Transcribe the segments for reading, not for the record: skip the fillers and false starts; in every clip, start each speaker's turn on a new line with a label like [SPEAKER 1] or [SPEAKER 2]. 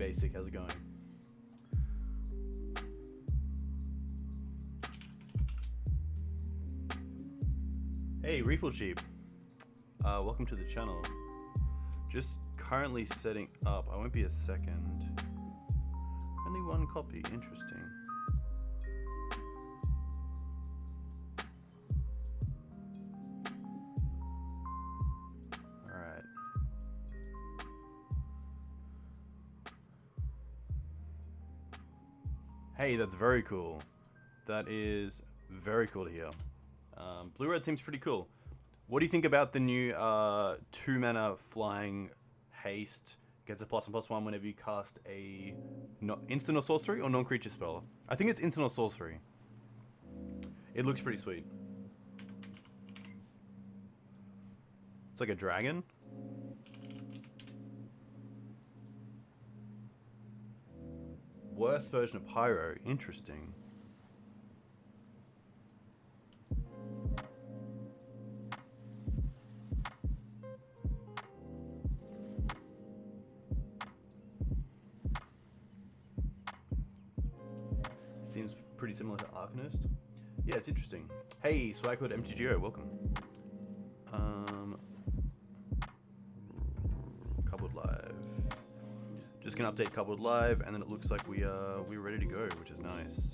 [SPEAKER 1] Basic, how's it going? Hey, Refill Sheep. Welcome to the channel. Just currently setting up. I won't be a second. Only one copy. Interesting. Alright. Hey, that's very cool. That is very cool to hear. Blue red seems pretty cool. What do you think about the new 2-mana flying haste? Gets a +1/+1 whenever you cast a instant or sorcery or non-creature spell. I think it's instant or sorcery. It looks pretty sweet. It's like a dragon. Worst version of Pyro. Interesting. Seems pretty similar to Arcanist. Yeah, it's interesting. Hey, Swag Code MTGO, welcome. Coupled Live. Just gonna update Coupled Live, and then it looks like we're ready to go, which is nice.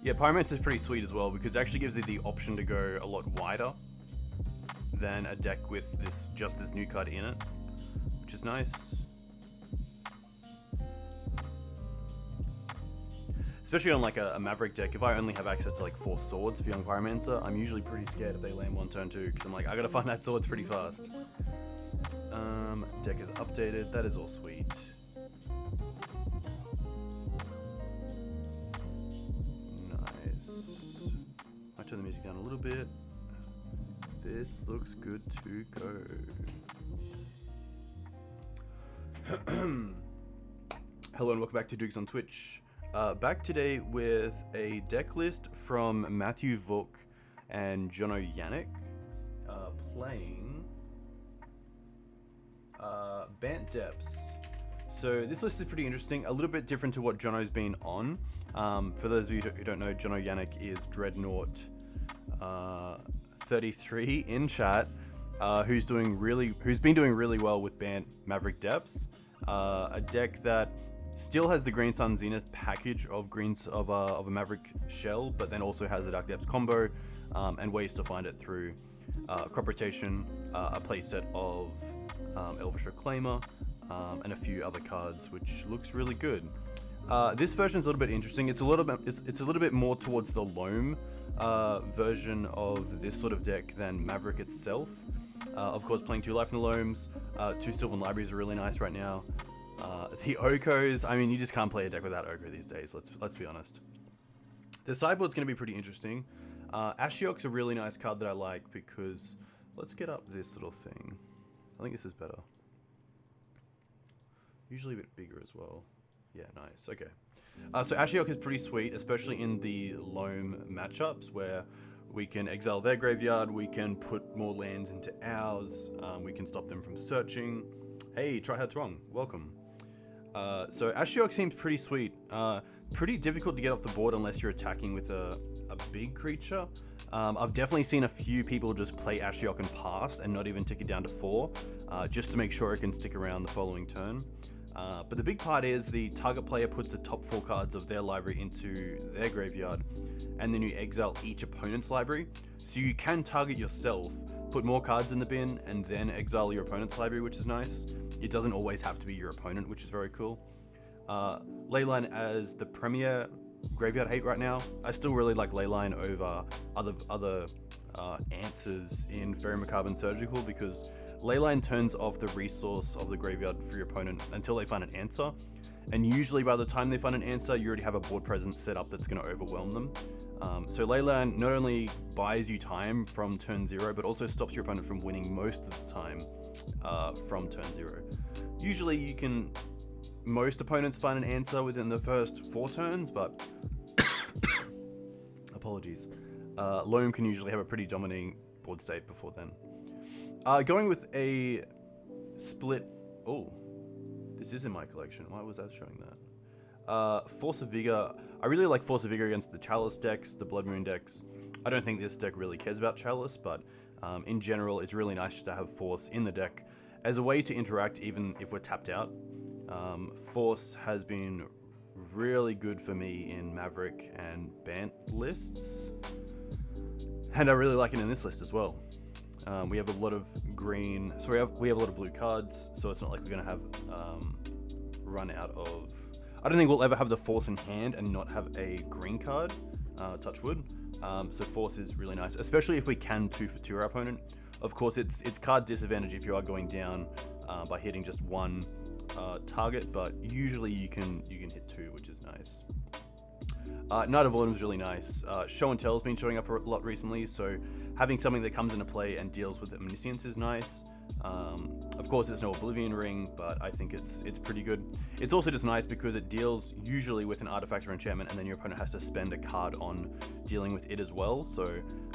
[SPEAKER 1] Yeah, Pyromancer is pretty sweet as well because it actually gives you the option to go a lot wider than a deck with just this new card in it, which is nice. Especially on like a Maverick deck, if I only have access to like 4 swords for Young Pyromancer, I'm usually pretty scared if they land one turn 2 because I'm like, I gotta find that swords pretty fast. Deck is updated, that is all sweet. Turn the music down a little bit. This looks good to go. Hello and welcome back to Dukes on Twitch. Back today with a deck list from Matthew Vook and Jono Yanik playing BANT Depths. So this list is pretty interesting, a little bit different to what Jono's been on. For those of you who don't know, Jono Yanik is Dreadnought 33 in chat, who's been doing really well with BANT Maverick Depths, a deck that still has the Green Sun Zenith package of a Maverick shell, but then also has the Dark Depths combo, and ways to find it through crop rotation, a playset of Elvish Reclaimer, and a few other cards, which looks really good. This version is a little bit interesting. It's a little bit more towards the Loam version of this sort of deck than Maverick itself. Of course, playing 2 life in the Loams, 2 Sylvan Libraries are really nice right now. The Okos, I mean, you just can't play a deck without Oko these days. Let's be honest. The sideboard's going to be pretty interesting. Ashiok's a really nice card that I like because let's get up this little thing. I think this is better. Usually a bit bigger as well. Yeah, nice. Okay. So Ashiok is pretty sweet, especially in the Loam matchups where we can exile their graveyard, we can put more lands into ours, we can stop them from searching. Hey, Try Hard Wrong, welcome. So Ashiok seems pretty sweet. Pretty difficult to get off the board unless you're attacking with a big creature. I've definitely seen a few people just play Ashiok and pass and not even tick it down to 4, just to make sure it can stick around the following turn. But the big part is the target player puts the top 4 cards of their library into their graveyard, and then you exile each opponent's library. So you can target yourself, put more cards in the bin, and then exile your opponent's library, which is nice. It doesn't always have to be your opponent, which is very cool. Leyline as the premier graveyard hate right now. I still really like Leyline over other answers in Fairy Macabre and Surgical because Leyline turns off the resource of the graveyard for your opponent until they find an answer. and usually by the time they find an answer, you already have a board presence set up that's going to overwhelm them. So Leyland not only buys you time from turn 0, but also stops your opponent from winning most of the time from turn 0. Usually you can, most opponents find an answer within the first 4 turns, but apologies. Loam can usually have a pretty dominating board state before then. Going with a split, oh, this is in my collection. Why was that showing that? Force of Vigor. I really like Force of Vigor against the Chalice decks, the Blood Moon decks. I don't think this deck really cares about Chalice, but in general, it's really nice to have Force in the deck as a way to interact even if we're tapped out. Force has been really good for me in Maverick and BANT lists, and I really like it in this list as well. We have a lot of green, so we have a lot of blue cards, so it's not like we're going to have run out of... I don't think we'll ever have the Force in hand and not have a green card, touch wood. So Force is really nice, especially if we can 2 for 2 our opponent. Of course, it's card disadvantage if you are going down by hitting just one target, but usually you can hit 2, which is nice. Knight of Autumn is really nice. Show and Tell has been showing up a lot recently, so having something that comes into play and deals with omniscience is nice. Of course, it's no Oblivion Ring, but I think it's pretty good. It's also just nice because it deals usually with an artifact or enchantment, and then your opponent has to spend a card on dealing with it as well. So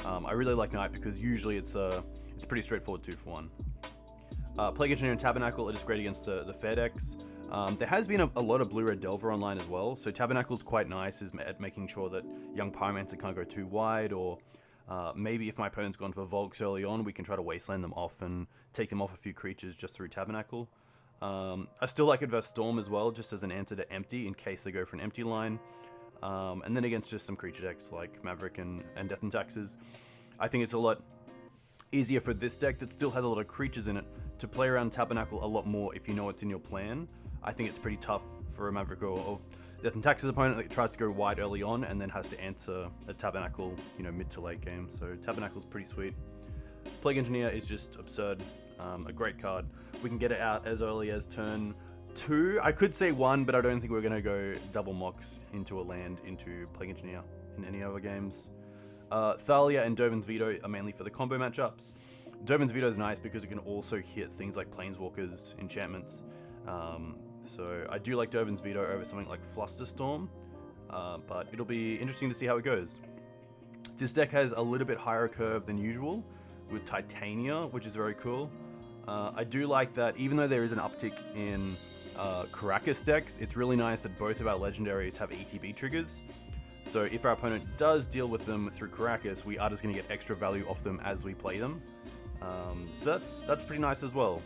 [SPEAKER 1] I really like Knight because usually it's pretty straightforward 2 for 1. Plague Engineer and Tabernacle, it is great against the fair decks. There has been a lot of Blue-Red Delver online as well, so Tabernacle's quite nice at making sure that Young Pyromancer can't go too wide, or maybe if my opponent's gone for Volks early on, we can try to Wasteland them off and take them off a few creatures just through Tabernacle. I still like it versus Storm as well, just as an answer to Empty in case they go for an Empty line. And then against just some creature decks like Maverick and Death and Taxes, I think it's a lot easier for this deck that still has a lot of creatures in it to play around Tabernacle a lot more if you know what's in your plan. I think it's pretty tough for a Maverick or Death and Taxes opponent that tries to go wide early on and then has to answer a Tabernacle, mid to late game. So Tabernacle's pretty sweet. Plague Engineer is just absurd. A great card. We can get it out as early as turn 2. I could say 1, but I don't think we're going to go double Mox into a land into Plague Engineer in any other games. Thalia and Dovin's Veto are mainly for the combo matchups. Dovin's Veto is nice because it can also hit things like Planeswalkers, enchantments. So I do like Dovin's Veto over something like Flusterstorm, but it'll be interesting to see how it goes. This deck has a little bit higher curve than usual with Titania, which is very cool. I do like that even though there is an uptick in Karakas decks, it's really nice that both of our legendaries have ETB triggers. So if our opponent does deal with them through Karakas, we are just going to get extra value off them as we play them. So that's pretty nice as well.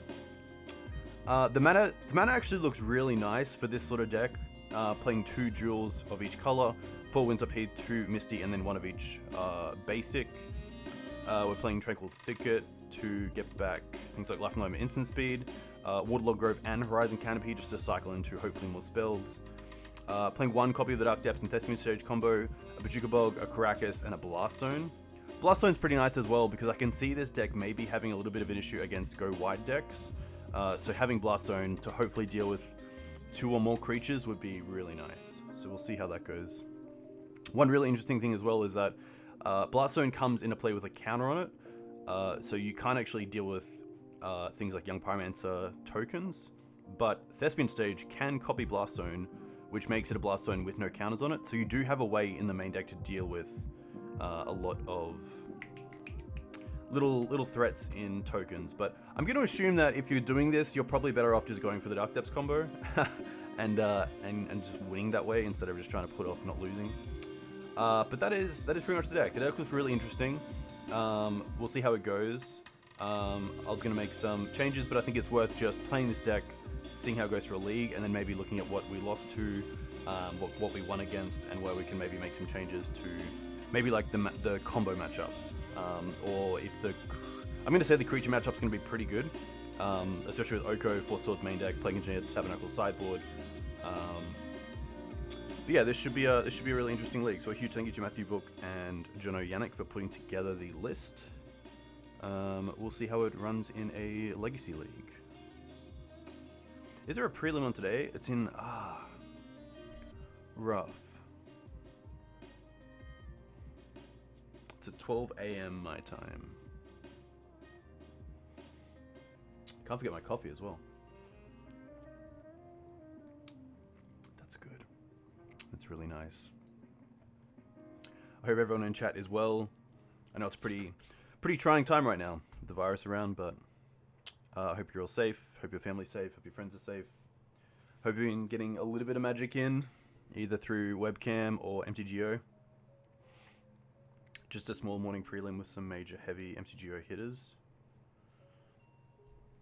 [SPEAKER 1] The mana actually looks really nice for this sort of deck, playing 2 jewels of each color, 4 Windswept Heath, 2 Misty, and then 1 of each basic. We're playing Tranquil Thicket to get back things like Life and Loam and Instant Speed, Waterlogged Grove and Horizon Canopy just to cycle into hopefully more spells. Playing 1 copy of the Dark Depths and Thespian stage combo, a Bojuka Bog, a Karakas, and a Blast Zone. Blast Zone's pretty nice as well because I can see this deck maybe having a little bit of an issue against go wide decks. So having Blast Zone to hopefully deal with 2 or more creatures would be really nice. So we'll see how that goes. One really interesting thing as well is that Blast Zone comes into play with a counter on it. So you can't actually deal with things like Young Pyromancer tokens, but Thespian stage can copy Blast Zone, which makes it a Blast Zone with no counters on it. So you do have a way in the main deck to deal with a lot of little threats in tokens, but I'm going to assume that if you're doing this, you're probably better off just going for the Dark Depths combo and just winning that way instead of just trying to put off not losing. But that is pretty much the deck. The deck looks really interesting. We'll see how it goes. I was going to make some changes, but I think it's worth just playing this deck, seeing how it goes for a league, and then maybe looking at what we lost to, what we won against, and where we can maybe make some changes to maybe like the combo matchup. Or if I'm going to say the creature matchup's going to be pretty good, especially with Oko, Four Swords main deck, Plague Engineer, Tabernacle sideboard. But yeah, this should be a really interesting league. So a huge thank you to Matthew, Vook, and Jono Yanik for putting together the list. We'll see how it runs in a Legacy League. Is there a prelim on today? It's in Rough. It's at 12 a.m. my time. Can't forget my coffee as well. That's good. That's really nice. I hope everyone in chat is well. I know it's pretty trying time right now with the virus around, but I hope you're all safe. Hope your family's safe. Hope your friends are safe. Hope you've been getting a little bit of magic in, either through webcam or MTGO. Just a small morning prelim with some major heavy MTGO hitters.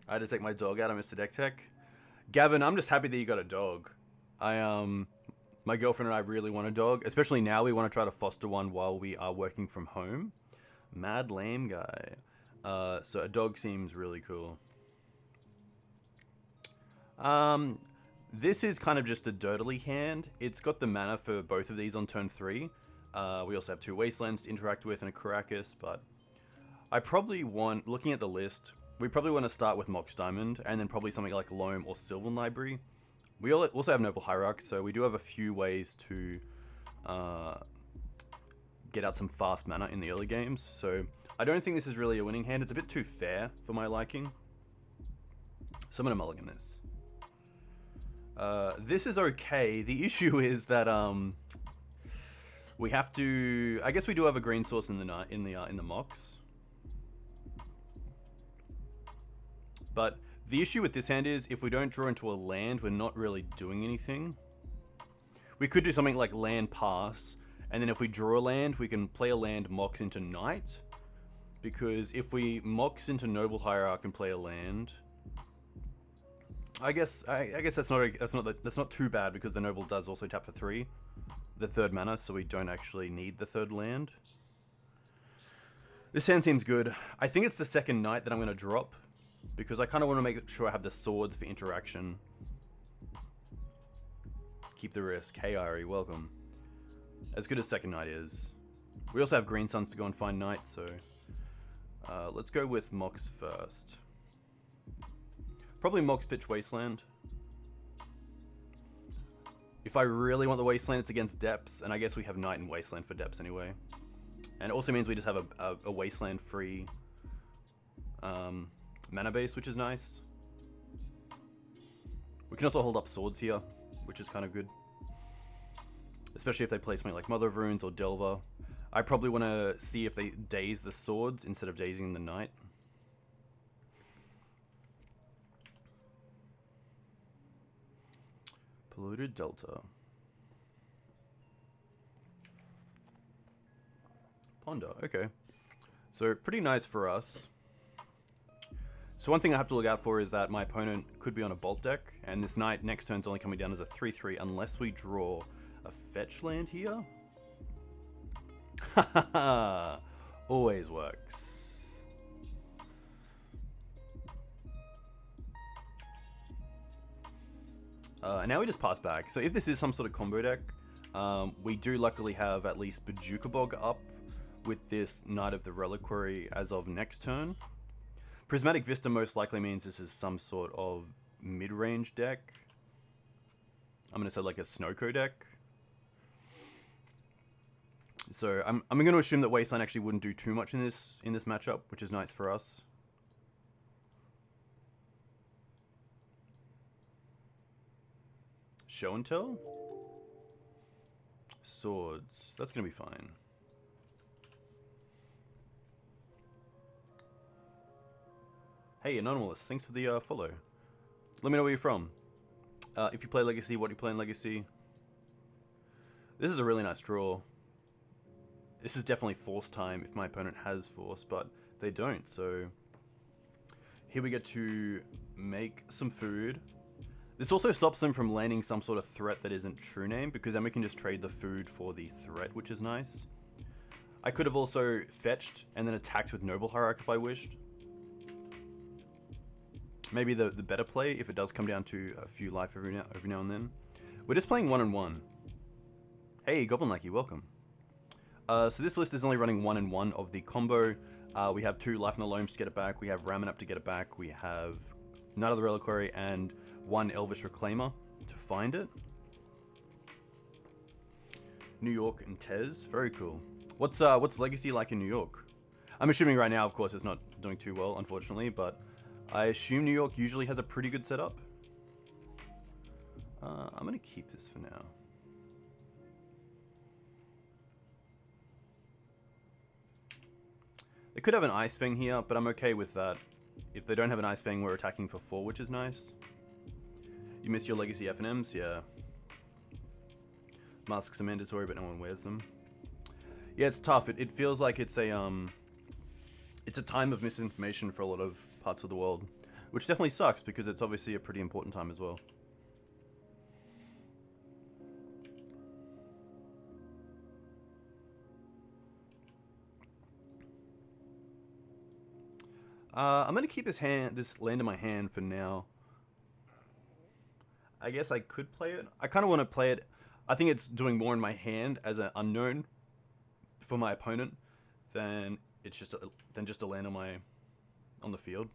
[SPEAKER 1] I had to take my dog out. I missed the deck tech. Gavin, I'm just happy that you got a dog. My girlfriend and I really want a dog, especially now. We want to try to foster one while we are working from home. Mad lame guy. So a dog seems really cool. This is kind of just a dirtily hand. It's got the mana for both of these on turn 3. We also have 2 Wastelands to interact with and a Karakas, but I probably want, looking at the list, we probably want to start with Mox Diamond, and then probably something like Loam or Sylvan Library. We also have Noble Hierarch, so we do have a few ways to get out some fast mana in the early games. So I don't think this is really a winning hand. It's a bit too fair for my liking. So I'm going to mulligan this. This is okay. The issue is that we have to. I guess we do have a green source in the Mox. But the issue with this hand is if we don't draw into a land, we're not really doing anything. We could do something like land pass, and then if we draw a land, we can play a land Mox into Knight. Because if we Mox into Noble Hierarch and play a land, I guess that's not too bad because the Noble does also tap for 3, the 3rd mana, so we don't actually need the 3rd land. This hand seems good. I think it's the 2nd Knight that I'm going to drop because I kind of want to make sure I have the swords for interaction. Keep the risk. Hey Ari, welcome. As good as 2nd Knight is. We also have Green Suns to go and find Knight, so let's go with Mox first. Probably Mox pitch Wasteland. If I really want the Wasteland, it's against Depths, and I guess we have Knight and Wasteland for Depths anyway. And it also means we just have a Wasteland free mana base, which is nice. We can also hold up swords here, which is kind of good. Especially if they play something like Mother of Runes or Delver. I probably want to see if they daze the swords instead of dazing the Knight. Polluted Delta. Ponder, okay. So pretty nice for us. So one thing I have to look out for is that my opponent could be on a Bolt deck, and this Knight next turn's only coming down as a 3/3 unless we draw a fetch land here. Haha, always works. And now we just pass back. So if this is some sort of combo deck, we do luckily have at least Bojuka Bog up with this Knight of the Reliquary as of next turn. Prismatic Vista most likely means this is some sort of mid-range deck. I'm going to say like a Snowco deck. So I'm going to assume that Wasteland actually wouldn't do too much in this matchup, which is nice for us. Show and Tell? Swords. That's going to be fine. Hey, Anonymous, thanks for the follow. Let me know where you're from. If you play Legacy, what do you play in Legacy? This is a really nice draw. This is definitely Force time if my opponent has Force, but they don't, so... Here we get to make some food. This also stops them from landing some sort of threat that isn't True Name, because then we can just trade the food for the threat, which is nice. I could have also fetched and then attacked with Noble Hierarch if I wished. Maybe the better play if it does come down to a few life every now and then. We're just playing 1-1. Hey, Goblin Lucky, welcome. So this list is only running 1-1 of the combo. We have 2 Life in the Loams to get it back. We have Ramunap to get it back. We have Knight of the Reliquary and 1 Elvish Reclaimer to find it. New York and Tez. Very cool. What's Legacy like in New York? I'm assuming right now, of course, it's not doing too well, unfortunately, but I assume New York usually has a pretty good setup. I'm gonna keep this for now. They could have an Ice Fang here, but I'm okay with that. If they don't have an Ice Fang, we're attacking for 4, which is nice. You missed your Legacy FNMs? Yeah. Masks are mandatory, but no one wears them. Yeah, it's tough. It feels like it's a time of misinformation for a lot of parts of the world, which definitely sucks because it's obviously a pretty important time as well. I'm gonna keep this land in my hand for now. I guess I could play it. I kind of want to play it. I think it's doing more in my hand as an unknown for my opponent than it's just a land on the field.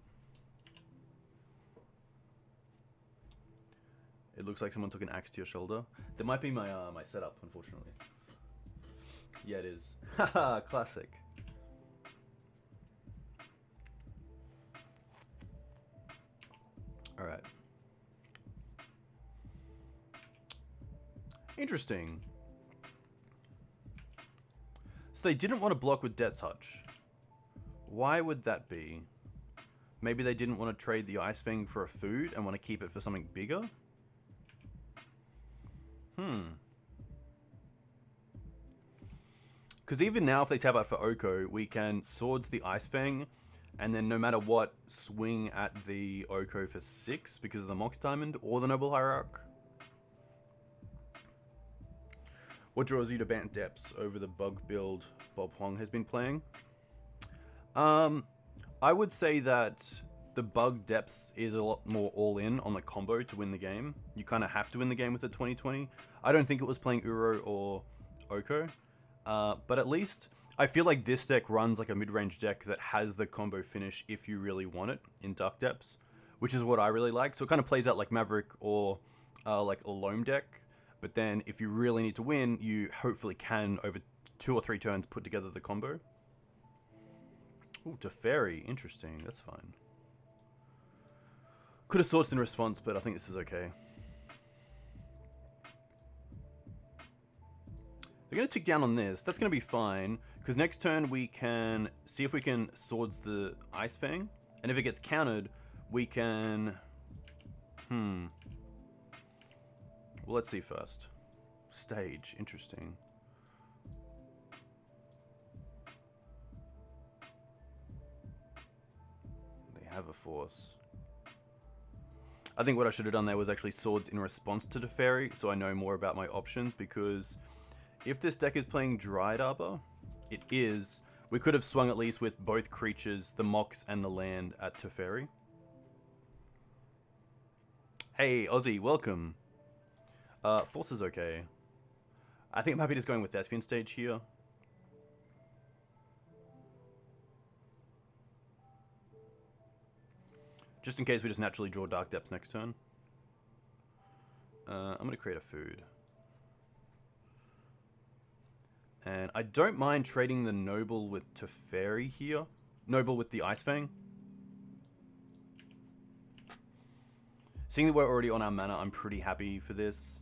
[SPEAKER 1] It looks like someone took an axe to your shoulder. That might be my my setup, unfortunately. Yeah, it is. Haha, classic. All right. Interesting. So they didn't want to block with Death Touch. Why would that be? Maybe they didn't want to trade the Ice Fang for a food and want to keep it for something bigger? Because even now, if they tap out for Oko, we can Swords the Ice Fang, and then no matter what, swing at the Oko for 6 because of the Mox Diamond or the Noble Hierarch. What draws you to BANT depths over the bug build Bob Huang has been playing? I would say that the bug depths is a lot more all-in on the combo to win the game. You kind of have to win the game with the 2020. I don't think it was playing Uro or Oko, but at least I feel like this deck runs like a mid-range deck that has the combo finish if you really want it in Dark Depths, which is what I really like. So it kind of plays out like Maverick or like a Loam deck. But then if you really need to win, you hopefully can, over 2 or 3 turns, put together the combo. Ooh, Teferi. Interesting. That's fine. Could have Swords in response, but I think this is okay. They're going to tick down on this. That's going to be fine, because next turn we can see if we can Swords the Ice Fang. And if it gets countered, we can... Well, let's see first. Stage. Interesting. They have a force. I think what I should have done there was actually Swords in response to Teferi, so I know more about my options, because if this deck is playing Dryad Arbor, it is, we could have swung at least with both creatures, the Mox and the land, at Teferi. Hey, Ozzy, welcome. Force is okay. I think I'm happy just going with Thespian stage here. Just in case we just naturally draw Dark Depths next turn. I'm going to create a food. And I don't mind trading the Noble with Teferi here. Noble with the Ice Fang. Seeing that we're already on our mana, I'm pretty happy for this.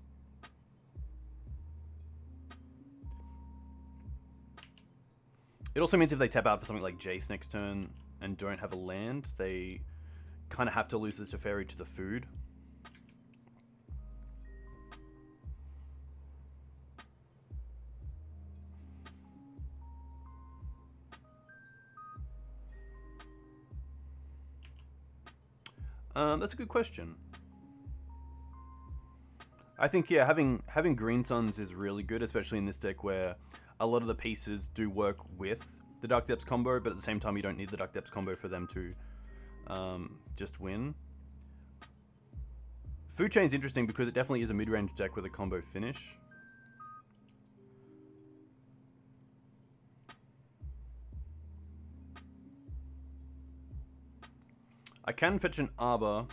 [SPEAKER 1] It also means if they tap out for something like Jace next turn and don't have a land, they kind of have to lose the Teferi to the food. That's a good question. I think, yeah, having Green Suns is really good, especially in this deck where a lot of the pieces do work with the Dark Depths combo, but at the same time you don't need the Dark Depths combo for them to just win. Food Chain's interesting because it definitely is a mid-range deck with a combo finish. I can fetch an Arbor.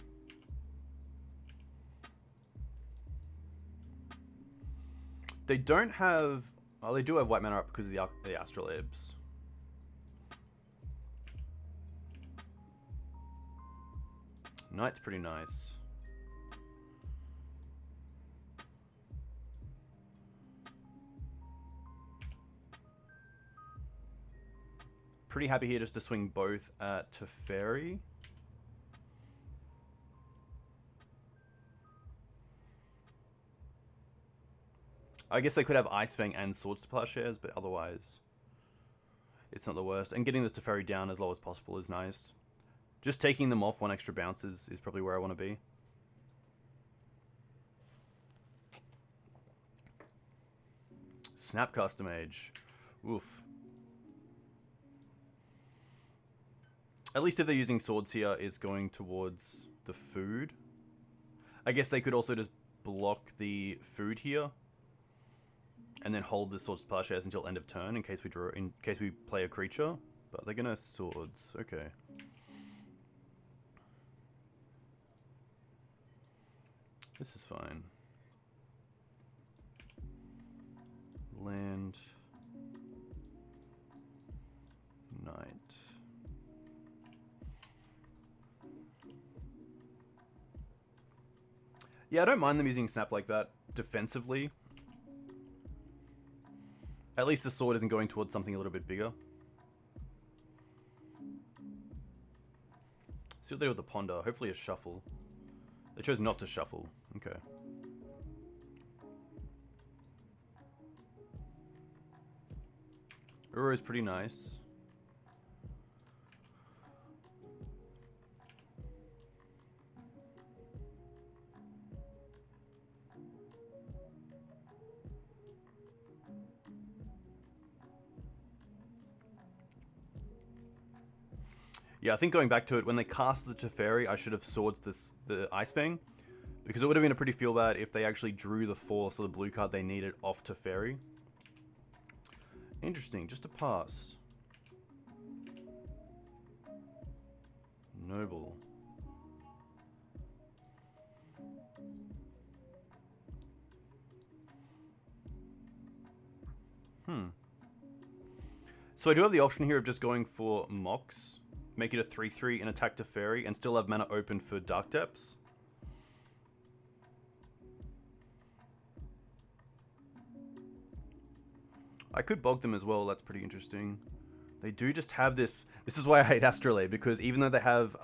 [SPEAKER 1] They don't have Oh, they do have white mana up because of the Astrolabes. Knight's pretty nice. Pretty happy here just to swing both at Teferi. I guess they could have Ice Fang and Swords to Plowshares, but otherwise it's not the worst. And getting the Teferi down as low as possible is nice. Just taking them off 1 extra bounce is probably where I want to be. Snapcaster Mage. Oof. At least if they're using swords here, it's going towards the food. I guess they could also just block the food here. And then hold the Swords to Plowshares until end of turn in case we play a creature. But they're gonna swords. Okay. This is fine. Land. Knight. Yeah, I don't mind them using Snap like that defensively. At least the sword isn't going towards something a little bit bigger. See what they do with the Ponder. Hopefully a shuffle. They chose not to shuffle. Okay. Uro is pretty nice. Yeah, I think going back to it, when they cast the Teferi, I should have swords the Ice Fang. Because it would have been a pretty feel bad if they actually drew the Force or the blue card they needed off Teferi. Interesting, just a pass. Noble. So I do have the option here of just going for Mox. Make it a 3/3 and attack Teferi and still have mana open for Dark Depths. I could bog them as well, that's pretty interesting. They do just have this. This is why I hate Astrolabe, because even though they have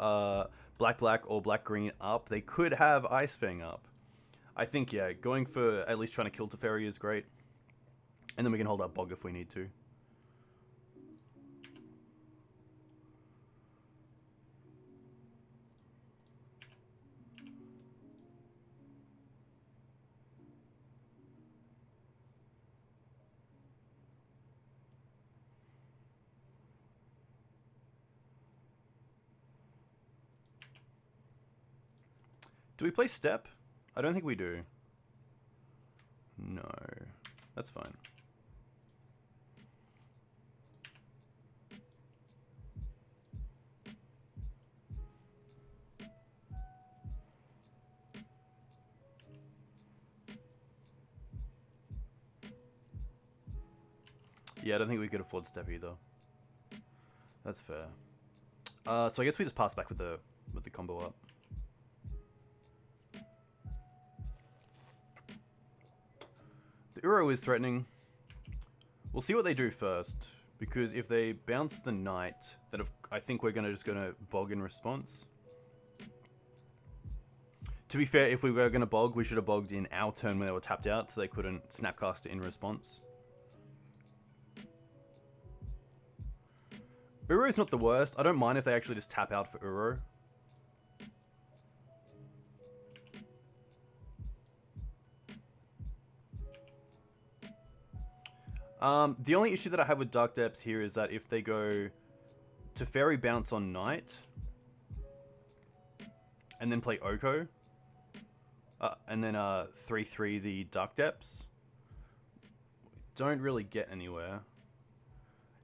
[SPEAKER 1] black or black-green up, they could have Ice Fang up. I think, yeah, going for at least trying to kill Teferi is great. And then we can hold up bog if we need to. Do we play Step? I don't think we do. No. That's fine. Yeah, I don't think we could afford Step either. That's fair. So I guess we just pass back with the combo up. The Uro is threatening. We'll see what they do first, because if they bounce the Knight, then I think we're just gonna bog in response. To be fair, if we were gonna bog, we should have bogged in our turn when they were tapped out, so they couldn't snapcast it in response. Uro's not the worst. I don't mind if they actually just tap out for Uro. The only issue that I have with Dark Depths here is that if they go Teferi bounce on Knight and then play Oko and then 3/3 the Dark Depths, don't really get anywhere.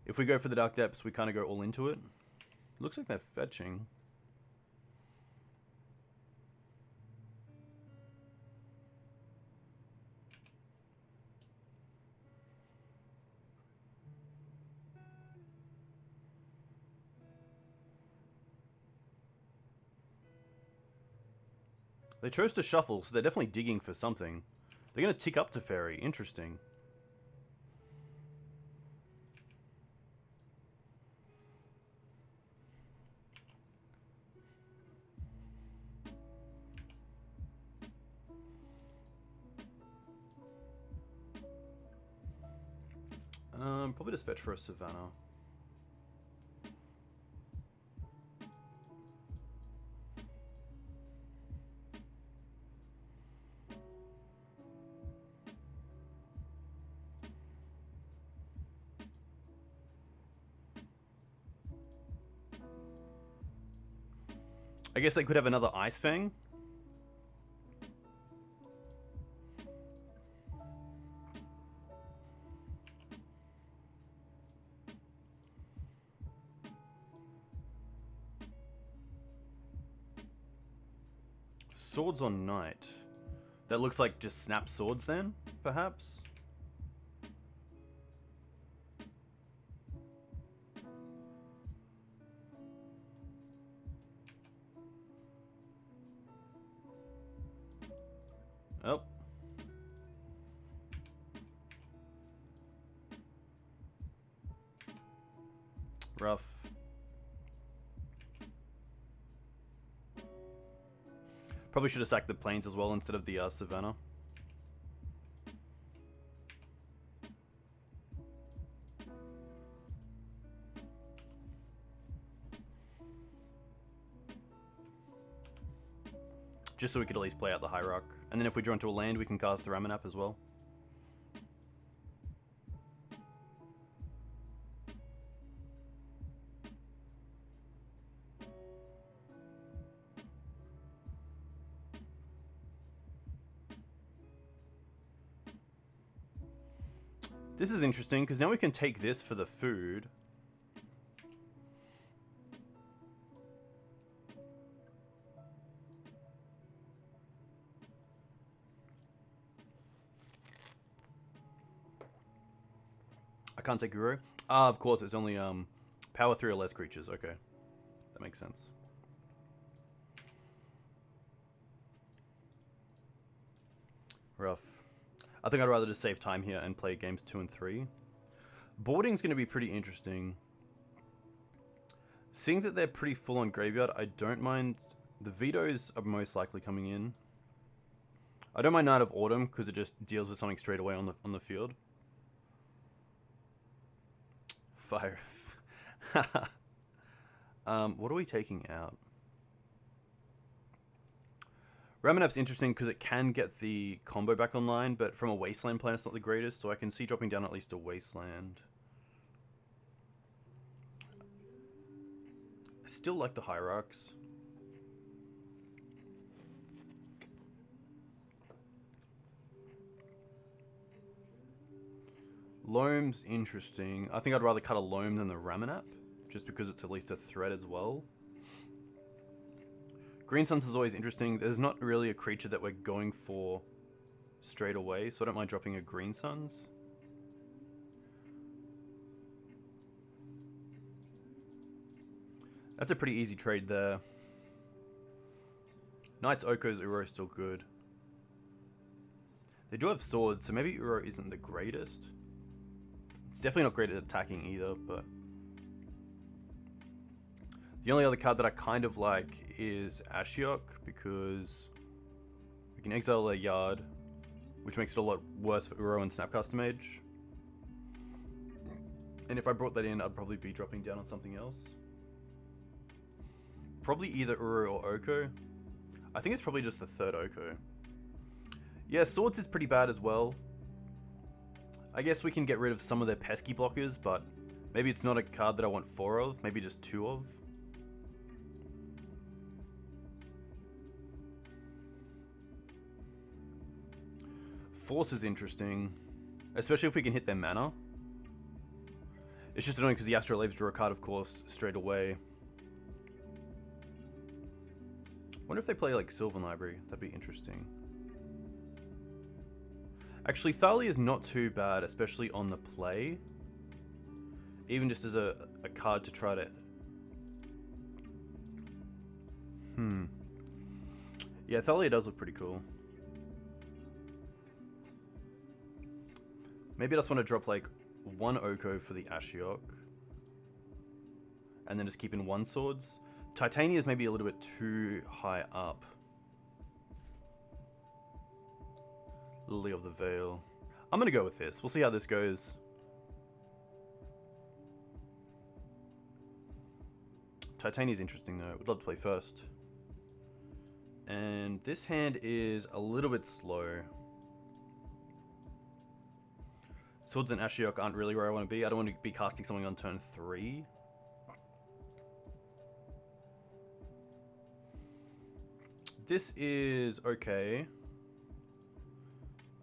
[SPEAKER 1] If we go for the Dark Depths, we kind of go all into it. Looks like they're fetching. They chose to shuffle, so they're definitely digging for something. They're going to tick up to Fairy. Interesting. Probably just fetch for a Savannah. I guess they could have another Ice Fang. Swords on Knight. That looks like just snap swords then, perhaps? Oh. Rough. Probably should have sacked the plains as well instead of the Savannah. Just so we could at least play out the Hierarch. And then if we draw into a land, we can cast the Ramunap as well. This is interesting, because now we can take this for the food. I can't take Uro. Ah, of course, it's only power 3 or less creatures. Okay, that makes sense. Rough. I think I'd rather just save time here and play games 2 and 3. Boarding's going to be pretty interesting. Seeing that they're pretty full on graveyard, I don't mind. The vetoes are most likely coming in. I don't mind Night of Autumn because it just deals with something straight away on the field. Fire. What are we taking out? Ramunap's interesting because it can get the combo back online, but from a Wasteland plan, it's not the greatest, so I can see dropping down at least a Wasteland. I still like the Hierarchs. Loam's interesting. I think I'd rather cut a Loam than the Ramunap, just because it's at least a threat as well. Green Suns is always interesting. There's not really a creature that we're going for straight away, so I don't mind dropping a Green Suns. That's a pretty easy trade there. Knight's Oko's Uro is still good. They do have swords, so maybe Uro isn't the greatest. It's definitely not great at attacking either, but... The only other card that I kind of like is Ashiok, because we can exile a Yard, which makes it a lot worse for Uro and Snapcaster Mage. And if I brought that in, I'd probably be dropping down on something else. Probably either Uro or Oko. I think it's probably just the third Oko. Yeah, Swords is pretty bad as well. I guess we can get rid of some of their pesky blockers, but maybe it's not a card that I want 4 of, maybe just 2 of. Force is interesting, especially if we can hit their mana. It's just annoying because the Astrolabes draw a card, of course, straight away. Wonder if they play like Sylvan Library. That'd be interesting. Actually, Thalia is not too bad, especially on the play. Even just as a card to try to... Yeah, Thalia does look pretty cool. Maybe I just want to drop like one Oko for the Ashiok. And then just keep in one swords. Titania is maybe a little bit too high up. Lily of the Veil. I'm going to go with this. We'll see how this goes. Titania's interesting though. Would love to play first. And this hand is a little bit slow. Swords and Ashiok aren't really where I want to be. I don't want to be casting something on turn 3. This is okay.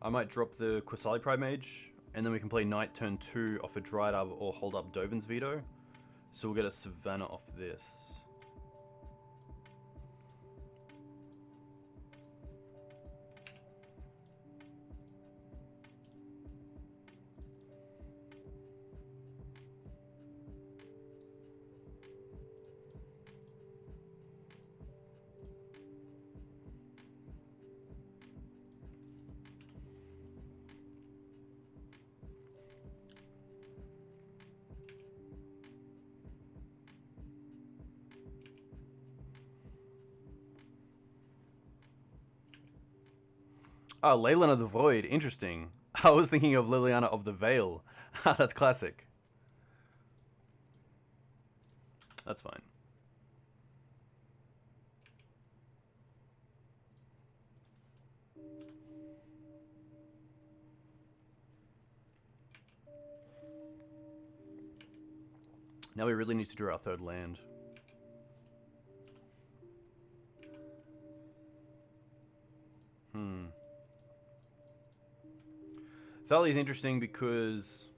[SPEAKER 1] I might drop the Qasali Pridemage, and then we can play Knight turn 2 off a Dryad Arbor or hold up Dovin's Veto. So we'll get a Savannah off this. Oh, Leyline of the Void. Interesting. I was thinking of Liliana of the Veil. That's classic. That's fine. Now we really need to draw our third land. Thalia is interesting because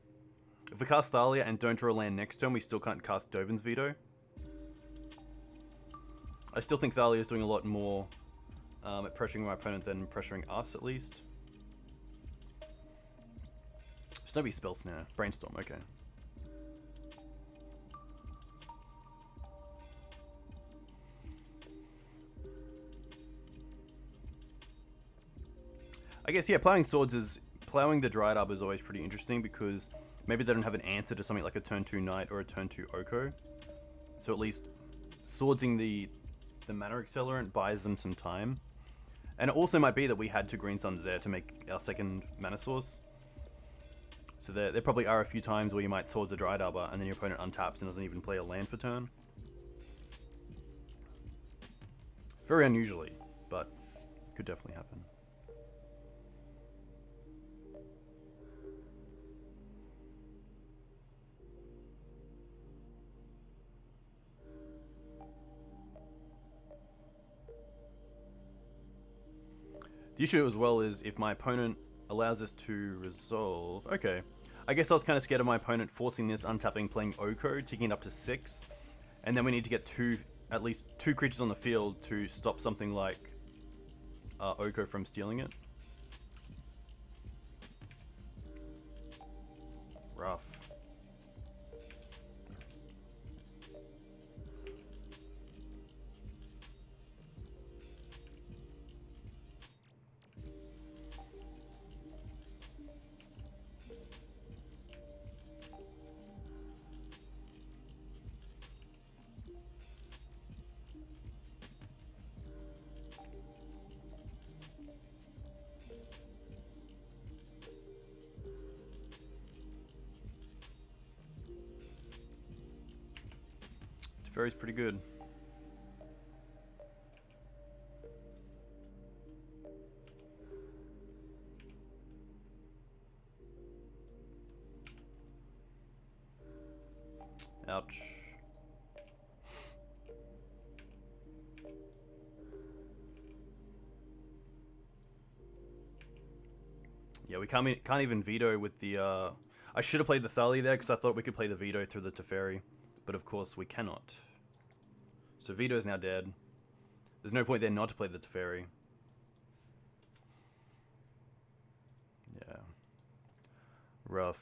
[SPEAKER 1] if we cast Thalia and don't draw a land next turn, we still can't cast Dovin's Veto. I still think Thalia is doing a lot more at pressuring my opponent than pressuring us, at least. Snowby Spell Snare. Brainstorm, okay. I guess, yeah, plowing the Dryad Arbor is always pretty interesting because maybe they don't have an answer to something like a turn 2 Knight or a turn 2 Oko. So at least swordsing the mana accelerant buys them some time. And it also might be that we had 2 Green Suns there to make our second mana source. So there probably are a few times where you might swords a Dryad Arbor and then your opponent untaps and doesn't even play a land for turn. Very unusually, but could definitely happen. The issue as well is if my opponent allows us to resolve... Okay. I guess I was kind of scared of my opponent forcing this, untapping, playing Oko, taking it up to 6. And then we need to get at least two creatures on the field to stop something like Oko from stealing it. Rough. Teferi's pretty good. Ouch. Yeah, we can't even veto with the... I should have played the Thalia there because I thought we could play the veto through the Teferi. But of course we cannot. So Veto is now dead. There's no point there not to play the Teferi. Yeah. Rough.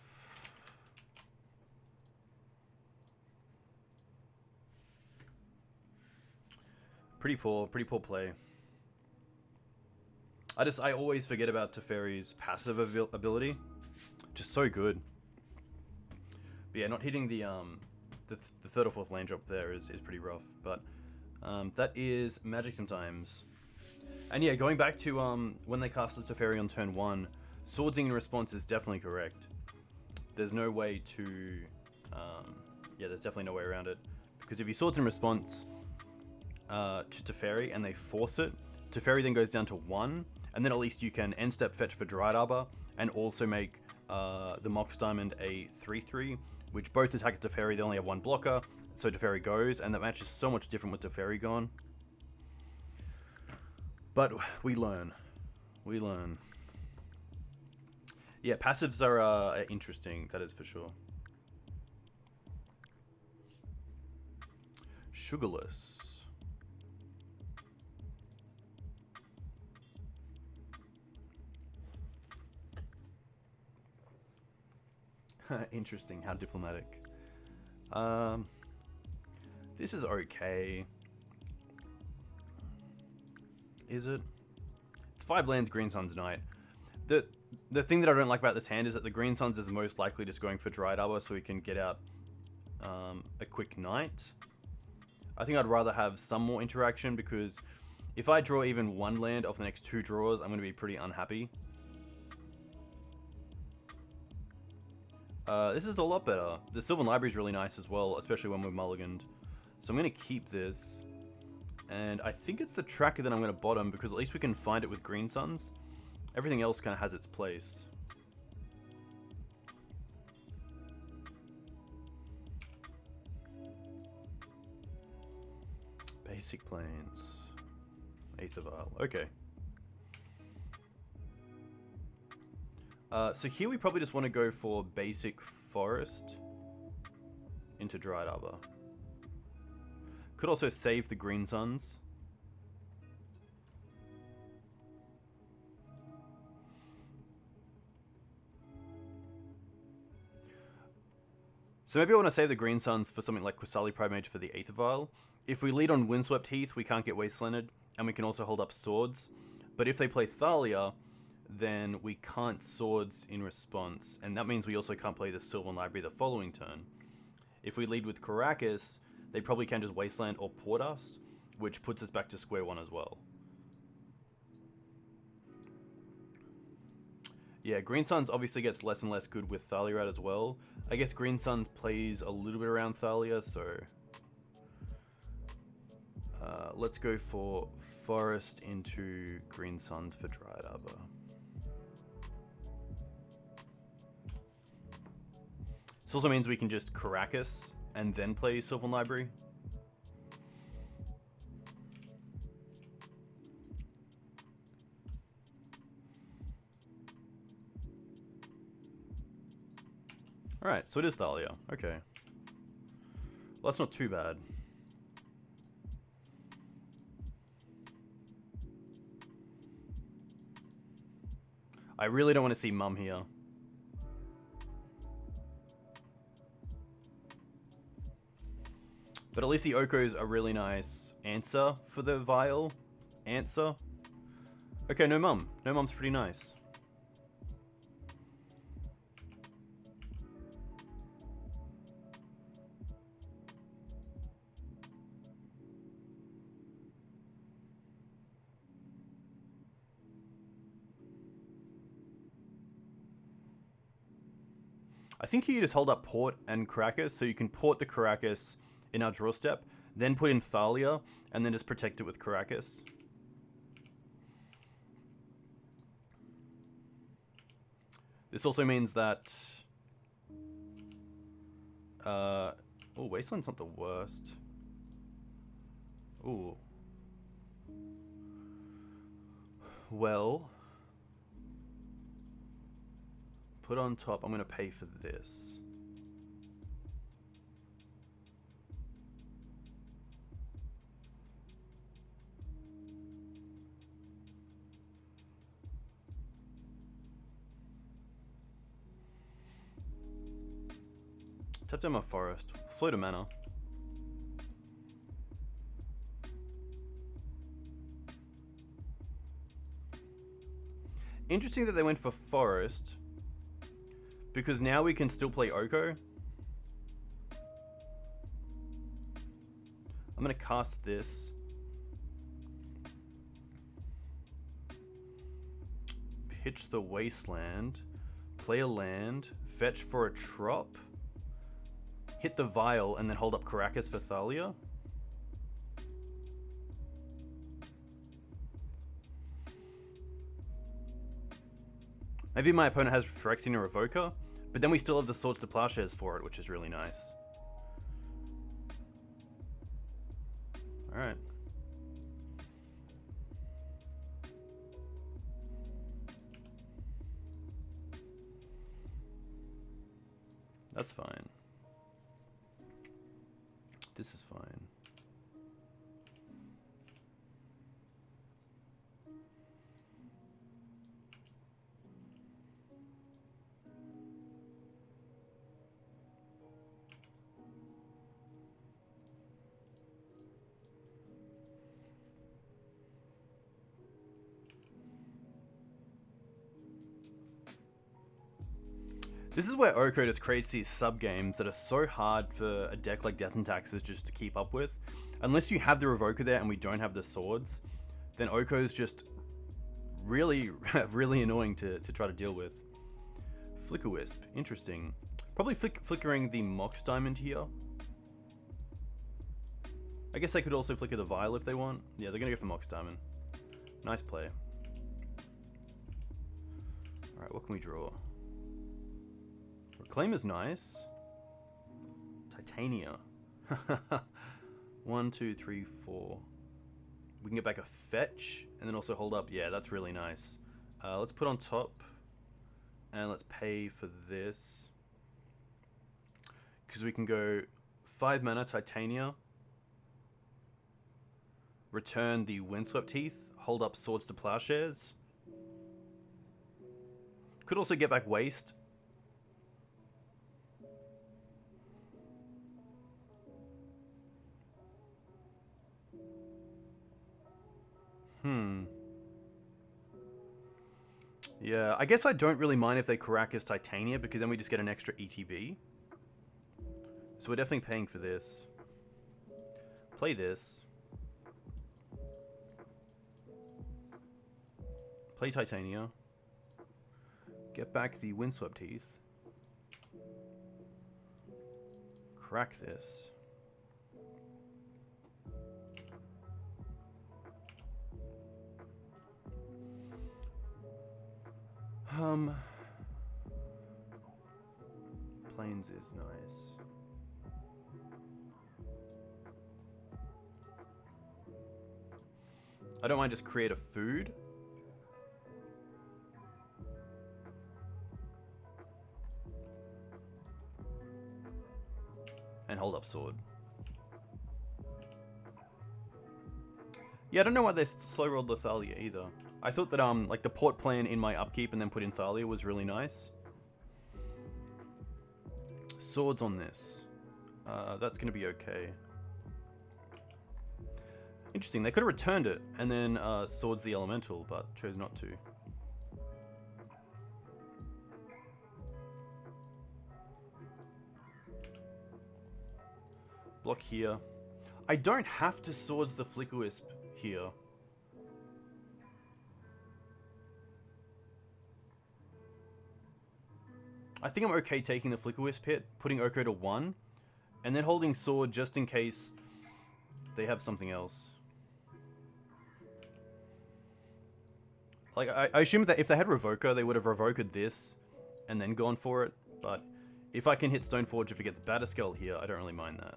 [SPEAKER 1] Pretty poor play. I always forget about Teferi's passive ability. Just so good. But yeah, not hitting the third or fourth land drop there is pretty rough. But that is Magic sometimes. And yeah, going back to when they cast the Teferi on turn 1, swordsing in response is definitely correct. There's no way to... yeah, there's definitely no way around it. Because if you swords in response to Teferi and they force it, Teferi then goes down to 1, and then at least you can end step fetch for Dryad Arbor, and also make the Mox Diamond a 3/3, which both attack at Teferi. They only have 1 blocker, so Teferi goes, and that match is so much different with Teferi gone. But we learn. We learn. Yeah, passives are interesting, that is for sure. Sugarless. Interesting, how diplomatic. This is okay. Is it? It's 5 lands, Green Suns Knight. The thing that I don't like about this hand is that the Green Suns is most likely just going for Dryad Arbor so we can get out a quick Knight. I think I'd rather have some more interaction, because if I draw even 1 land off the next 2 draws, I'm going to be pretty unhappy. This is a lot better. The Sylvan Library is really nice as well, especially when we're mulliganed. So I'm going to keep this. And I think it's the tracker that I'm going to bottom, because at least we can find it with Green Suns. Everything else kind of has its place. Basic Plains. Aether Vial. Okay. So here we probably just want to go for basic Forest into Dryad Arbor. Could also save the Green Suns. So maybe I want to save the Green Suns for something like Qasali Pridemage for the Aether Vial. If we lead on Windswept Heath, we can't get Wastelanded, and we can also hold up swords. But if they play Thalia, then we can't swords in response, and that means we also can't play the Sylvan Library the following turn. If we lead with Karakas, they probably can just Wasteland or port us, which puts us back to square 1 as well. Yeah, Green Suns obviously gets less and less good with Thalia out as well. I guess Green Suns plays a little bit around Thalia, so... let's go for Forest into Green Suns for Dryad Arbor. This also means we can just Karakas and then play Sylvan Library. Alright, so it is Thalia. Okay. Well, that's not too bad. I really don't want to see Mum here. But at least the Oko's a really nice answer for the Vial. Answer. Okay, no Mum. No Mum's pretty nice. I think you just hold up Port and Karakas, so you can port the Karakas in our draw step, then put in Thalia, and then just protect it with Karakas. This also means that... oh, Wasteland's not the worst. Ooh. Well... Put on top, I'm going to pay for this. Tap down my Forest. Float a mana. Interesting that they went for Forest, because now we can still play Oko. I'm going to cast this. Pitch the Wasteland. Play a land. Fetch for a trop. Hit the Vial and then hold up Karakas for Thalia. Maybe my opponent has Phyrexian or Revoker, but then we still have the Swords to Plowshares for it, which is really nice. Alright. That's fine. This is fine. This is where Oko just creates these sub-games that are so hard for a deck like Death and Taxes just to keep up with. Unless you have the Revoker there and we don't have the swords, then Oko is just really, really annoying to try to deal with. Flicker Wisp, interesting. Probably flickering the Mox Diamond here. I guess they could also flicker the Vial if they want. Yeah, they're going to go for Mox Diamond. Nice play. Alright, what can we draw? Reclaimer's nice. Titania. 1, 2, 3, 4. We can get back a fetch and then also hold up. Yeah, that's really nice. Let's put on top and let's pay for this. Because we can go 5 mana Titania. Return the Windswept Heath. Hold up Swords to Plowshares. Could also get back Waste. Yeah, I guess I don't really mind if they Karakas Titania, because then we just get an extra ETB. So we're definitely paying for this. Play this. Play Titania. Get back the Windswept Heath. Crack this. Plains is nice. I don't mind just create a food. And hold up sword. Yeah, I don't know why they slow rolled the Thalia either. I thought that like the port plan in my upkeep and then put in Thalia was really nice. Swords on this. That's going to be okay. Interesting, they could have returned it and then swords the elemental, but chose not to. Block here. I don't have to swords the Flicker Wisp here. I think I'm okay taking the Flicker Wisp hit, putting Oko to 1, and then holding sword just in case they have something else. Like, I assume that if they had Revoker, they would have Revoked this and then gone for it, but if I can hit Stoneforge if it gets Batterskull here, I don't really mind that.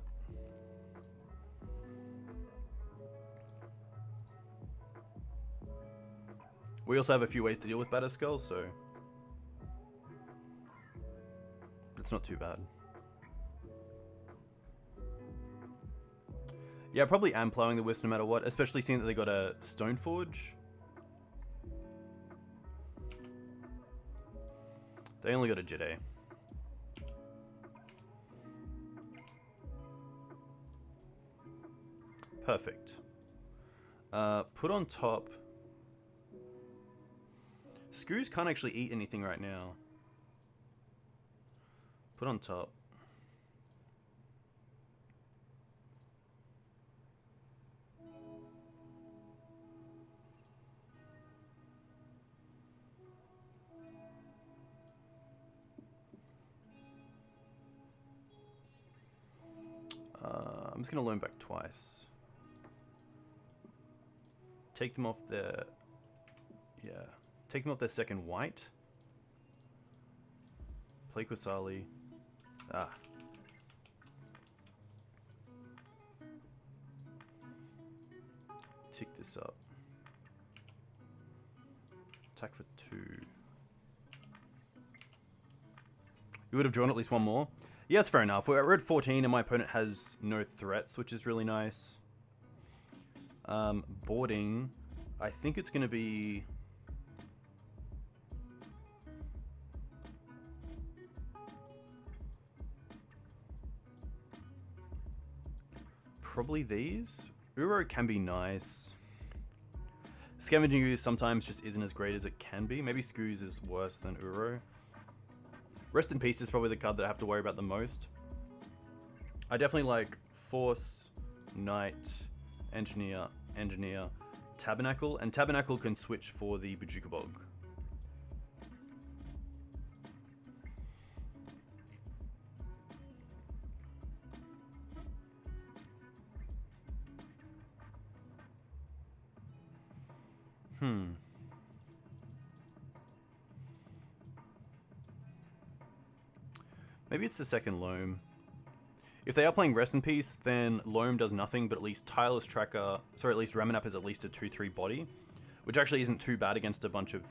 [SPEAKER 1] We also have a few ways to deal with Batterskull, so it's not too bad. Yeah, I probably am plowing the Wisp no matter what, especially seeing that they got a Stoneforge. They only got a Jide. Perfect. Put on top Screws can't actually eat anything right now. Put on top. I'm just going to loan back twice. Take them off their... Yeah. Take them off their second white. Play Qasali. Ah. Tick this up. Attack for 2. You would have drawn at least one more. Yeah, that's fair enough. We're at 14 and my opponent has no threats, which is really nice. Boarding, I think it's going to be... Probably these. Uro can be nice. Scavenging Ooze sometimes just isn't as great as it can be. Maybe Screws is worse than Uro. Rest in Peace is probably the card that I have to worry about the most. I definitely like Force, Knight, Engineer, Tabernacle, and Tabernacle can switch for the Bojuka Bog. Maybe it's the second Loam. If they are playing Rest in Peace, then Loam does nothing, but at least Tireless Tracker, sorry, at least Ramunap is at least a 2/3 body, which actually isn't too bad against a bunch of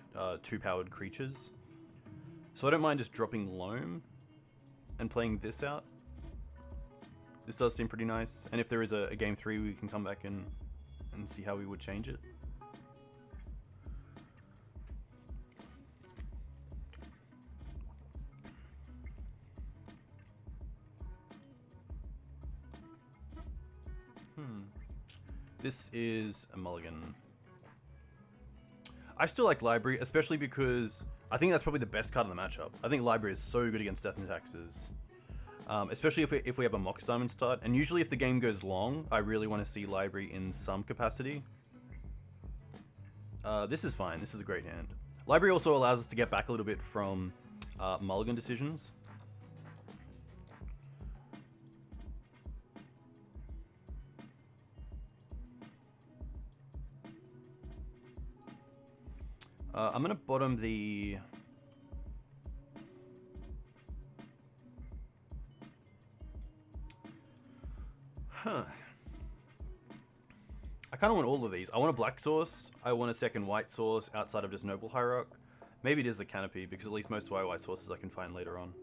[SPEAKER 1] 2-powered creatures. So I don't mind just dropping Loam and playing this out. This does seem pretty nice, and if there is a game 3, we can come back and see how we would change it. This is a mulligan. I still like Library, especially because I think that's probably the best card in the matchup. I think Library is so good against Death and Taxes. Especially if we have a Mox Diamond start. And usually if the game goes long, I really want to see Library in some capacity. This is fine. This is a great hand. Library also allows us to get back a little bit from mulligan decisions. I'm going to bottom the... I kind of want all of these. I want a black source. I want a second white source outside of just Noble Hierarch. Maybe it is the Canopy, because at least most of my white sources I can find later on.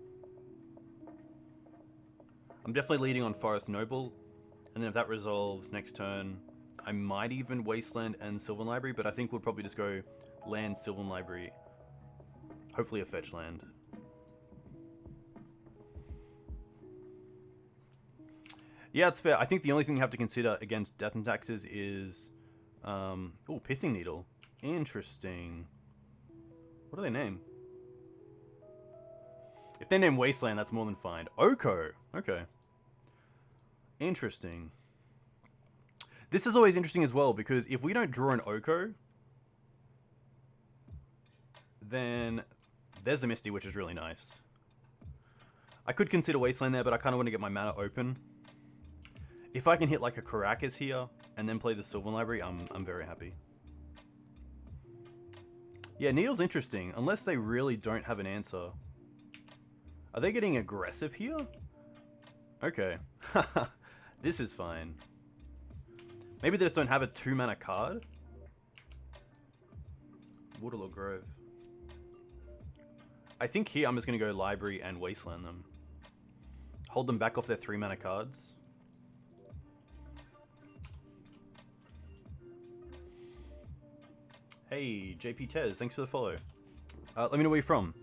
[SPEAKER 1] I'm definitely leading on Forest Noble. And then if that resolves next turn, I might even Wasteland and Sylvan Library, but I think we'll probably just go land, Sylvan Library, hopefully a fetch land. Yeah, it's fair. I think the only thing you have to consider against Death and Taxes is... oh, Pithing Needle. Interesting. What do they name? If they name Wasteland, that's more than fine. Oko! Okay. Interesting. This is always interesting as well, because if we don't draw an Oko, then there's the Misty, which is really nice. I could consider Wasteland there, but I kind of want to get my mana open. If I can hit like a Karakas here, and then play the Sylvan Library, I'm very happy. Yeah, Needle's interesting, unless they really don't have an answer. Are they getting aggressive here? Okay. This is fine. Maybe they just don't have a 2-mana card? Waterlogged Grove. I think here I'm just going to go Library and Wasteland them. Hold them back off their 3-mana cards. Hey, JP Tez, thanks for the follow. Let me know where you're from.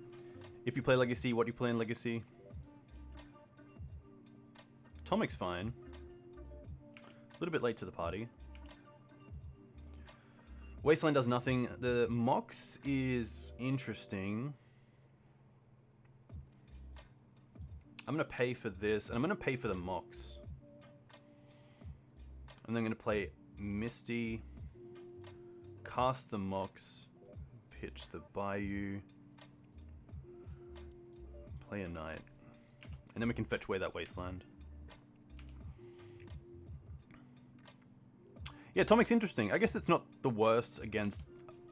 [SPEAKER 1] If you play Legacy, what do you play in Legacy? Tomic's fine. A little bit late to the party. Wasteland does nothing. The Mox is interesting. I'm going to pay for this, and I'm going to pay for the Mox. And then I'm going to play Misty, cast the Mox, pitch the Bayou, play a Knight, and then we can fetch away that Wasteland. Yeah, Tomic's interesting. I guess it's not the worst against...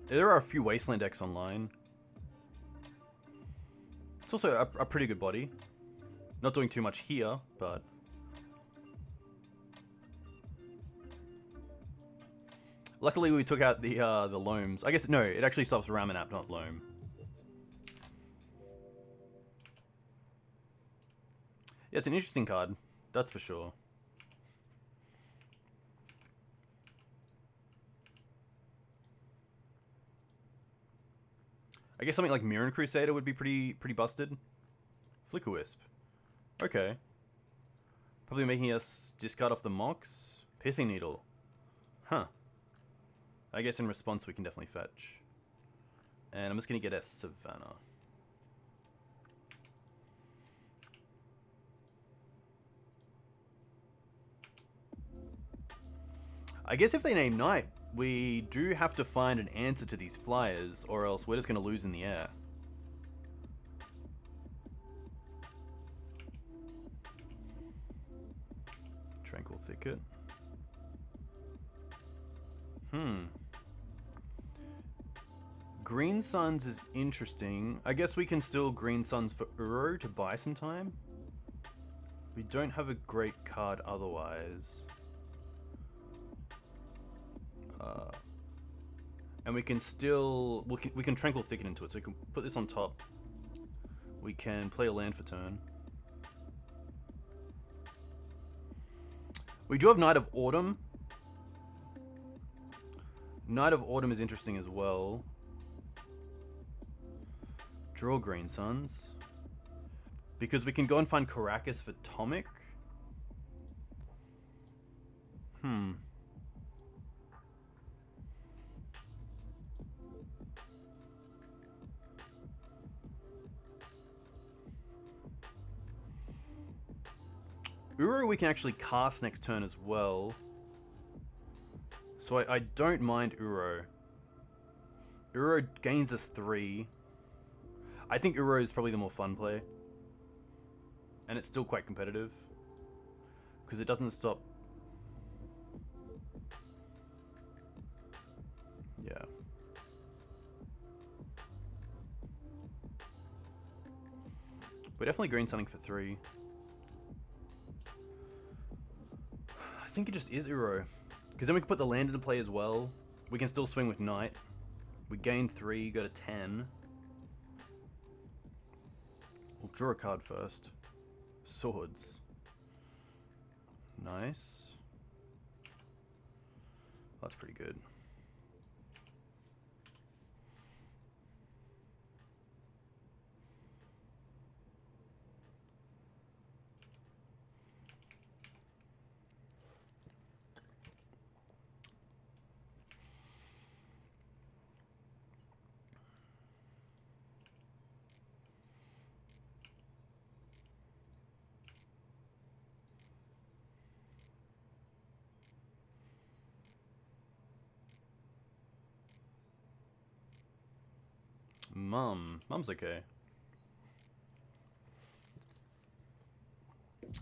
[SPEAKER 1] There are a few Wasteland decks online. It's also a pretty good body. Not doing too much here, but... Luckily we took out the Loams. I guess, no, it actually stops Ramunap, not Loam. Yeah, it's an interesting card. That's for sure. I guess something like Mirren Crusader would be pretty busted. Flicker Wisp. Okay. Probably making us discard off the Mox. Pithing Needle. Huh. I guess in response we can definitely fetch. And I'm just going to get a Savannah. I guess if they name Knight, we do have to find an answer to these flyers, or else we're just going to lose in the air. Tranquil Thicket. Green Suns is interesting. I guess we can still Green Suns for Uro to buy some time. We don't have a great card otherwise. And we can still... We can Tranquil Thicket into it, so we can put this on top. We can play a land for turn. We do have Knight of Autumn. Knight of Autumn is interesting as well. Draw Green Suns. Because we can go and find Karakas for Tomic. Uro we can actually cast next turn as well. So I don't mind Uro. Uro gains us 3. I think Uro is probably the more fun play. And it's still quite competitive. Because it doesn't stop... Yeah. We're definitely green sunning for 3. I think it just is Uro. Because then we can put the land into play as well. We can still swing with Knight. We gain 3, go to 10. We'll draw a card first. Swords. Nice. That's pretty good. Mum's okay.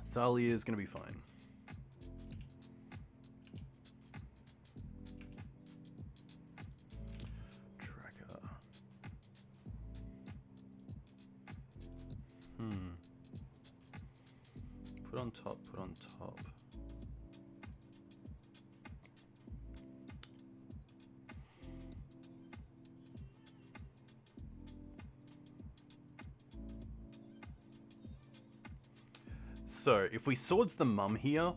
[SPEAKER 1] Thalia is gonna be fine. Tracker. Put on top, put on top. So, if we Swords the Mum here,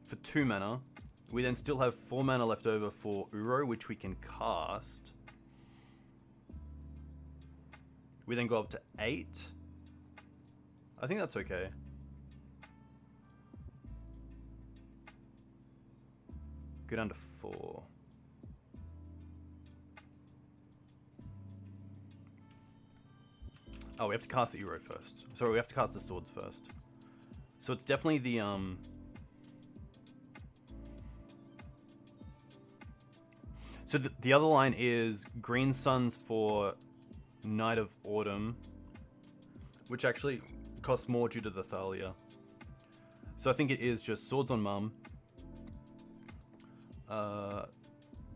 [SPEAKER 1] for 2 mana, we then still have 4 mana left over for Uro, which we can cast. We then go up to 8. I think that's okay. Go down to 4. Oh, we have to cast the Uro first. Sorry, we have to cast the swords first. So it's definitely the So the other line is Green Suns for Night of Autumn, which actually costs more due to the Thalia. So I think it is just Swords on Mum,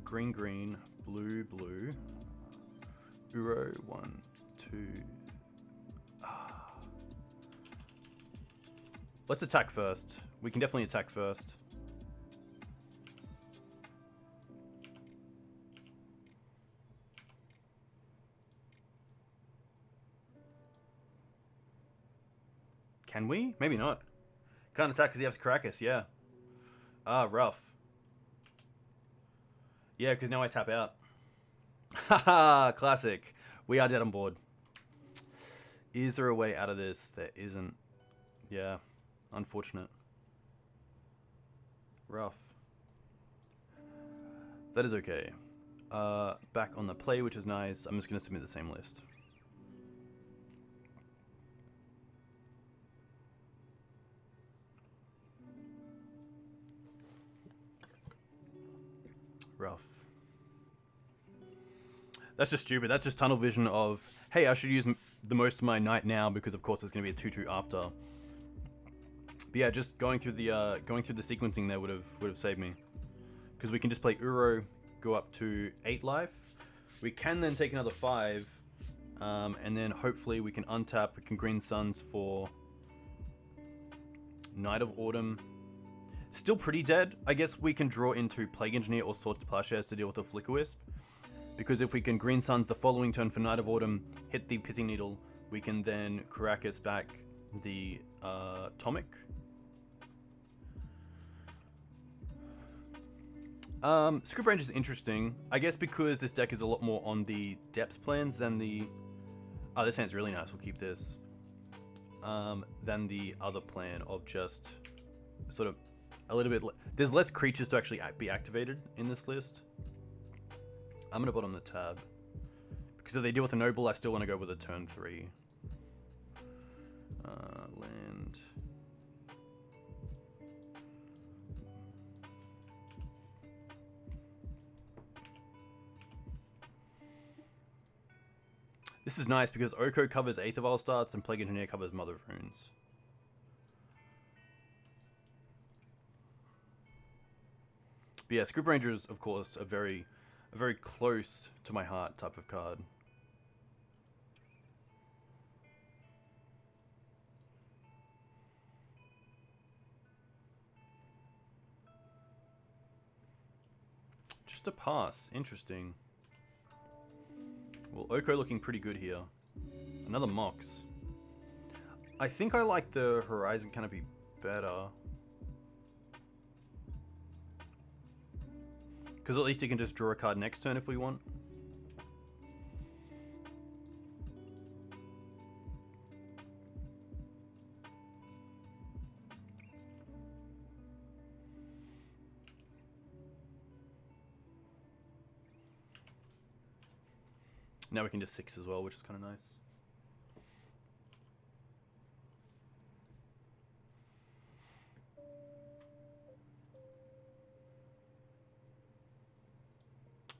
[SPEAKER 1] green, green, blue, blue, Uro, 1, 2. Let's attack first. We can definitely attack first. Can we? Maybe not. Can't attack because he has Karakas, yeah. Ah, rough. Yeah, because now I tap out. Haha, classic. We are dead on board. Is there a way out of this? There isn't. Yeah, unfortunate. Rough. That is okay. Back on the play, which is nice. I'm just going to submit the same list. Rough. That's just stupid. That's just tunnel vision of, hey, I should use the most of my night now because of course there's going to be a 2/2 after. But yeah, just going through the sequencing there would have saved me, because we can just play Uro, go up to 8 life. We can then take another 5, and then hopefully we can untap. We can Green Suns for Night of Autumn. Still pretty dead. I guess we can draw into Plague Engineer or Swords to Plowshares to deal with the Flicker Wisp. Because if we can Green Suns the following turn for Night of Autumn, hit the Pithing Needle, we can then Karakas back the Tomic. Script Range is interesting. I guess because this deck is a lot more on the Depths plans than the... Oh, this hand's really nice. We'll keep this. Than the other plan of just sort of a little bit... There's less creatures to actually be activated in this list. I'm going to bottom the tab. Because if they deal with a Noble, I still want to go with a turn 3. Land. This is nice because Oko covers Aether Vial starts and Plague Engineer covers Mother of Runes. But yeah, Script Rangers, of course, are very close to my heart type of card. Just a pass. Interesting. Well, Oko looking pretty good here. Another Mox. I think I like the Horizon Canopy better. Because at least you can just draw a card next turn if we want. Now we can just 6 as well, which is kind of nice.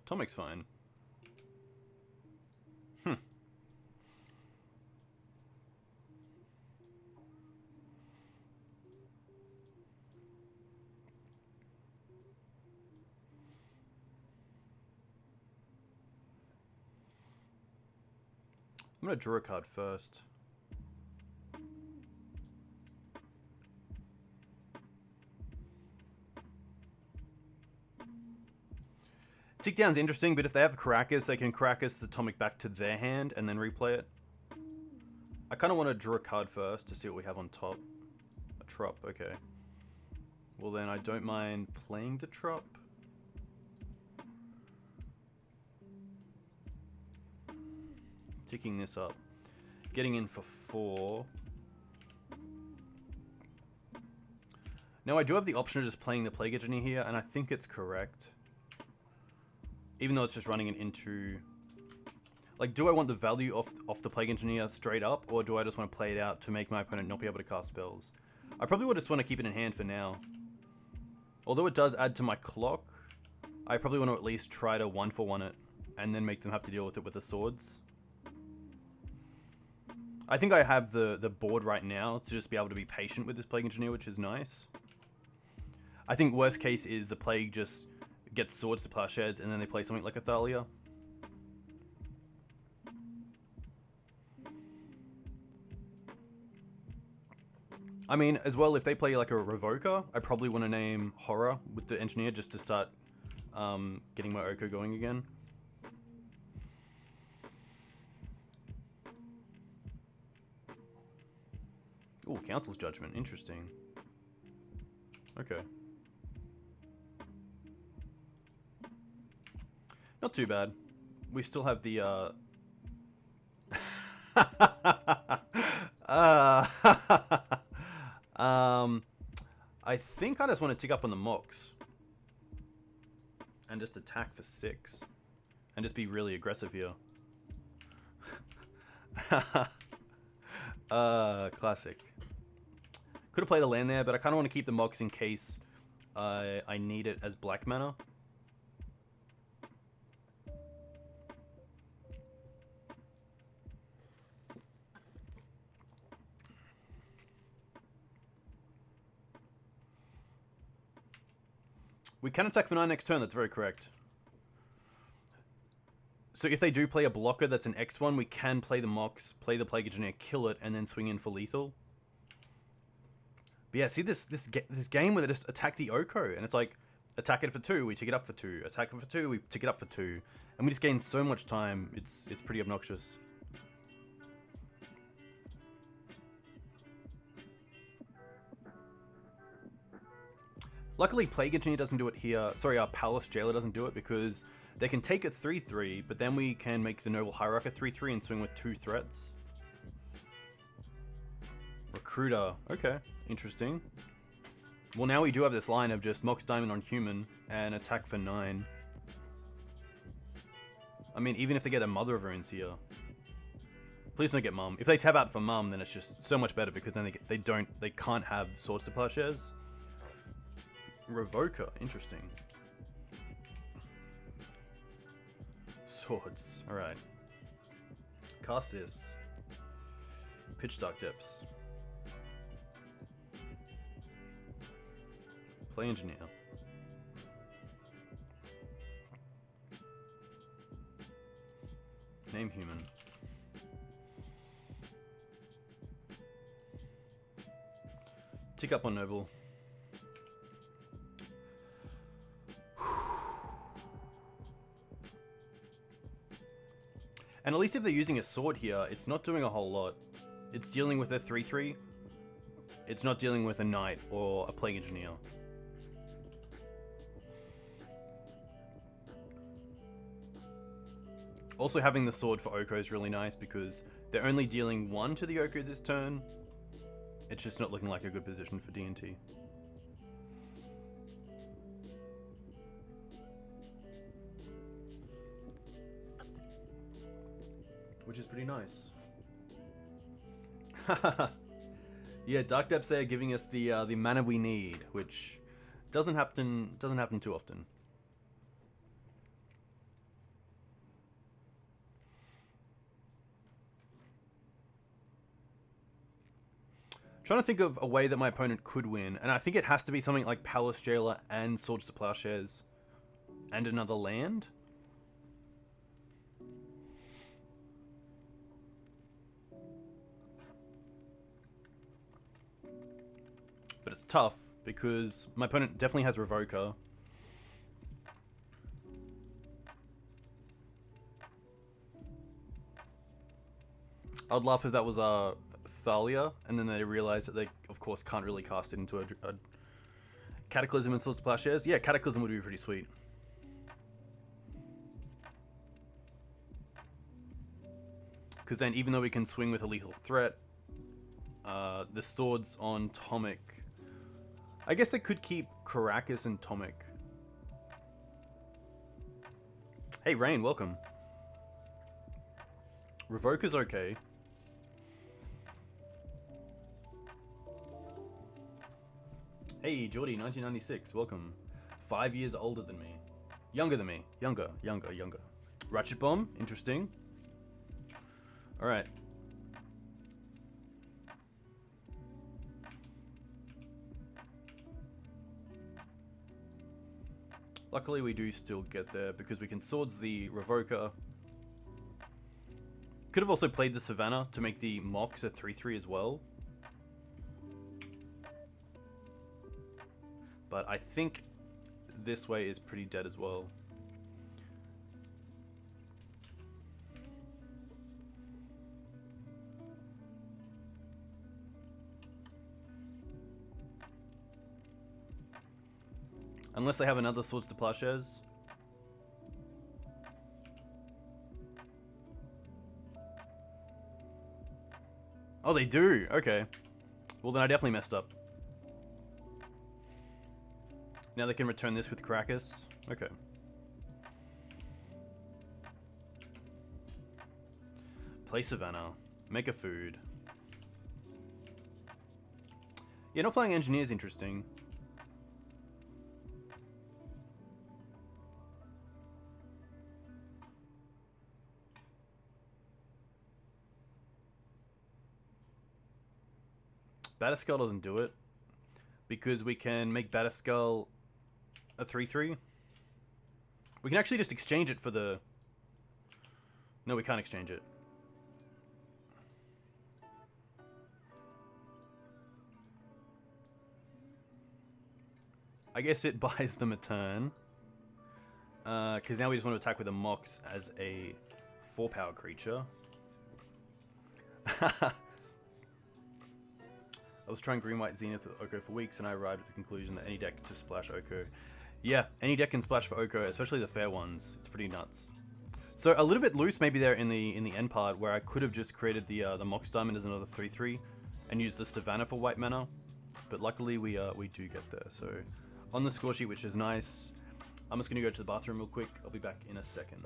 [SPEAKER 1] Tomic's fine. I'm going to draw a card first. Tick Down's interesting, but if they have Karakas, they can Karakas the Tomic back to their hand and then replay it. I kind of want to draw a card first to see what we have on top. A Trop, okay. Well then, I don't mind playing the Trop. Ticking this up. Getting in for 4. Now I do have the option of just playing the Plague Engineer here, and I think it's correct. Even though it's just running it into... Like, do I want the value off the Plague Engineer straight up, or do I just want to play it out to make my opponent not be able to cast spells? I probably would just want to keep it in hand for now. Although it does add to my clock, I probably want to at least try to 1-for-1 it, and then make them have to deal with it with the swords. I think I have the board right now to just be able to be patient with this Plague Engineer, which is nice. I think worst case is the Plague just gets swords to Plowshares, and then they play something like a Thalia. I mean, as well, if they play like a Revoker, I probably want to name Horror with the Engineer just to start getting my Oko going again. Ooh, Council's Judgment. Interesting. Okay. Not too bad. We still have the, I think I just want to tick up on the Mox. And just attack for 6. And just be really aggressive here. Classic. Could have played a land there, but I kind of want to keep the Mox in case I need it as black mana. We can attack for 9 next turn, that's very correct. So if they do play a blocker that's an X1, we can play the Mox, play the Plague Engineer, kill it, and then swing in for lethal. But yeah, see this game where they just attack the Oko, and it's like, attack it for 2, we tick it up for 2, attack it for 2, we tick it up for 2. And we just gain so much time, it's pretty obnoxious. Luckily, Plague Engineer doesn't do it here. Sorry, our Palace Jailer doesn't do it because they can take a 3-3, but then we can make the Noble Hierarch a 3-3 and swing with 2 threats. Recruiter. Okay, interesting. Well, now we do have this line of just Mox Diamond on human and attack for 9. I mean, even if they get a Mother of Runes here. Please don't get Mum. If they tab out for Mum, then it's just so much better because then they can't have Swords to Plowshares. Revoker, interesting. Swords, alright. Cast this. Pitch Dark Depths. Play Engineer. Name Human. Tick up on Noble. And at least if they're using a sword here, it's not doing a whole lot. It's dealing with a 3-3. It's not dealing with a knight or a Plague Engineer. Also having the sword for Oko is really nice because they're only dealing 1 to the Oko this turn. It's just not looking like a good position for D&T. Which is pretty nice. Yeah, Dark Depths there giving us the mana we need, which doesn't happen too often. Trying to think of a way that my opponent could win, and I think it has to be something like Palace Jailer and Swords to Plowshares and another land. But it's tough because my opponent definitely has Revoker. I'd laugh if that was a Thalia, and then they realize that they, of course, can't really cast it into a Cataclysm and Swords to Plowshares. Yeah, Cataclysm would be pretty sweet. Because then, even though we can swing with a lethal threat, the swords on Tomic I guess they could keep Karakas and Tomic. Hey, Rain, welcome. Revoker's okay. Hey, Geordie, 1996, welcome. 5 years older than me. Younger than me. Younger. Ratchet Bomb, interesting. Alright. Luckily we do still get there because we can swords the Revoker. Could have also played the Savannah to make the Mox a 3-3 as well. But I think this way is pretty dead as well. Unless they have another Swords to Plowshares. Oh, they do? Okay. Well, then I definitely messed up. Now they can return this with Karakas. Okay. Play Savannah. Make a food. Yeah, not playing Engineer is interesting. Batterskull doesn't do it because we can make Batterskull a 3-3. We can actually just exchange it for the... No, we can't exchange it. I guess it buys them a turn. Because now we just want to attack with a Mox as a 4-power creature. I was trying green-white Zenith with Oko for weeks, and I arrived at the conclusion that any deck to splash Oko. Yeah, any deck can splash for Oko, especially the fair ones. It's pretty nuts. So a little bit loose maybe there in the end part, where I could have just created the Mox Diamond as another 3-3 and used the Savannah for white mana, but luckily we do get there. So on the score sheet, which is nice. I'm just gonna go to the bathroom real quick. I'll be back in a second.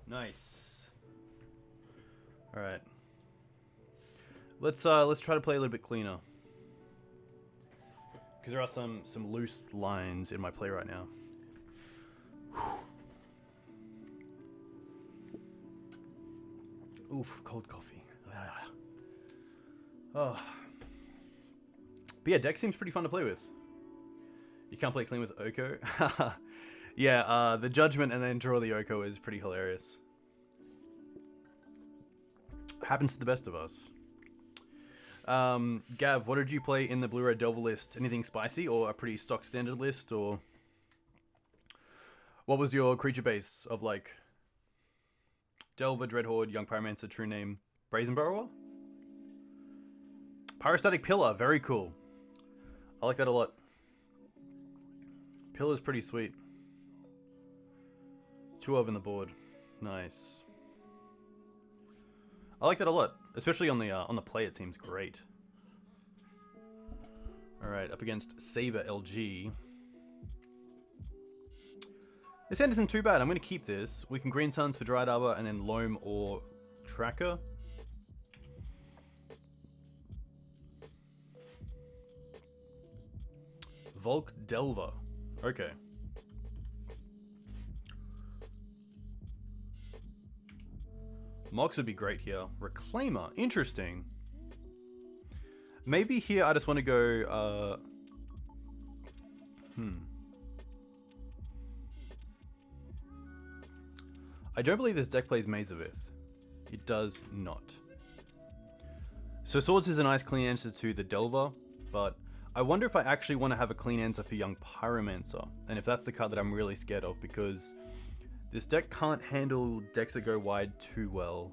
[SPEAKER 1] Nice. All right. Let's try to play a little bit cleaner. Because there are some loose lines in my play right now. Oof, cold coffee. Oh. But yeah, deck seems pretty fun to play with. You can't play clean with Oko. Yeah, the Judgment and then draw the Oko is pretty hilarious. Happens to the best of us. Gav, what did you play in the Blue-Red Delver list? Anything spicy or a pretty stock standard list or... What was your creature base of like Delver, Dreadhorde, Young Pyromancer, True Name, Brazen Burrower? Pyrostatic Pillar, very cool. I like that a lot. Pillar's pretty sweet. 2 of in the board. Nice. I like that a lot, especially on the play. It seems great. All right, up against Saber LG. This hand isn't too bad. I'm going to keep this. We can Green Suns for Dryad Arbor and then Loam or Tracker. Volk Delver. Okay. Mox would be great here. Reclaimer. Interesting. Maybe here I just want to go... I don't believe this deck plays Maze of Ith. It does not. So Swords is a nice clean answer to the Delver, but I wonder if I actually want to have a clean answer for Young Pyromancer, and if that's the card that I'm really scared of, because this deck can't handle decks that go wide too well.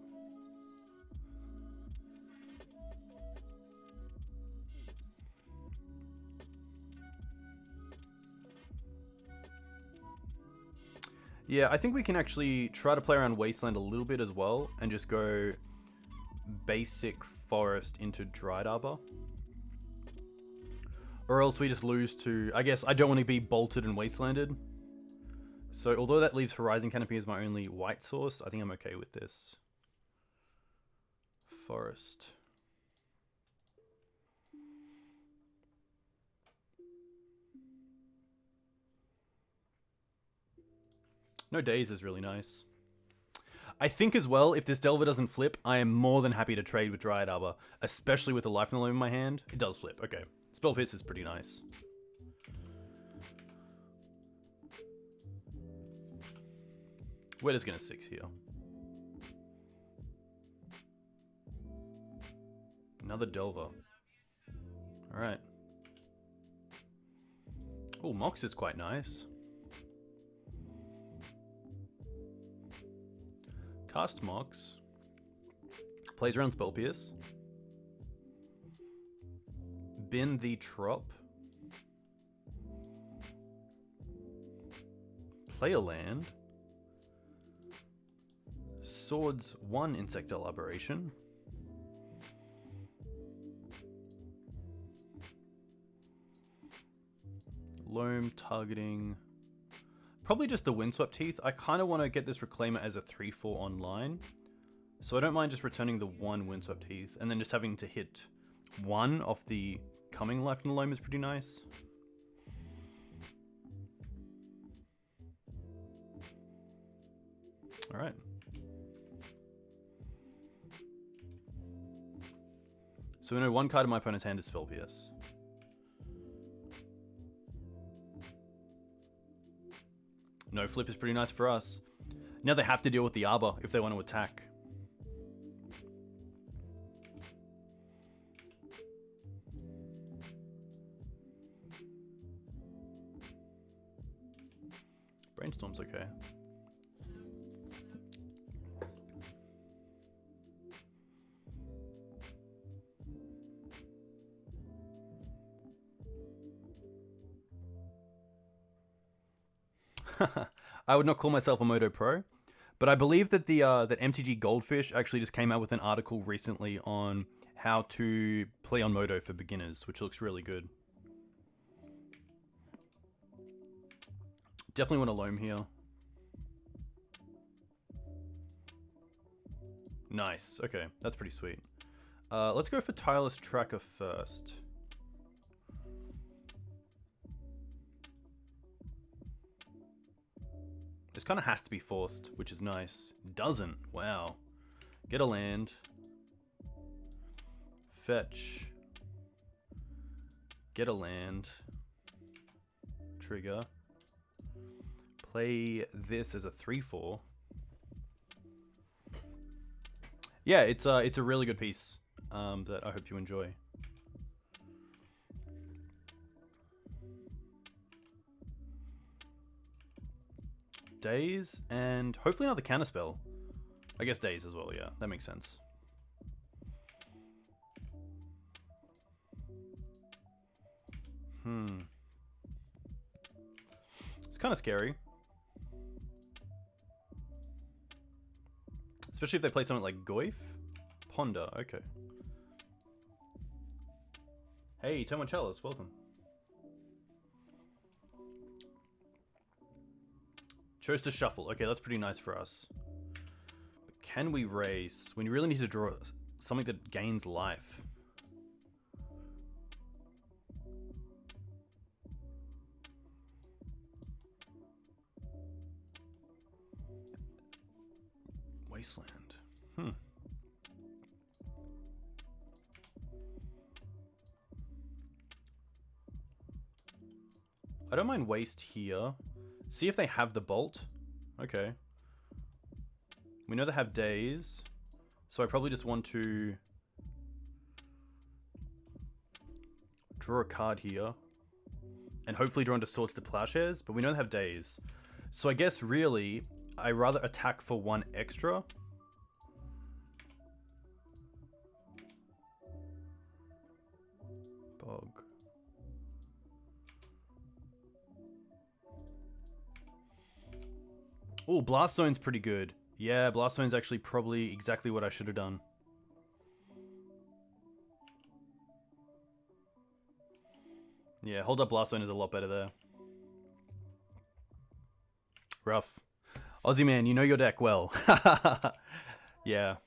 [SPEAKER 1] Yeah, I think we can actually try to play around Wasteland a little bit as well, and just go basic Forest into Dryad Arbor. Or else we just lose to... I guess I don't want to be bolted and wastelanded. So although that leaves Horizon Canopy as my only white source, I think I'm okay with this. Forest. No Daze is really nice. I think as well, if this Delver doesn't flip, I am more than happy to trade with Dryad Arbor, especially with the Life and Loam in my hand. It does flip, okay. Spell Pierce is pretty nice. We're just gonna 6 here. Another Delver. Alright. Oh, Mox is quite nice. Cast Mox. Plays around Spell Pierce. Bin the Trop. Play a land. Swords 1 Insectile Aberration. Loam targeting... Probably just the Windswept Heath. I kind of want to get this Reclaimer as a 3-4 online. So I don't mind just returning the 1 Windswept Heath and then just having to hit 1 off the coming Life and Loam is pretty nice. Alright. So we know 1 card in my opponent's hand is Spell Pierce. No flip is pretty nice for us. Now they have to deal with the Arbor if they want to attack. Brainstorm's okay. I would not call myself a Moto Pro, but I believe that the that MTG Goldfish actually just came out with an article recently on how to play on Moto for beginners, which looks really good. Definitely want a Loam here. Nice. Okay, that's pretty sweet. Let's go for Tireless Tracker first. This kind of has to be forced, which is nice. Doesn't. Wow. Get a land. Fetch. Get a land. Trigger. Play this as a 3-4. Yeah, it's a really good piece that I hope you enjoy. Daze, and hopefully another counterspell. I guess Daze as well, yeah, that makes sense. It's kind of scary. Especially if they play something like Goyf. Ponder, okay. Hey, Tomochelis, welcome. Chose to shuffle. Okay, that's pretty nice for us. But can we race? We really need to draw something that gains life. Wasteland. I don't mind waste here. See if they have the bolt. Okay. We know they have days. So I probably just want to draw a card here. And hopefully draw into Swords to Plowshares. But we know they have days. So I guess really, I rather attack for 1 extra. Bog. Oh, Blast Zone's pretty good. Yeah, Blast Zone's actually probably exactly what I should have done. Yeah, Hold Up Blast Zone is a lot better there. Rough. Aussie man, you know your deck well. Yeah.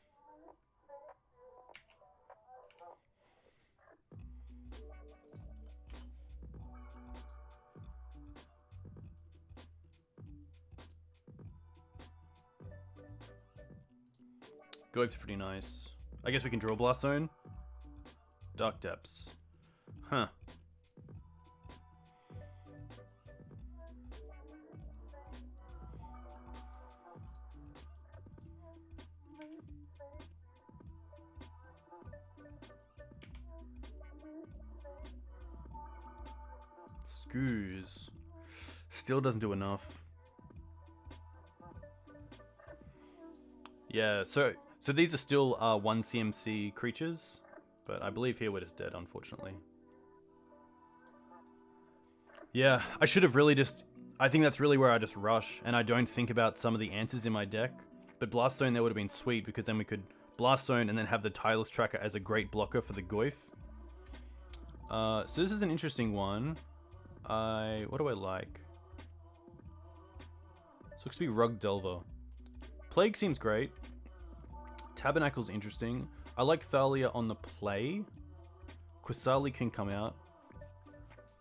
[SPEAKER 1] Gove's pretty nice. I guess we can draw Blast Zone. Dark Depths. Huh. Ooze. Still doesn't do enough. Yeah, so these are still 1 CMC creatures, but I believe here we're just dead, unfortunately. Yeah, I should have really just... I think that's really where I just rush, and I don't think about some of the answers in my deck. But Blast Zone there would have been sweet, because then we could Blast Zone and then have the Tireless Tracker as a great blocker for the Goyf. So this is an interesting one. What do I like? This looks to be Rug Delver. Plague seems great. Tabernacle's interesting. I like Thalia on the play. Qasali can come out.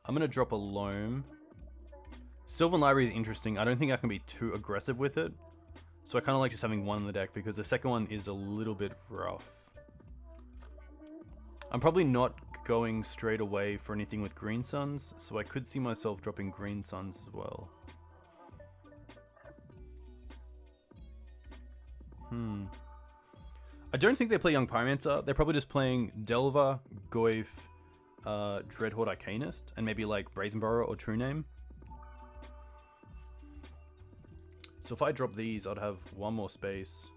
[SPEAKER 1] I'm going to drop a Loam. Sylvan Library is interesting. I don't think I can be too aggressive with it. So I kind of like just having one in the deck because the second one is a little bit rough. I'm probably not going straight away for anything with Green Suns, so I could see myself dropping Green Suns as well. I don't think they play Young Pyromancer. They're probably just playing Delver, Goyf, Dreadhorde Arcanist, and maybe like Brazenborrower or True Name. So if I drop these, I'd have one more space.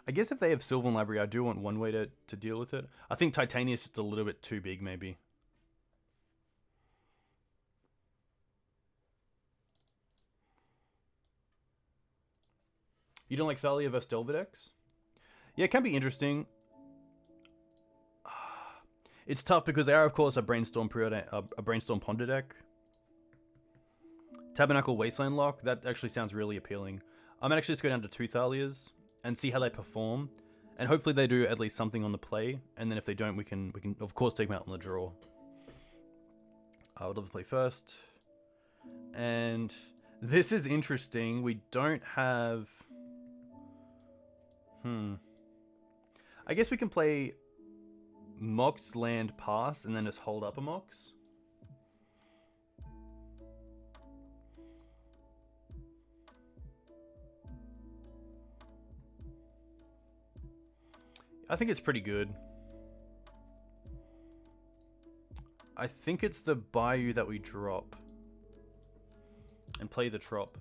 [SPEAKER 1] I guess if they have Sylvan Library, I do want one way to deal with it. I think Titania is just a little bit too big, maybe. You don't like Thalia versus Delver decks? Yeah, it can be interesting. It's tough because they are, of course, a Brainstorm Ponder deck. Tabernacle Wasteland Lock, that actually sounds really appealing. I might actually just go down to 2 Thalias and see how they perform. And hopefully they do at least something on the play. And then if they don't, we can of course take them out on the draw. I would love to play first. And this is interesting. We don't have... I guess we can play Mox Land Pass and then just hold up a Mox. I think it's pretty good. I think it's the Bayou that we drop. And play the trop.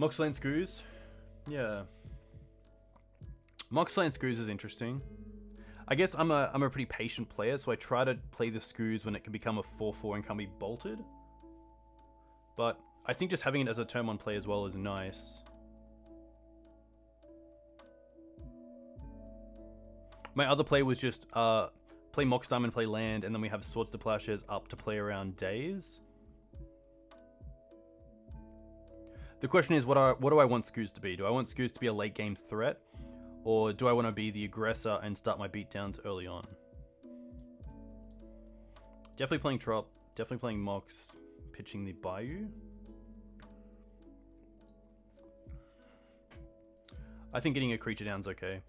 [SPEAKER 1] Moxland Ooze? Yeah. Moxland Ooze is interesting. I guess I'm a pretty patient player, so I try to play the Ooze when it can become a 4/4 and can be bolted. But I think just having it as a turn 1 play as well is nice. My other play was just play Mox Diamond, play land, and then we have Swords to Plowshares up to play around days. The question is, what do I want Scooz to be? Do I want Scooz to be a late game threat? Or do I want to be the aggressor and start my beatdowns early on? Definitely playing Trop. Definitely playing Mox. Pitching the Bayou. I think getting a creature down's okay.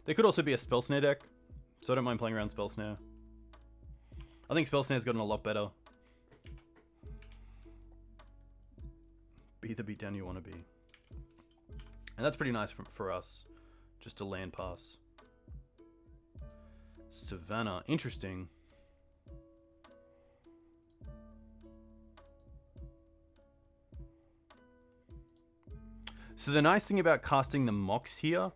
[SPEAKER 1] There could also be a Spell Snare deck, so I don't mind playing around Spell Snare. I think Spell Snare's gotten a lot better. Be the beatdown you want to be. And that's pretty nice for us. Just a land pass. Savannah. Interesting. So the nice thing about casting the Mox here,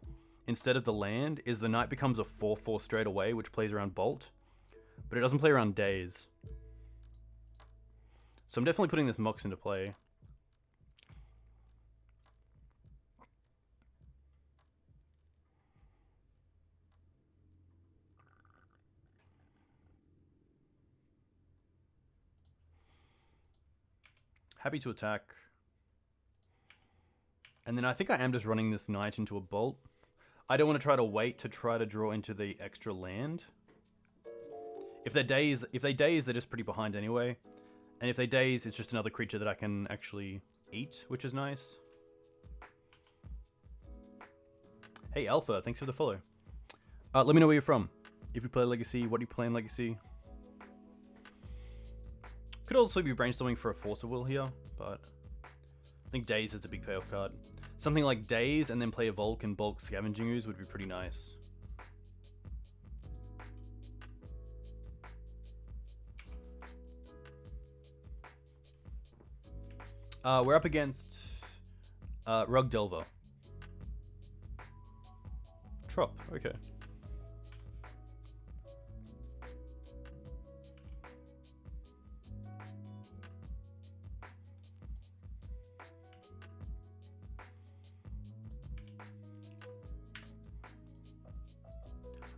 [SPEAKER 1] instead of the land, is the knight becomes a 4/4 straight away, which plays around Bolt. But it doesn't play around days. So I'm definitely putting this Mox into play. Happy to attack. And then I think I am just running this knight into a bolt. I don't want to try to wait to try to draw into the extra land. If they daze, they're just pretty behind anyway. And if they daze, it's just another creature that I can actually eat, which is nice. Hey Alpha, thanks for the follow. Let me know where you're from. If you play Legacy, what do you play in Legacy? Could also be brainstorming for a Force of Will here, but I think Daze is the big payoff card. Something like Daze and then play a Volk and bulk Scavenging Ooze would be pretty nice. We're up against Rug Delver. Trop, okay.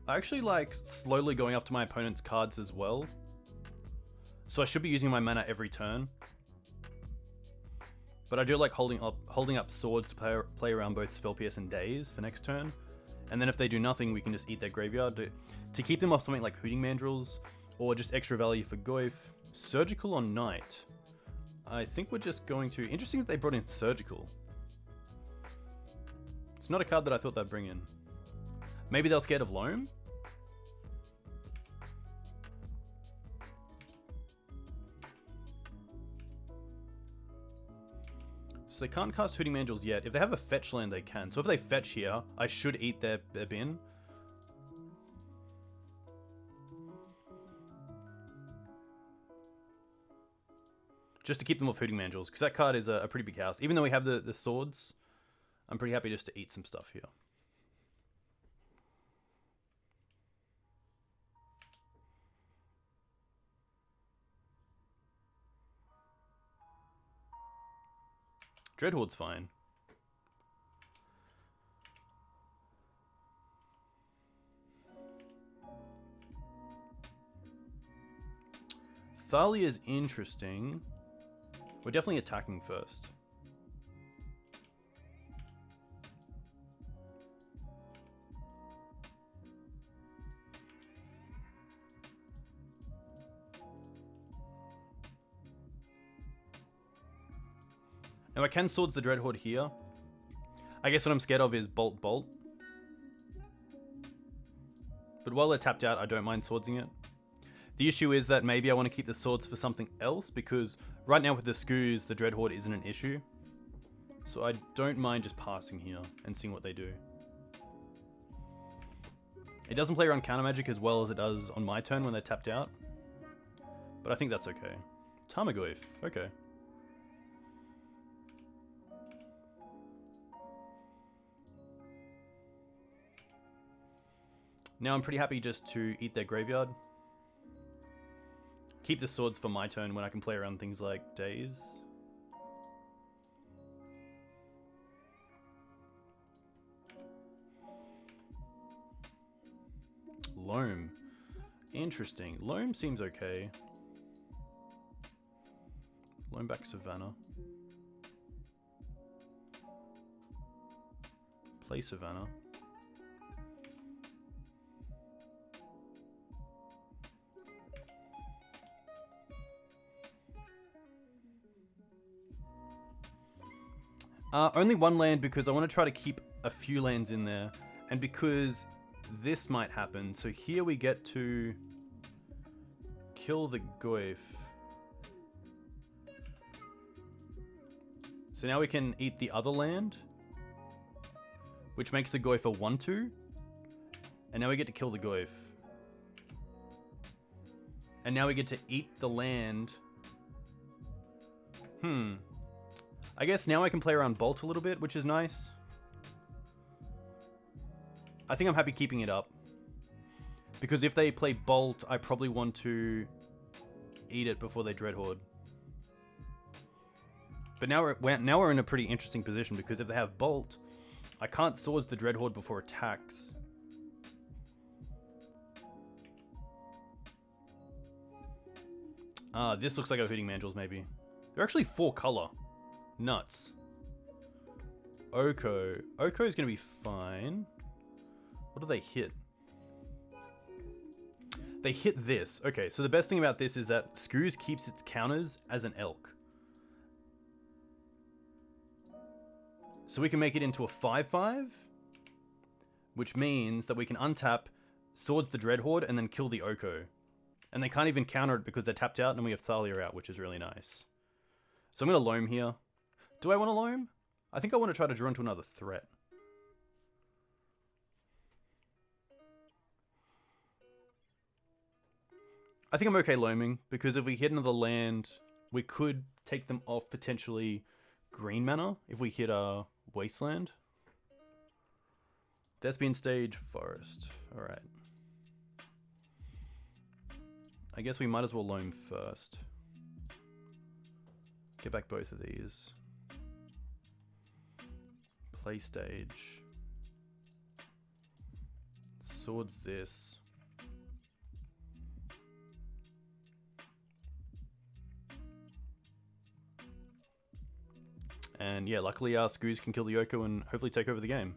[SPEAKER 1] I actually like slowly going up to my opponent's cards as well. So I should be using my mana every turn. But I do like holding up swords to play around both Spell Pierce and Daze for next turn. And then if they do nothing, we can just eat their graveyard to keep them off something like Hooting Mandrills, or just extra value for Goyf. Surgical on Knight. I think we're just going to... Interesting that they brought in Surgical. It's not a card that I thought they'd bring in. Maybe they're scared of Loam? So they can't cast Hooting Mandrills yet. If they have a fetch land, they can. So if they fetch here, I should eat their bin. Just to keep them off Hooting Mandrills, because that card is a pretty big house. Even though we have the swords, I'm pretty happy just to eat some stuff here. Dreadhoard's fine. Thalia's interesting. We're definitely attacking first. Now I can Swords the Dreadhorde here. I guess what I'm scared of is Bolt Bolt. But while they're tapped out, I don't mind swordsing it. The issue is that maybe I want to keep the swords for something else, because right now with the Skoos, the Dreadhorde isn't an issue. So I don't mind just passing here and seeing what they do. It doesn't play around counter magic as well as it does on my turn when they're tapped out. But I think that's okay. Tarmogoyf, okay. Now I'm pretty happy just to eat their graveyard. Keep the swords for my turn when I can play around things like Daze. Loam. Interesting. Loam seems okay. Loam back Savannah. Play Savannah. Only one land because I want to try to keep a few lands in there. And because this might happen. So here we get to kill the Goyf. So now we can eat the other land, which makes the Goyf a 1/2. And now we get to kill the Goyf. And now we get to eat the land. I guess now I can play around Bolt a little bit, which is nice. I think I'm happy keeping it up. Because if they play Bolt, I probably want to eat it before they Dreadhorde. But now we're in a pretty interesting position, because if they have Bolt, I can't Swords the Dreadhorde before attacks. This looks like a Hooting Mandrills, maybe. They're actually 4 color. Nuts. Oko. Oko is going to be fine. What do they hit? They hit this. Okay, so the best thing about this is that Skoos keeps its counters as an elk. So we can make it into a 5/5, which means that we can untap, Swords the Dreadhorde, and then kill the Oko. And they can't even counter it because they're tapped out, and we have Thalia out, which is really nice. So I'm going to Loam here. Do I want to Loam? I think I want to try to draw into another threat. I think I'm okay Loaming, because if we hit another land, we could take them off potentially green mana if we hit a Wasteland. Thespian stage, Forest. Alright. I guess we might as well Loam first. Get back both of these. Play stage. Swords this. And yeah, luckily our Skoos can kill the Yoko and hopefully take over the game.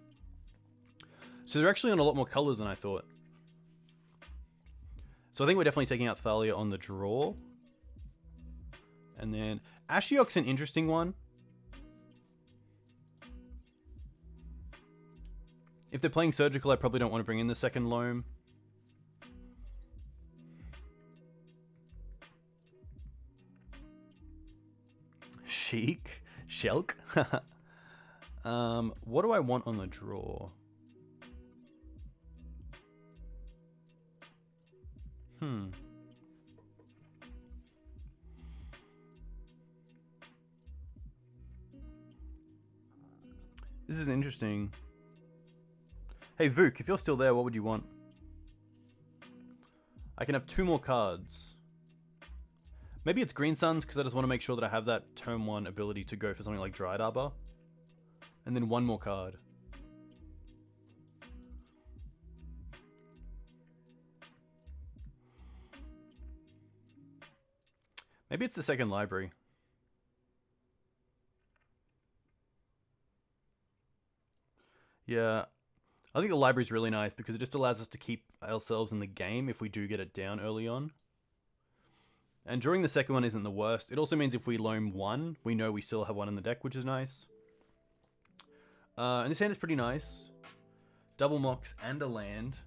[SPEAKER 1] So they're actually on a lot more colors than I thought. So I think we're definitely taking out Thalia on the draw. And then Ashiok's an interesting one. If they're playing Surgical, I probably don't want to bring in the second Loam. Sheik? Shelk? What do I want on the draw? This is interesting. Hey Vook, if you're still there, what would you want? I can have 2 more cards. Maybe it's Green Suns, because I just want to make sure that I have that turn 1 ability to go for something like Dryad Arbor. And then 1 more card. Maybe it's the second library. Yeah. I think the library's really nice because it just allows us to keep ourselves in the game if we do get it down early on. And drawing the second one isn't the worst. It also means if we Loam 1, we know we still have 1 in the deck, which is nice. And this hand is pretty nice. Double Mox and a land.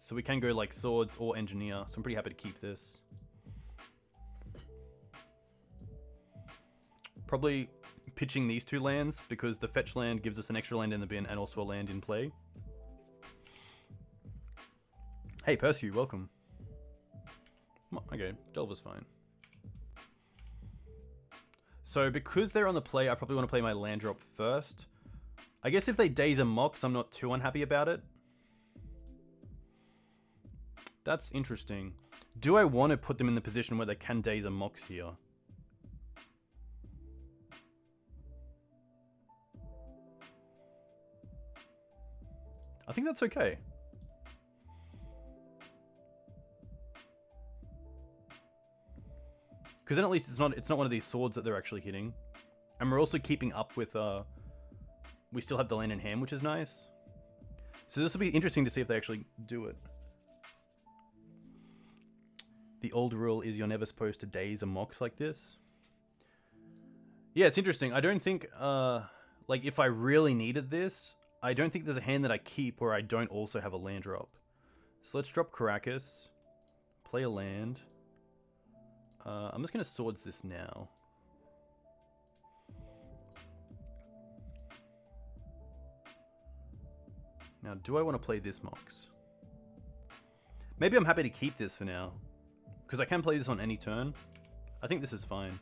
[SPEAKER 1] So we can go like swords or engineer. So I'm pretty happy to keep this. Probably pitching these 2 lands because the fetch land gives us an extra land in the bin and also a land in play. Hey Perseus, welcome. Okay, Delver's fine. So because they're on the play, I probably want to play my land drop first. I guess if they Daze a Mox, I'm not too unhappy about it. That's interesting. Do I want to put them in the position where they can Daze a Mox here? I think that's okay. Because then at least it's not one of these swords that they're actually hitting. And we're also keeping up with we still have the land in hand, which is nice. So this will be interesting to see if they actually do it. The old rule is you're never supposed to Daze a Mox like this. Yeah, it's interesting. I don't think like if I really needed this, I don't think there's a hand that I keep where I don't also have a land drop. So let's drop Karakas, play a land. I'm just going to swords this now. Now, do I want to play this Mox? Maybe I'm happy to keep this for now. Because I can play this on any turn. I think this is fine.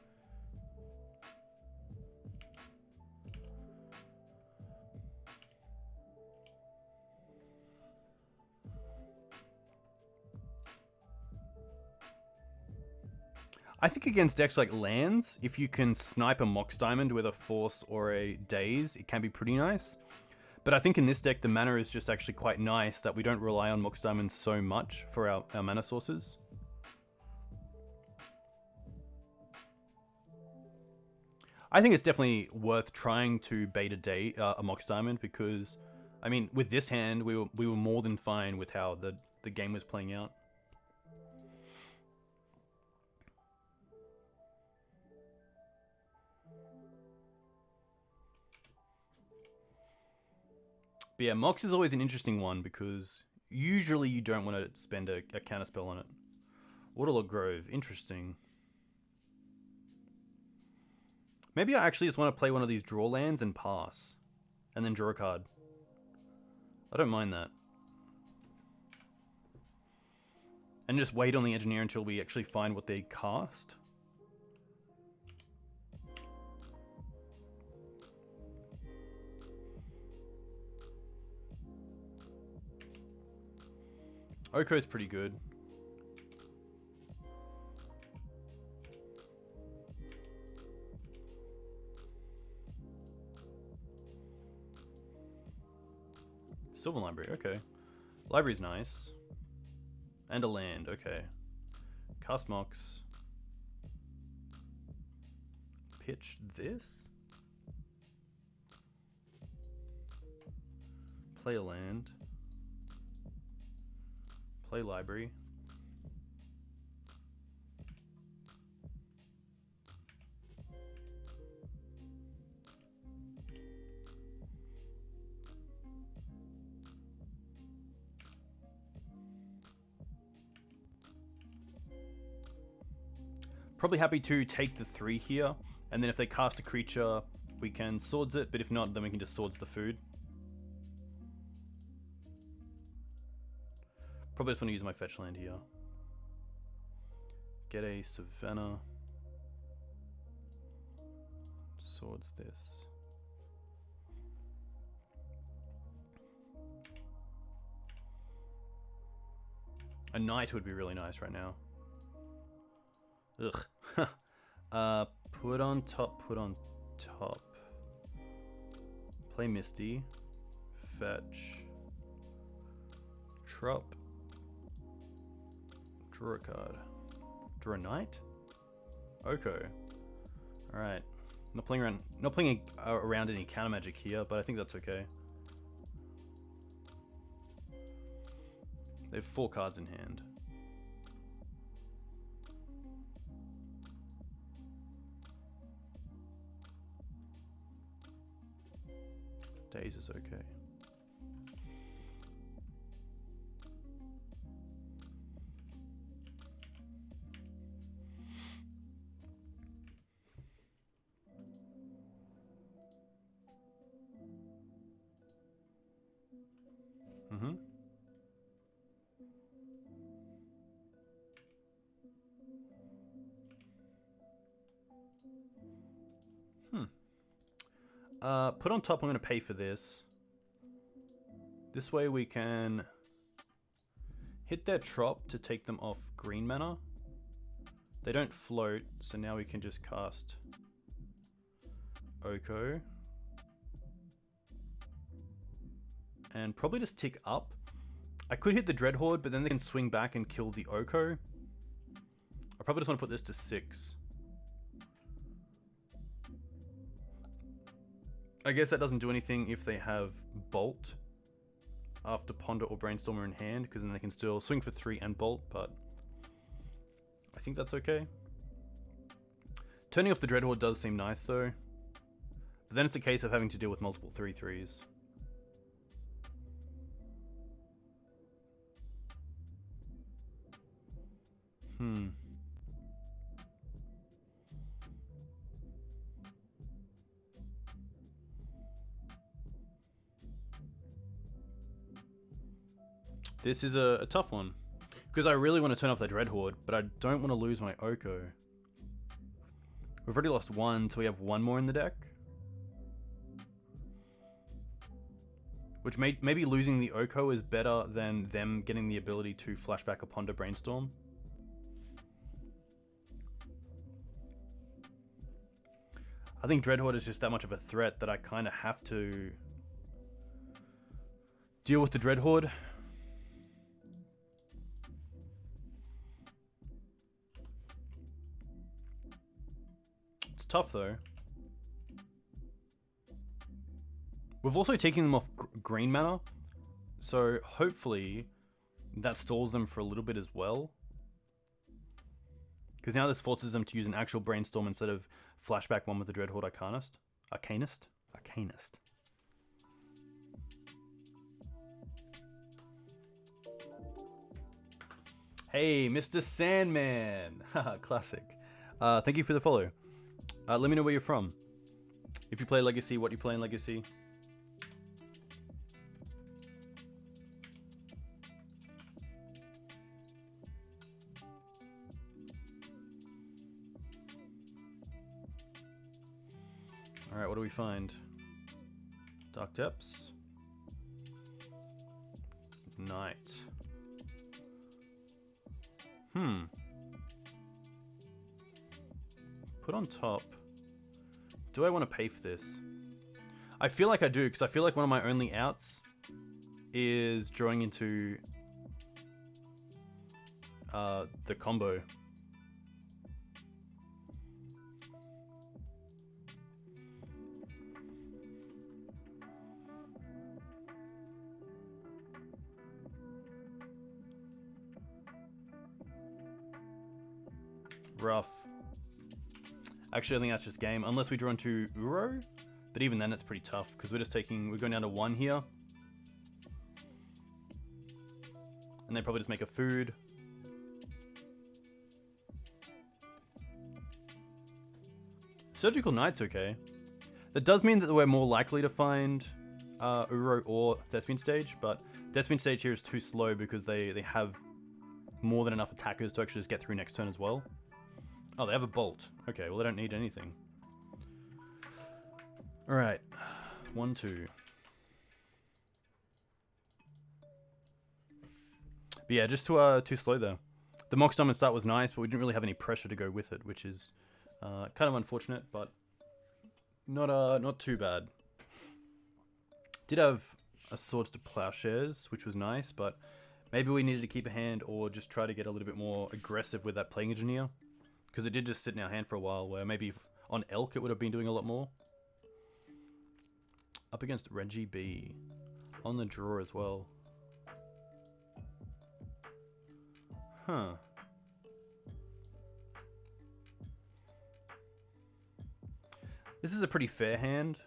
[SPEAKER 1] I think against decks like lands, if you can snipe a Mox Diamond with a Force or a Daze, it can be pretty nice. But I think in this deck, the mana is just actually quite nice that we don't rely on Mox Diamond so much for our mana sources. I think it's definitely worth trying to bait a Mox Diamond because, I mean, with this hand, we were more than fine with how the game was playing out. But yeah, Mox is always an interesting one because usually you don't want to spend a counterspell on it. Waterlogged Grove, interesting. Maybe I actually just want to play one of these draw lands and pass. And then draw a card. I don't mind that. And just wait on the engineer until we actually find what they cast. Oko's pretty good. Sylvan Library, okay. Library's nice. And a land, okay. Cast Mox. Pitch this. Play a land. Play library. Probably happy to take the 3 here, and then if they cast a creature, we can swords it, but if not, then we can just swords the food. Probably just want to use my fetch land here. Get a Savannah. Swords this. A knight would be really nice right now. Ugh. Put on top, put on top. Play Misty. Fetch. Trop. Draw a card. Draw a knight? Okay. Alright. Not playing around any counter magic here, but I think that's okay. They have 4 cards in hand. Daze is okay. Mm-hmm. Put on top, I'm going to pay for this. This way we can hit their trop to take them off green mana. They don't float, so now we can just cast Oko. And probably just tick up. I could hit the Dreadhorde, but then they can swing back and kill the Oko. I probably just want to put this to 6. I guess that doesn't do anything if they have Bolt after Ponder or Brainstormer in hand, because then they can still swing for 3 and Bolt, but I think that's okay. Turning off the Dreadhorde does seem nice though, but then it's a case of having to deal with multiple 3/3s. This is a tough one, because I really want to turn off that Dreadhorde, but I don't want to lose my Oko. We've already lost 1, so we have 1 more in the deck. Which maybe losing the Oko is better than them getting the ability to flashback a Ponder Brainstorm. I think Dreadhorde is just that much of a threat that I kind of have to deal with the Dreadhorde. It's tough though. We've also taken them off green mana, so hopefully that stalls them for a little bit as well. Because now this forces them to use an actual Brainstorm instead of flashback one with the Dreadhorde Arcanist. Hey, Mr. Sandman! Haha, classic. Thank you for the follow. Let me know where you're from. If you play Legacy, what you play in Legacy. Alright, what do we find? Dark Depths. Night. Put on top. Do I want to pay for this? I feel like I do, because I feel like one of my only outs is drawing into the combo. Rough. Actually, I think that's just game. Unless we draw into Uro. But even then, it's pretty tough. Because we're going down to 1 here. And they probably just make a food. Surgical Knight's okay. That does mean that we're more likely to find Uro or Thespian Stage. But Thespian Stage here is too slow because they have more than enough attackers to actually just get through next turn as well. Oh, they have a Bolt. Okay, well, they don't need anything. Alright. 1, 2. But yeah, just too slow there. The Mox Diamond start was nice, but we didn't really have any pressure to go with it, which is kind of unfortunate, but not too bad. Did have a Swords to Plowshares, which was nice, but maybe we needed to keep a hand or just try to get a little bit more aggressive with that Plague Engineer. Because it did just sit in our hand for a while, where maybe on Elk it would have been doing a lot more. Up against Reggie B. On the draw as well. Huh. This is a pretty fair hand.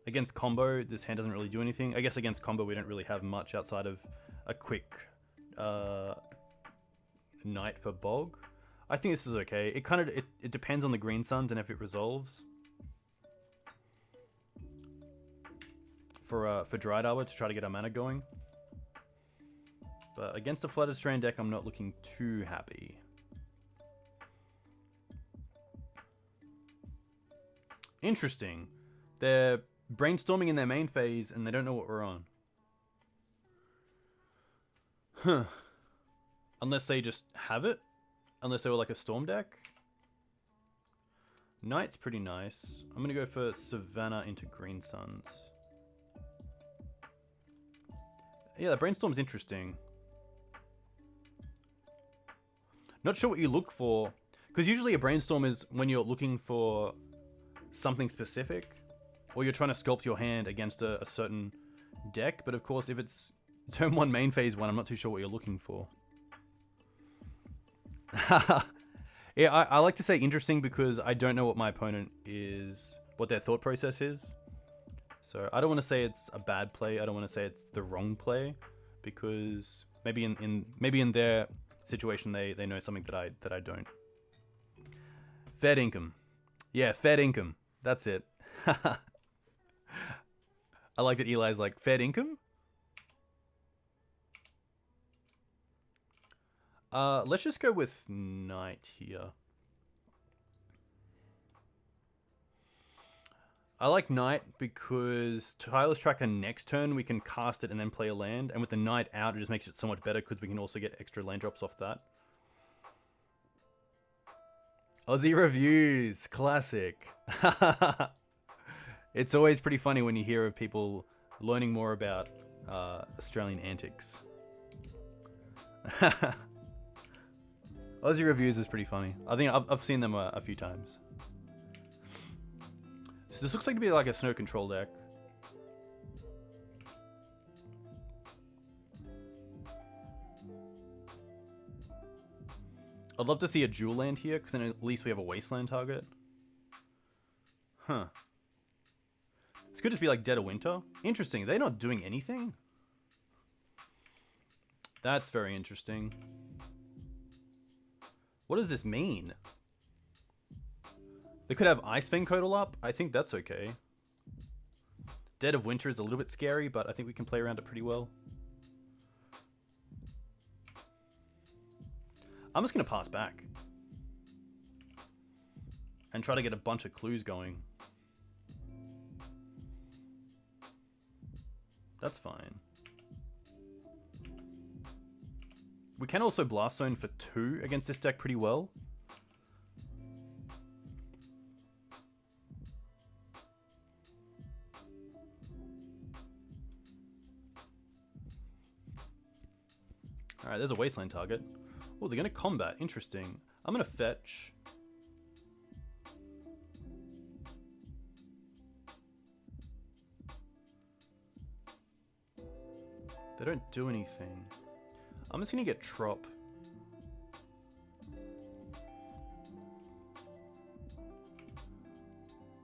[SPEAKER 1] Against combo, this hand doesn't really do anything. I guess against combo we don't really have much outside of a quick Knight for Bog. I think this is okay. It depends on the Green Suns and if it resolves. For Dryad Arbor to try to get our mana going. But against a Flooded Strand deck, I'm not looking too happy. Interesting. They're brainstorming in their main phase, and they don't know what we're on. Huh. Unless they just have it? Unless they were like a Storm deck? Knight's pretty nice. I'm going to go for Savannah into Green Suns. Yeah, that Brainstorm's interesting. Not sure what you look for. Because usually a Brainstorm is when you're looking for something specific. Or you're trying to sculpt your hand against a certain deck. But of course, if it's turn 1 main phase 1, I'm not too sure what you're looking for. Yeah, I like to say interesting because I don't know what my opponent is, what their thought process is. So I don't want to say it's a bad play. I don't want to say it's the wrong play, because maybe in their situation they know something that I don't. Fed income, yeah, Fed income. That's it. I like that Eli's like Fed income. Let's just go with Knight here. I like Knight because Tireless Tracker next turn we can cast it and then play a land, and with the Knight out it just makes it so much better because we can also get extra land drops off that. Aussie reviews, classic. It's always pretty funny when you hear of people learning more about Australian antics. Aussie reviews is pretty funny. I think I've seen them a few times. So this looks like to be like a snow control deck. I'd love to see a dual land here, because then at least we have a Wasteland target. Huh. This could just be like Dead of Winter. Interesting. They're not doing anything? That's very interesting. What does this mean? They could have Ice Fang Codal up. I think that's okay. Dead of Winter is a little bit scary, but I think we can play around it pretty well. I'm just going to pass back. And try to get a bunch of clues going. That's fine. We can also Blast Zone for 2 against this deck pretty well. Alright, there's a Wasteland target. Oh, they're going to combat. Interesting. I'm going to fetch. They don't do anything. I'm just going to get Trop.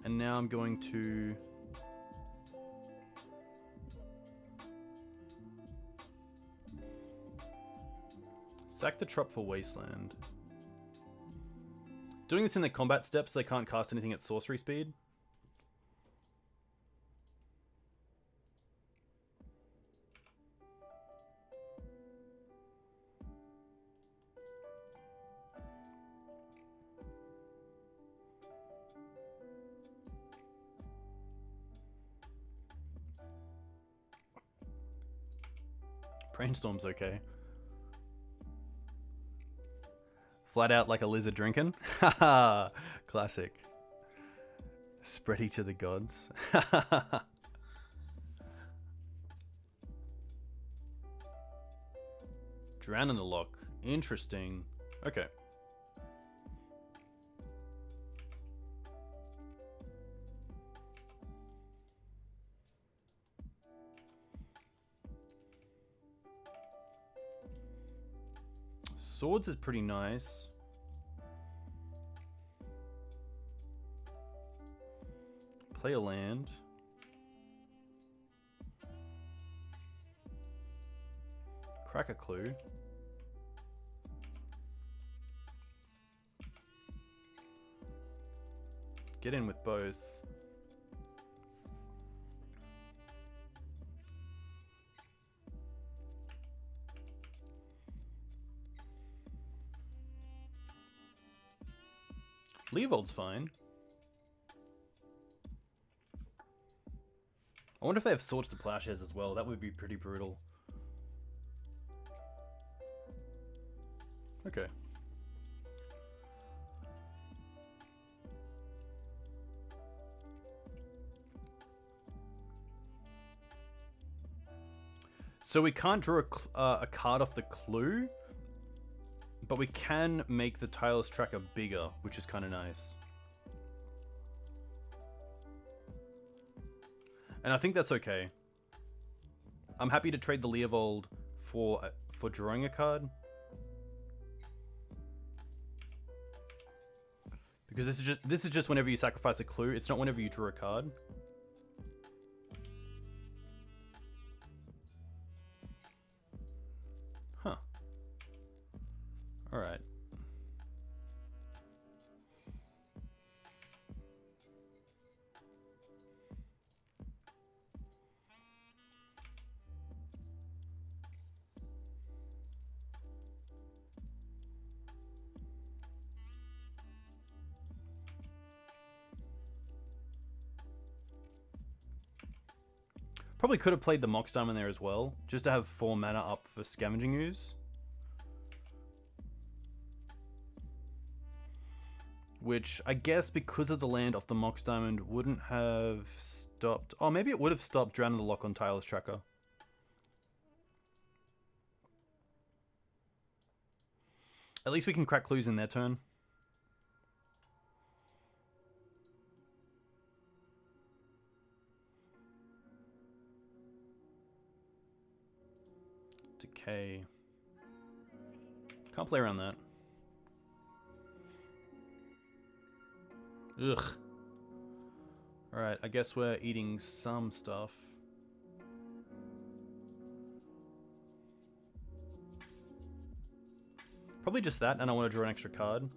[SPEAKER 1] And now I'm going to... sack the Trop for Wasteland. Doing this in the combat steps, they can't cast anything at sorcery speed. Brainstorm's okay. Flat out like a lizard drinking. Haha, classic. Spready to the gods. Drown in the lock. Interesting. Okay. Swords is pretty nice. Play a land. Crack a clue. Get in with both. Leovold's fine. I wonder if they have Swords to Plowshares as well. That would be pretty brutal. Okay. So we can't draw a card off the clue, but we can make the Tireless Tracker bigger, which is kind of nice. And I think that's okay. I'm happy to trade the Leovold for drawing a card. Because this is just whenever you sacrifice a clue, it's not whenever you draw a card. Huh. Alright. Probably could have played the Mox Diamond there as well, just to have 4 mana up for Scavenging Ooze. Which, I guess because of the land off the Mox Diamond, wouldn't have stopped... Oh, maybe it would have stopped Drowning the Lock on Tireless Tracker. At least we can crack clues in their turn. Decay. Can't play around that. Ugh. Alright, I guess we're eating some stuff. Probably just that, and I want to draw an extra card.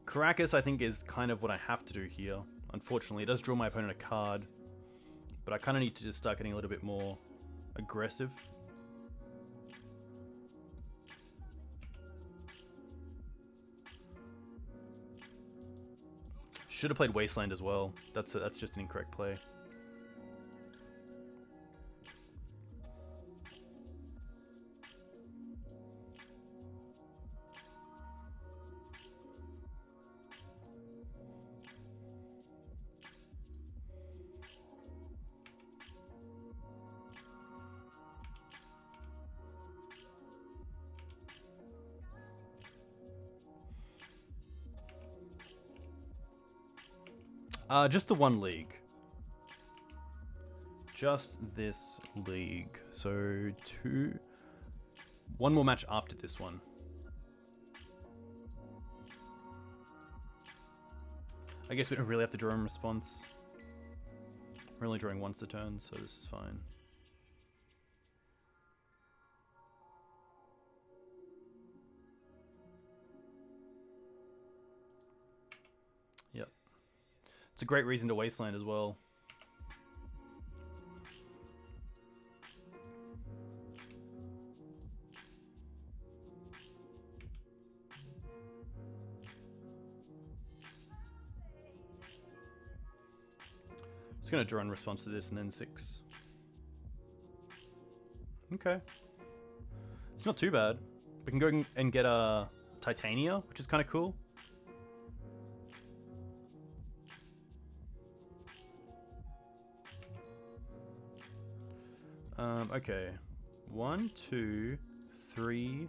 [SPEAKER 1] Karakas, I think, is kind of what I have to do here. Unfortunately, it does draw my opponent a card, but I kind of need to just start getting a little bit more aggressive. Should have played Wasteland as well. That's just an incorrect play. Just the one league. Just this league. So one more match after this one. I guess we don't really have to draw in response. We're only drawing once a turn, so this is fine. Yep. It's a great reason to Wasteland as well. Just gonna draw in response to this and then 6. Okay. It's not too bad. We can go and get a Titania, which is kind of cool. Okay. 1, 2, 3,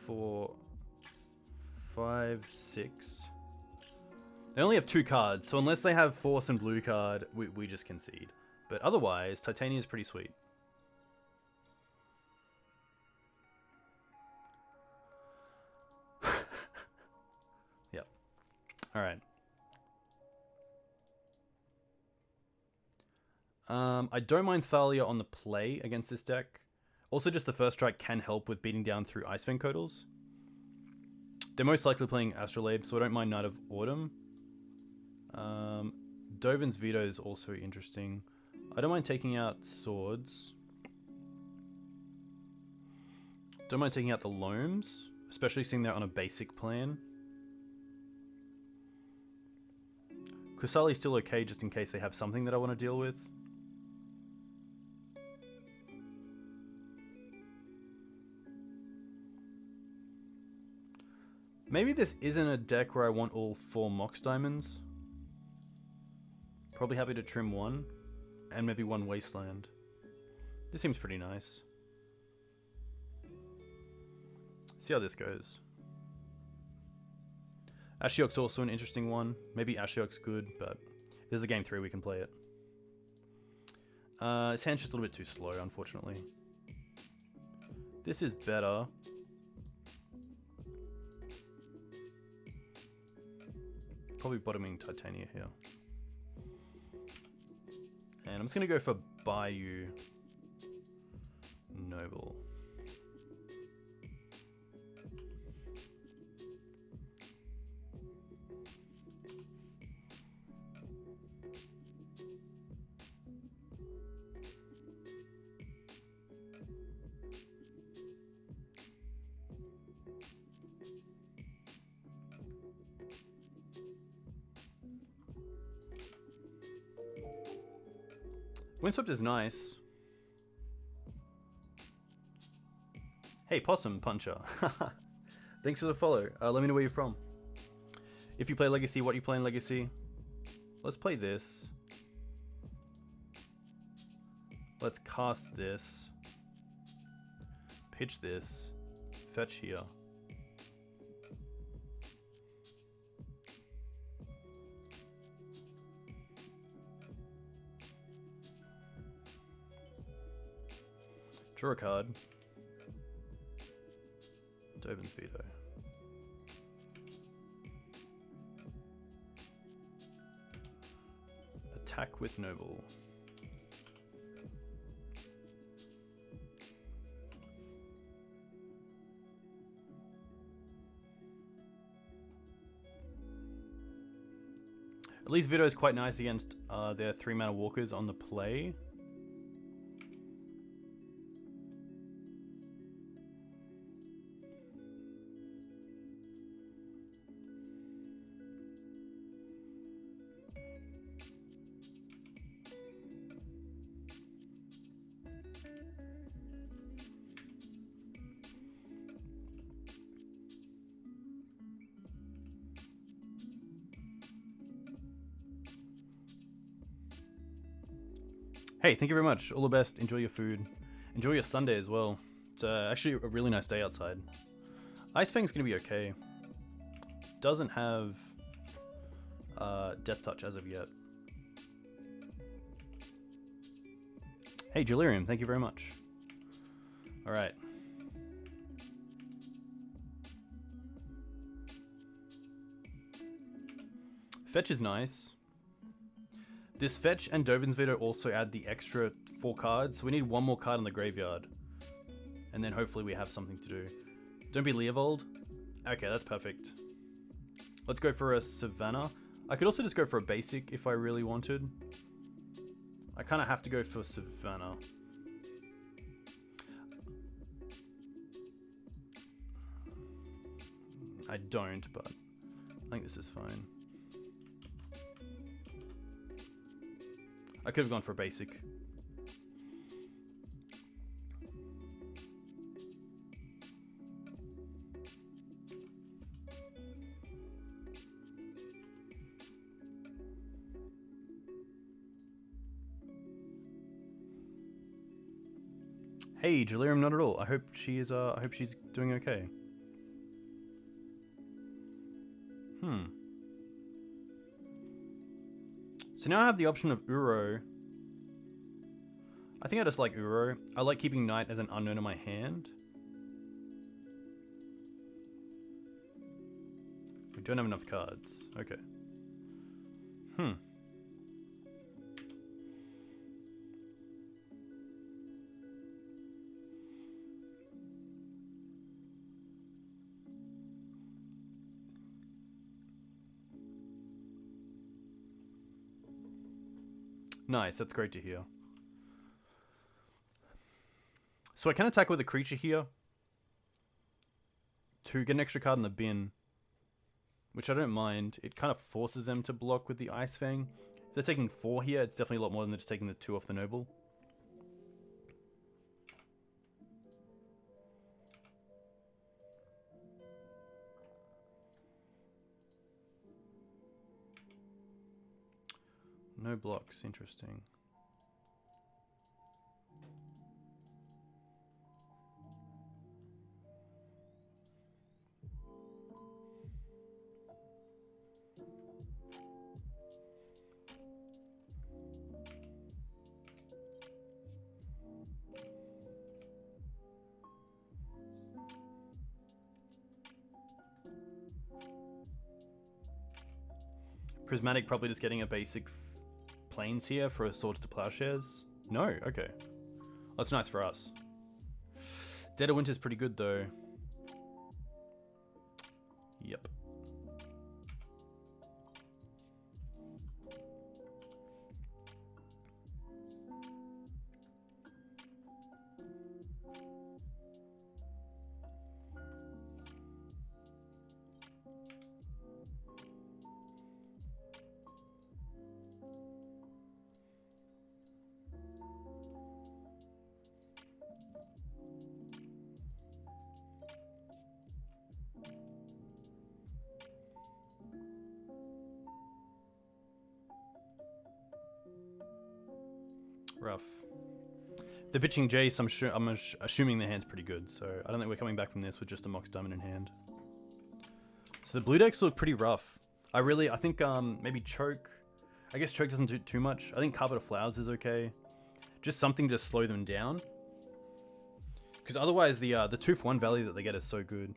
[SPEAKER 1] 4, 5, 6. They only have 2 cards, so unless they have Force and blue card, we just concede. But otherwise, Titania is pretty sweet. Yep. Alright. I don't mind Thalia on the play against this deck. Also, just the first strike can help with beating down through Ice Vein Codals. They're most likely playing Astrolabe, so I don't mind Knight of Autumn. Dovin's Veto is also interesting. I don't mind taking out Swords. Don't mind taking out the Loams, especially seeing they're on a basic plan. Qasali's still okay just in case they have something that I want to deal with. Maybe this isn't a deck where I want all 4 Mox Diamonds. Probably happy to trim 1. And maybe 1 Wasteland. This seems pretty nice. See how this goes. Ashiok's also an interesting one. Maybe Ashiok's good, but if there's a game 3, we can play it. His hand's just a little bit too slow, unfortunately. This is better. Probably bottoming Titania here. And I'm just going to go for Bayou Noble. Windswept is nice. Hey, Possum Puncher. Thanks for the follow. Let me know where you're from. If you play Legacy, what you play in Legacy? Let's play this. Let's cast this. Pitch this. Fetch here. Draw a card. Dovin's Veto. Attack with Noble. At least Veto is quite nice against their 3-mana walkers on the play. Hey, thank you very much. All the best. Enjoy your food. Enjoy your Sunday as well. It's actually a really nice day outside. Ice Fang's going to be okay. Doesn't have Death Touch as of yet. Hey, Delirium, thank you very much. Alright. Fetch is nice. This Fetch and Dovin's Veto also add the extra 4 cards, so we need 1 more card in the graveyard. And then hopefully we have something to do. Don't be Leovold. Okay, that's perfect. Let's go for a Savannah. I could also just go for a basic if I really wanted. I kind of have to go for Savannah. I don't, but I think this is fine. I could have gone for a basic. Hey, Delirium, not at all. I hope she is. I hope she's doing okay. So now I have the option of Uro. I think I just like Uro. I like keeping Knight as an unknown in my hand. We don't have enough cards. Okay. Nice, that's great to hear. So I can attack with a creature here to get an extra card in the bin, which I don't mind. It kind of forces them to block with the Ice Fang. If they're taking 4 here, it's definitely a lot more than just taking the 2 off the Noble. No blocks, interesting. Prismatic probably just getting a basic planes here for a Swords to Plowshares. No, okay. That's nice for us. Dead of Winter's pretty good though. Yep. Rough. If they're pitching Jace, I'm assuming their hand's pretty good, so I don't think we're coming back from this with just a Mox Diamond in hand. So the blue decks look pretty rough. I think maybe Choke. I guess Choke doesn't do too much. I think Carpet of Flowers is okay. Just something to slow them down. Because otherwise the 2-for-1 value that they get is so good.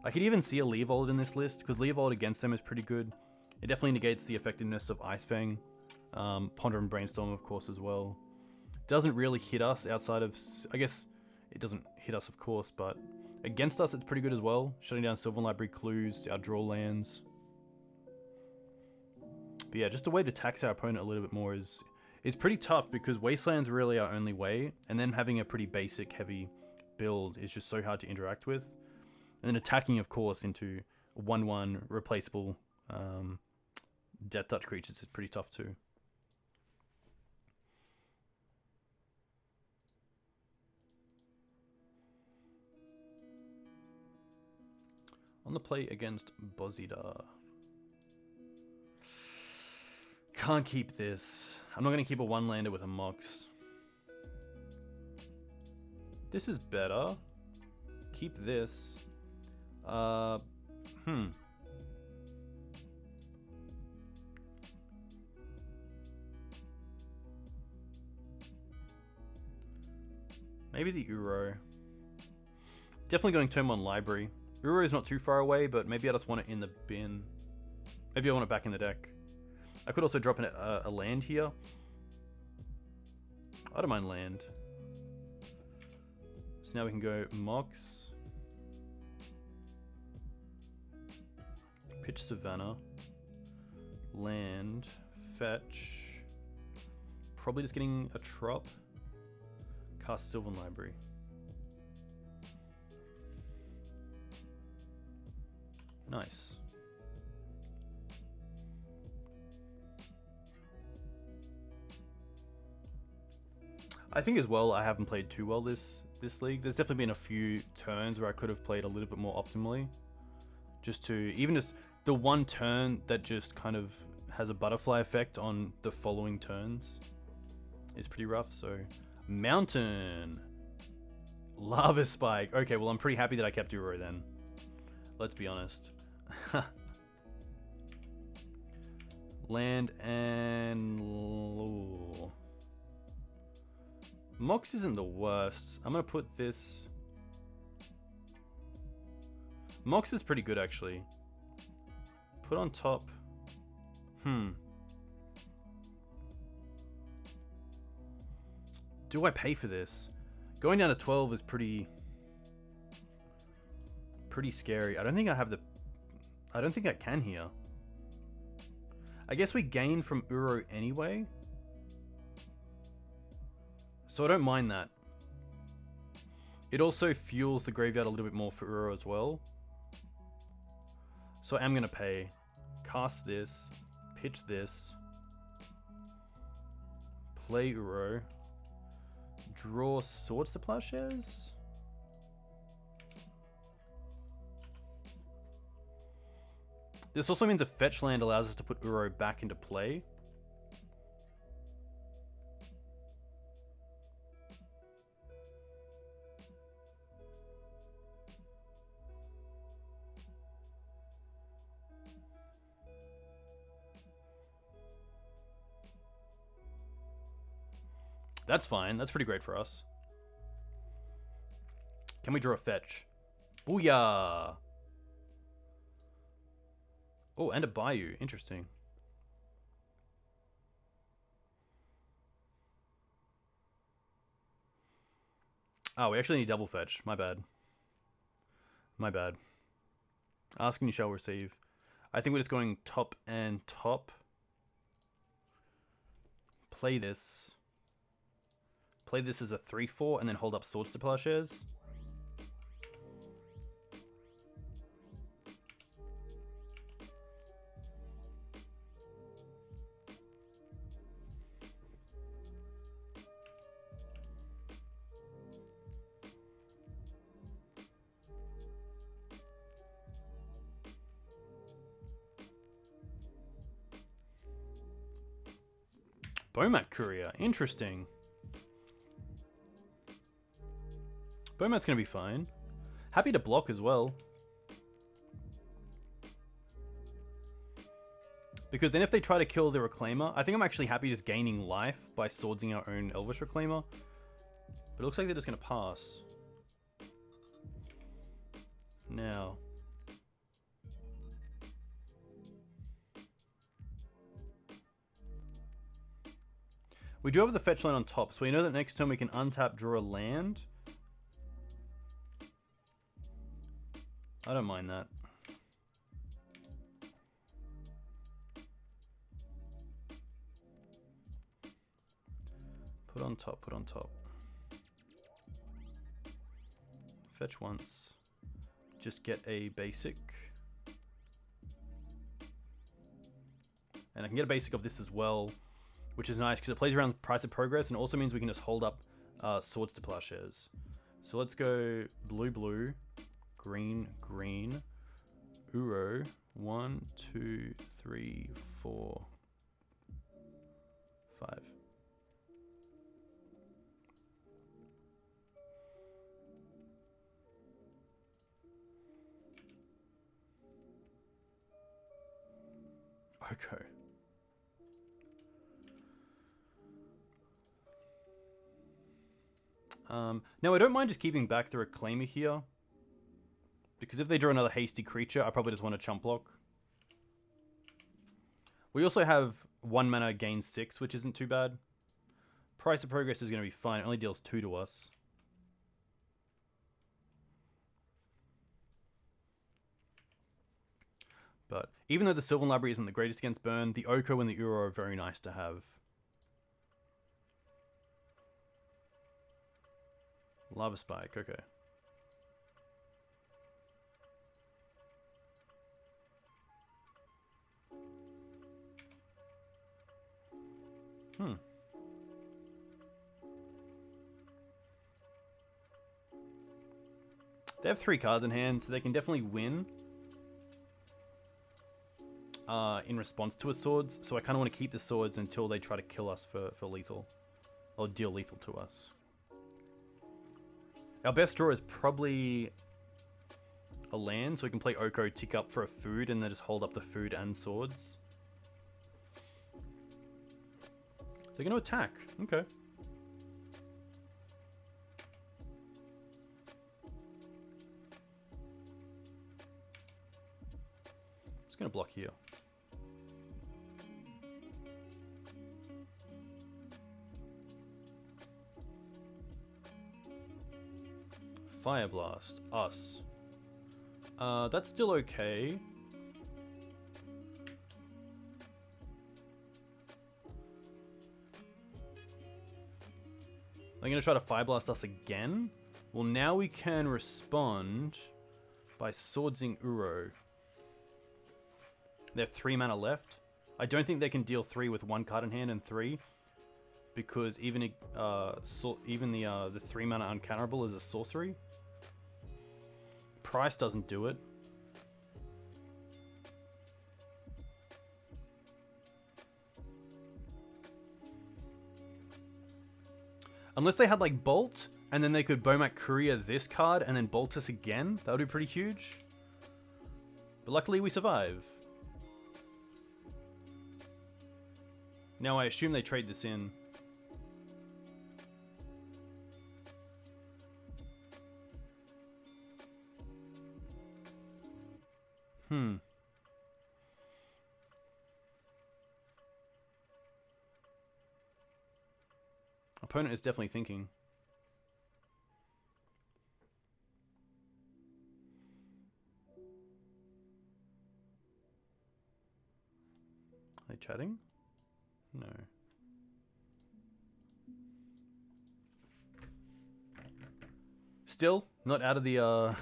[SPEAKER 1] I could even see a Leovold in this list, because Leovold against them is pretty good. It definitely negates the effectiveness of Ice Fang. Ponder and Brainstorm, of course, as well. Doesn't really hit us outside of... I guess it doesn't hit us, of course, but against us, it's pretty good as well. Shutting down Sylvan Library clues, our draw lands. But yeah, just a way to tax our opponent a little bit more is pretty tough, because Wasteland's really our only way, and then having a pretty basic, heavy build is just so hard to interact with. And then attacking, of course, into 1/1 replaceable Death Touch creatures is pretty tough too. On the play against Bozida. Can't keep this. I'm not going to keep a 1-lander with a Mox. This is better. Keep this. Maybe the Uro. Definitely going turn 1 Library. Uro is not too far away, but maybe I just want it in the bin. Maybe I want it back in the deck. I could also drop in a land here. I don't mind land. So now we can go Mox. Pitch Savannah. Land. Fetch. Probably just getting a trop. Cast Sylvan Library. Nice. I think as well I haven't played too well this league. There's definitely been a few turns where I could have played a little bit more optimally. Just the one turn that just kind of has a butterfly effect on the following turns is pretty rough. So Mountain. Lava Spike. Okay, well I'm pretty happy that I kept Uro then. Let's be honest. Land and... Ooh. Mox isn't the worst. I'm going to put this... Mox is pretty good, actually. Put on top... Do I pay for this? Going down to 12 is pretty scary. I don't think I can here. I guess we gain from Uro anyway. So I don't mind that. It also fuels the graveyard a little bit more for Uro as well. So I am going to pay. Cast this. Pitch this. Play Uro. Draw Swords to Plowshares. This also means a fetch land allows us to put Uro back into play. That's fine. That's pretty great for us. Can we draw a fetch? Booyah! Oh, and a Bayou. Interesting. Oh, we actually need double fetch. My bad. My bad. Asking you shall receive. I think we're just going top and top. Play this. Play this as a 3/4 and then hold up Swords to Plowshares. Bojuka Courier. Interesting. Bojuka's going to be fine. Happy to block as well. Because then if they try to kill the Reclaimer, I think I'm actually happy just gaining life by swordsing our own Elvish Reclaimer. But it looks like they're just going to pass. Now. We do have the fetch line on top, so we know that next turn we can untap, draw a land. I don't mind that. Put on top, put on top. Fetch once. Just get a basic. And I can get a basic of this as well, which is nice because it plays around price of progress and it also means we can just hold up Swords to Plowshares. So let's go blue, blue. Green, green, Uro, 1, 2, 3, 4, 5. Okay. Now I don't mind just keeping back the Reclaimer here. Because if they draw another hasty creature, I probably just want to chump block. We also have 1 mana gain 6, which isn't too bad. Price of progress is going to be fine. It only deals 2 to us. But even though the Sylvan Library isn't the greatest against burn, the Oko and the Uro are very nice to have. Lava Spike, okay. They have 3 cards in hand, so they can definitely win in response to a swords. So I kind of want to keep the swords until they try to kill us for lethal. Or deal lethal to us. Our best draw is probably a land, so we can play Oko, tick up for a food, and then just hold up the food and swords. They're going to attack. Okay. Just going to block here. Fire Blast. Us. That's still okay. They're going to try to Fire Blast us again. Well, now we can respond by Swordsing Uro. They have 3 mana left. I don't think they can deal 3 with 1 card in hand and 3. Because even the 3 mana Uncounterable is a sorcery. Price doesn't do it. Unless they had like Bolt, and then they could Bojuka Courier this card and then Bolt us again. That would be pretty huge. But luckily we survive. Now I assume they trade this in. Opponent is definitely thinking. Are they chatting? No. Still not out of the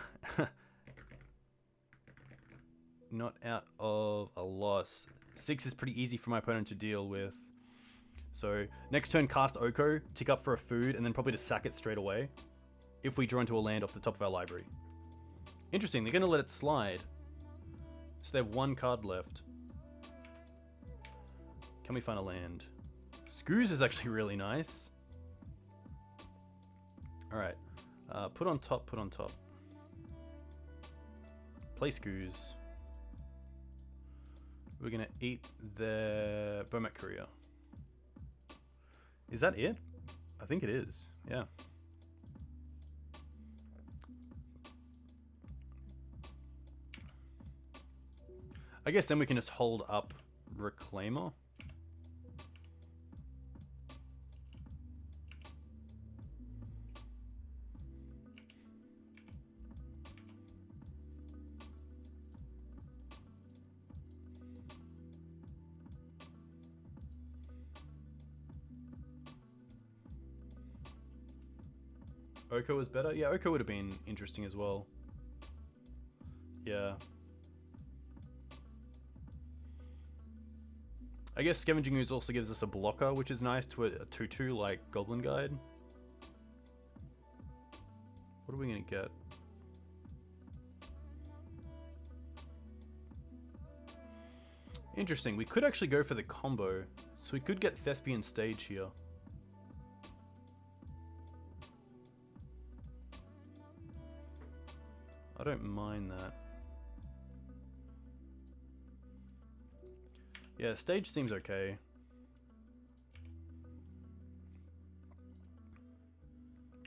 [SPEAKER 1] not out of a loss. 6 is pretty easy for my opponent to deal with. So next turn cast Oko, tick up for a food, and then probably to sack it straight away if we draw into a land off the top of our library. Interesting, they're going to let it slide. So they have 1 card left. Can we find a land? Scooze is actually really nice. Alright. Put on top, put on top. Play Scooze. We're going to eat their Bojuka Courier. Is that it? I think it is. Yeah. I guess then we can just hold up Reclaimer. Oko was better? Yeah, Oko would have been interesting as well. Yeah. I guess Scavenging Ooze also gives us a blocker, which is nice to a 2-2 like Goblin Guide. What are we going to get? Interesting. We could actually go for the combo. So we could get Thespian Stage here. I don't mind that. Yeah, stage seems okay.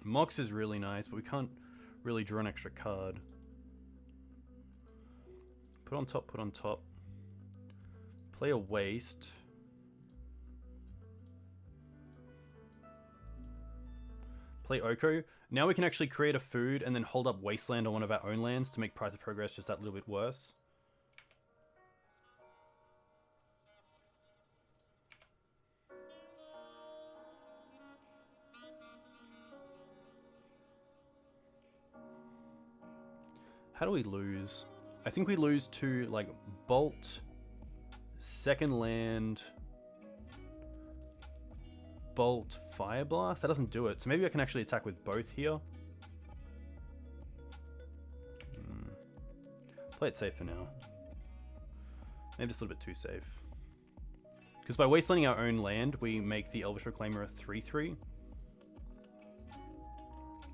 [SPEAKER 1] Mox is really nice, but we can't really draw an extra card. Put on top, put on top. Play a waste. Play Oko. Now we can actually create a food and then hold up Wasteland on one of our own lands to make Price of Progress just that little bit worse. How do we lose? I think we lose to like Bolt, second land, Bolt, Fire Blast. That doesn't do it. So maybe I can actually attack with both here. Play it safe for now. Maybe just a little bit too safe. Because by wastelanding our own land, we make the Elvish Reclaimer a 3/3.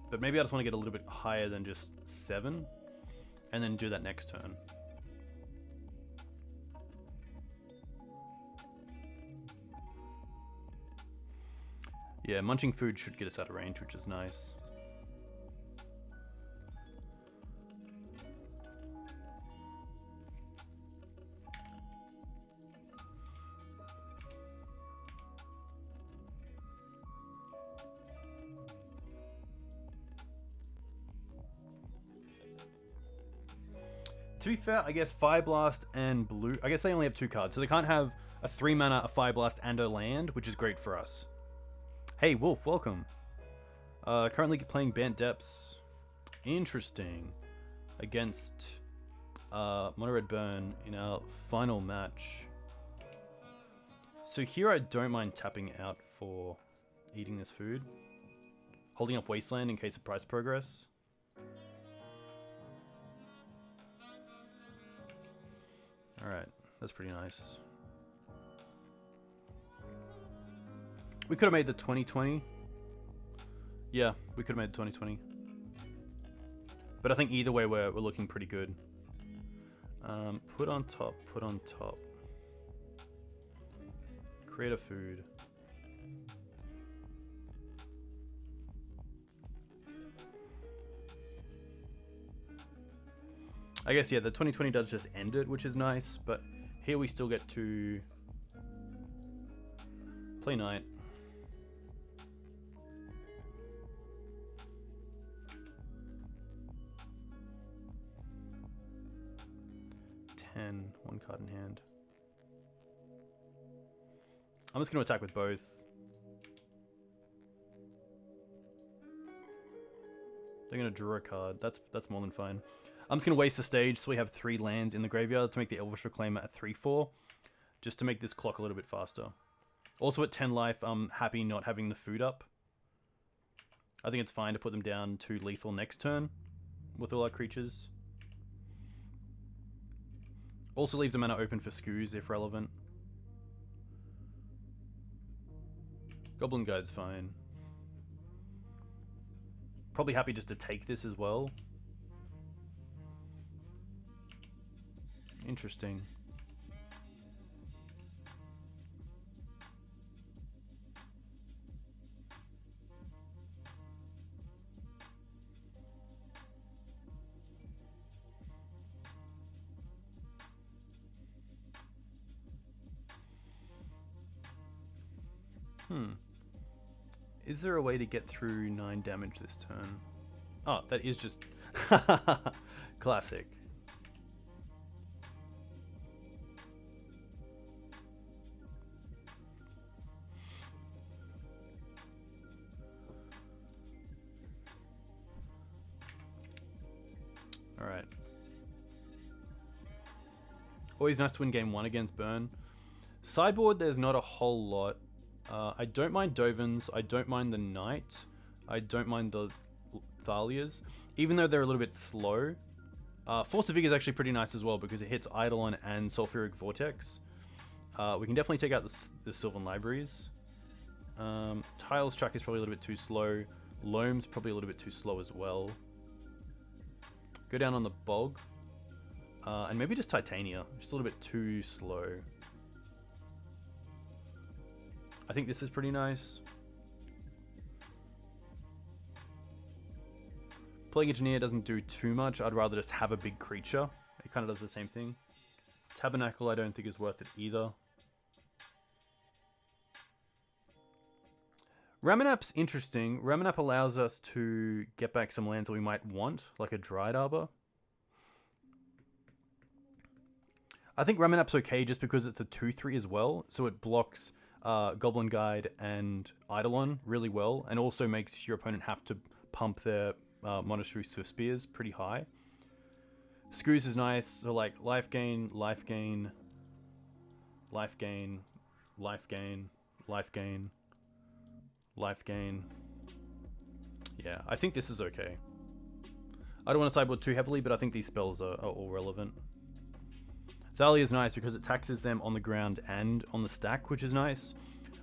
[SPEAKER 1] But maybe I just want to get a little bit higher than just 7. And then do that next turn. Yeah, munching food should get us out of range, which is nice. To be fair, I guess Fire Blast and Blue... I guess they only have 2 cards, so they can't have a 3 mana, a Fire Blast, and a land, which is great for us. Hey, Wolf, welcome. Currently playing BANT Depths. Interesting. Against Mono Red Burn in our final match. So here I don't mind tapping out for eating this food. Holding up Wasteland in case of price progress. Alright, that's pretty nice. We could have made the 2020. Yeah, we could have made the 2020. But I think either way we're looking pretty good. Put on top, put on top. Create a food. I guess, yeah, the 2020 does just end it, which is nice, but here we still get to play Knight. One card in hand. I'm just going to attack with both. They're going to draw a card. That's more than fine. I'm just going to waste the stage so we have 3 lands in the graveyard to make the Elvish Reclaimer a 3/4. Just to make this clock a little bit faster. Also at 10 life, I'm happy not having the food up. I think it's fine to put them down to lethal next turn with all our creatures. Also leaves a mana open for Scoos if relevant. Goblin Guide's fine. Probably happy just to take this as well. Interesting. Is there a way to get through 9 damage this turn? Oh, that is just classic. All right. Always nice to win game 1 against Burn. Sideboard, there's not a whole lot. I don't mind Dovins, I don't mind the Knight, I don't mind the Thalias, even though they're a little bit slow. Force of Vigor is actually pretty nice as well because it hits Eidolon and Sulfuric Vortex. We can definitely take out the Sylvan Libraries. Tireless Tracker is probably a little bit too slow. Loam's probably a little bit too slow as well. Go down on the Bog. And maybe just Titania, just a little bit too slow. I think this is pretty nice. Plague Engineer doesn't do too much. I'd rather just have a big creature. It kind of does the same thing. Tabernacle I don't think is worth it either. Ramunap's interesting. Ramunap allows us to get back some lands that we might want, like a Dryad Arbor. I think Ramunap's okay just because it's a 2/3 as well, so it blocks Goblin Guide and Eidolon really well, and also makes your opponent have to pump their Monastery Swift Spears pretty high. Scoos is nice, so like life gain, life gain, life gain, life gain, life gain, life gain. Yeah, I think this is okay. I don't want to sideboard too heavily, but I think these spells are all relevant. Thalia is nice because it taxes them on the ground and on the stack, which is nice.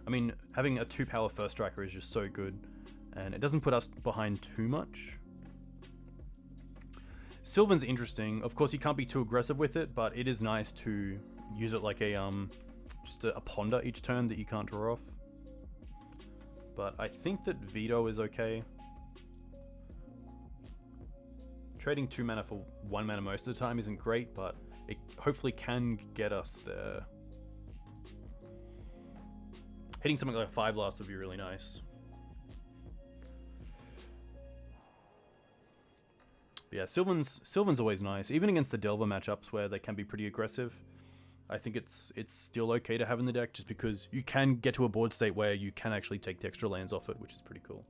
[SPEAKER 1] I mean, having a 2-power first striker is just so good, and it doesn't put us behind too much. Sylvan's interesting. Of course, you can't be too aggressive with it, but it is nice to use it like a just a ponder each turn that you can't draw off. But I think that Veto is okay. Trading 2 mana for 1 mana most of the time isn't great, but it hopefully can get us there. Hitting something like a 5 blast would be really nice. But yeah, Sylvan's always nice, even against the Delver matchups where they can be pretty aggressive. I think it's still okay to have in the deck just because you can get to a board state where you can actually take the extra lands off it, which is pretty cool.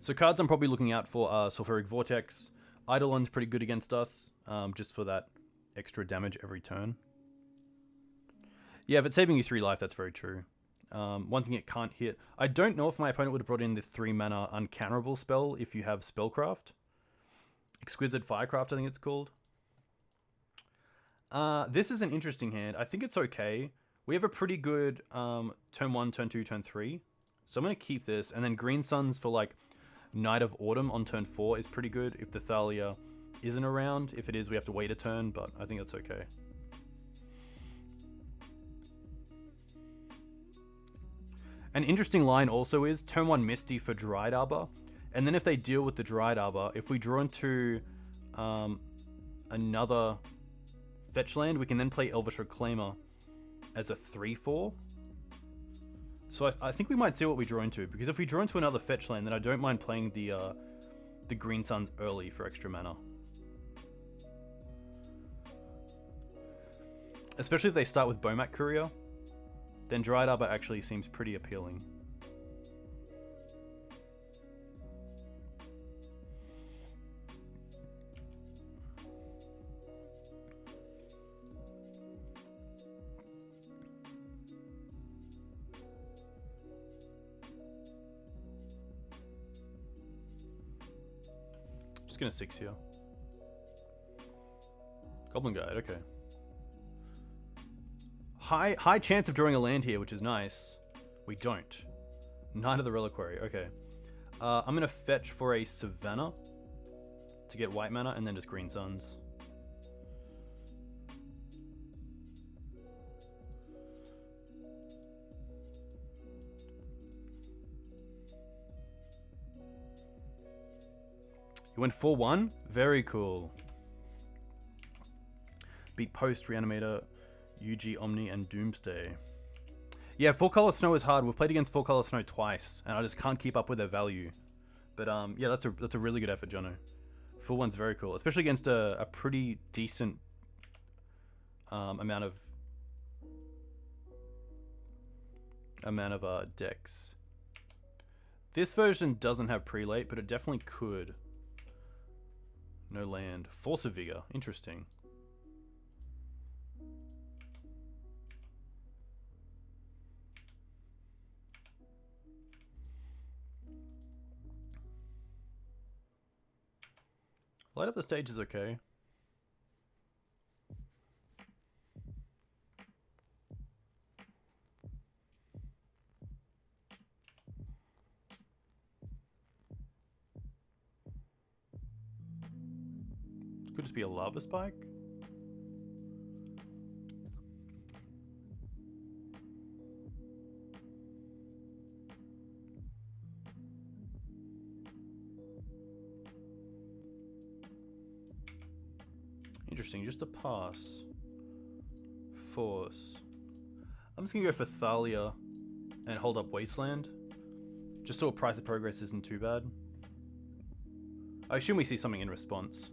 [SPEAKER 1] So cards I'm probably looking out for are Sulfuric Vortex. Eidolon's pretty good against us, just for that extra damage every turn. Yeah, if it's saving you 3 life, that's very true. One thing it can't hit. I don't know if my opponent would have brought in the 3 mana Uncounterable spell if you have Spellcraft. Exquisite Firecraft, I think it's called. This is an interesting hand. I think it's okay. We have a pretty good turn 1, turn 2, turn 3. So I'm going to keep this. And then Green Suns for like Night of Autumn on turn 4 is pretty good if the Thalia isn't around. If it is, we have to wait a turn, but I think that's okay. An interesting line also is turn 1 Misty for Dryad Arbor. And then if they deal with the Dryad Arbor, if we draw into another fetch land, we can then play Elvish Reclaimer as a 3/4. So I think we might see what we draw into, because if we draw into another fetch land, then I don't mind playing the Green Suns early for extra mana. Especially if they start with Bojuka Courier, then Dryad Arbor actually seems pretty appealing. Just gonna 6 here. Goblin Guide, okay. High chance of drawing a land here, which is nice. We don't. Knight of the Reliquary, okay. I'm gonna fetch for a Savannah to get white mana, and then just Green Suns. You went 4-1? Very cool. Beat Post, Reanimator, UG Omni, and Doomsday. Yeah, 4-color Snow is hard. We've played against 4-color Snow twice, and I just can't keep up with their value. But yeah, that's a really good effort, Jono. 4-1's very cool, especially against a pretty decent amount of decks. This version doesn't have prelate, but it definitely could. No land. Force of Vigor. Interesting. Light up the stage is okay. It could just be a lava spike. Interesting, just a pass. Force. I'm just gonna go for Thalia and hold up Wasteland. Just so a Price of Progress isn't too bad. I assume we see something in response.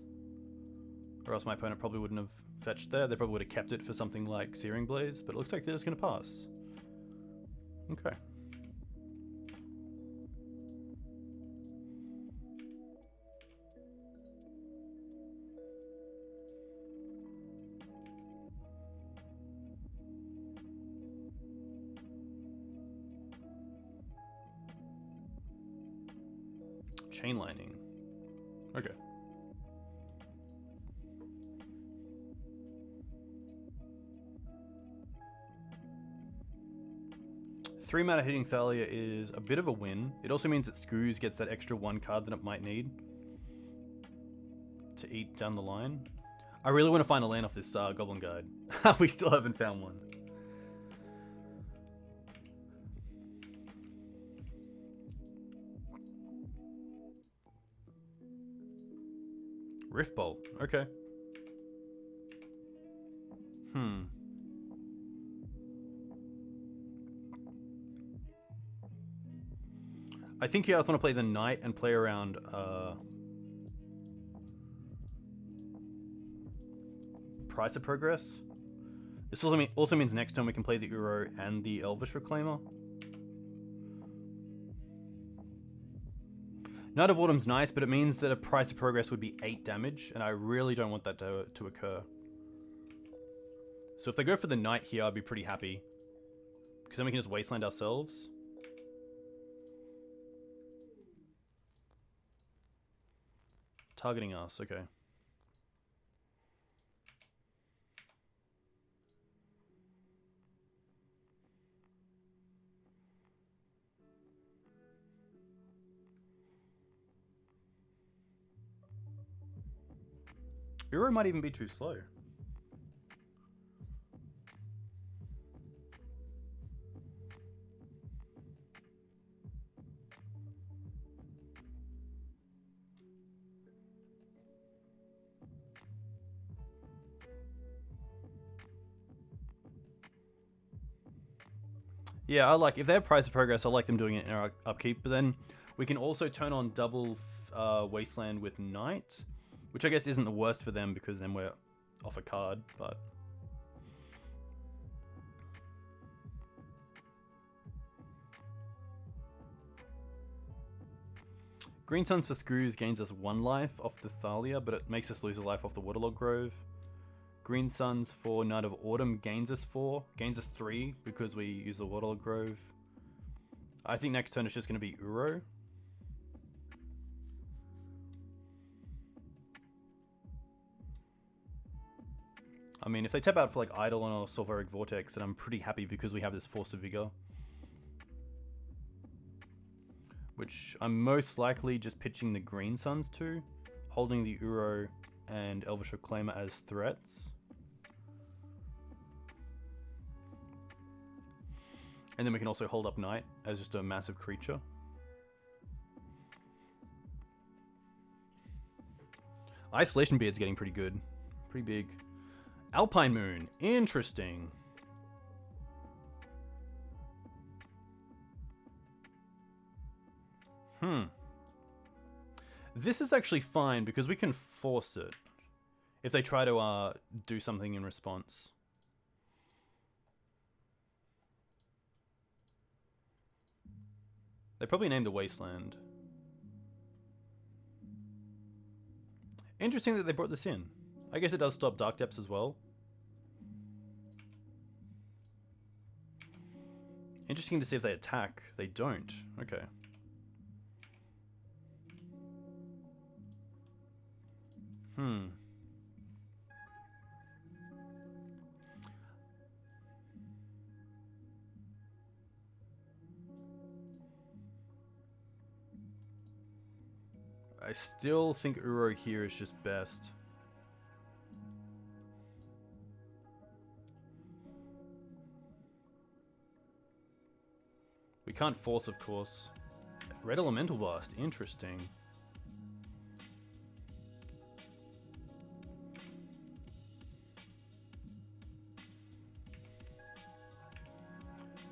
[SPEAKER 1] Or else my opponent probably wouldn't have fetched there. They probably would have kept it for something like Searing Blaze, but it looks like they're just gonna pass. Okay. Chain Lightning. Okay. Three mana hitting Thalia is a bit of a win. It also means that Scooze gets that extra 1 card that it might need to eat down the line. I really want to find a land off this Goblin Guide. We still haven't found one. Rift Bolt, okay. I think you guys want to play the Knight and play around Price of Progress. This also means next turn we can play the Uro and the Elvish Reclaimer. Night of Autumn's nice, but it means that a price of progress would be 8 damage, and I really don't want that to occur. So if they go for the Night here, I'd be pretty happy. Because then we can just Wasteland ourselves. Targeting us, okay. Uro might even be too slow. Yeah, I like, if they have Price of Progress, I like them doing it in our upkeep, but then we can also turn on double Wasteland with Night, which I guess isn't the worst for them because then we're off a card, but... Green Suns for Screws gains us 1 life off the Thalia, but it makes us lose a life off the Waterlogged Grove. Green Suns for Night of Autumn gains us 4, gains us 3 because we use the Waterlogged Grove. I think next turn it's just going to be Uro. I mean, if they tap out for like Eidolon or Sulfuric Vortex, then I'm pretty happy because we have this Force of Vigor. Which I'm most likely just pitching the Green Suns to, holding the Uro and Elvish Reclaimer as threats. And then we can also hold up Night as just a massive creature. Isolation Beard's getting pretty good. Pretty big. Alpine Moon. Interesting. This is actually fine because we can force it if they try to do something in response. They probably named the Wasteland. Interesting that they brought this in. I guess it does stop Dark Depths as well. Interesting to see if they attack. They don't. Okay. I still think Uro here is just best. We can't force, of course. Red Elemental Blast, interesting.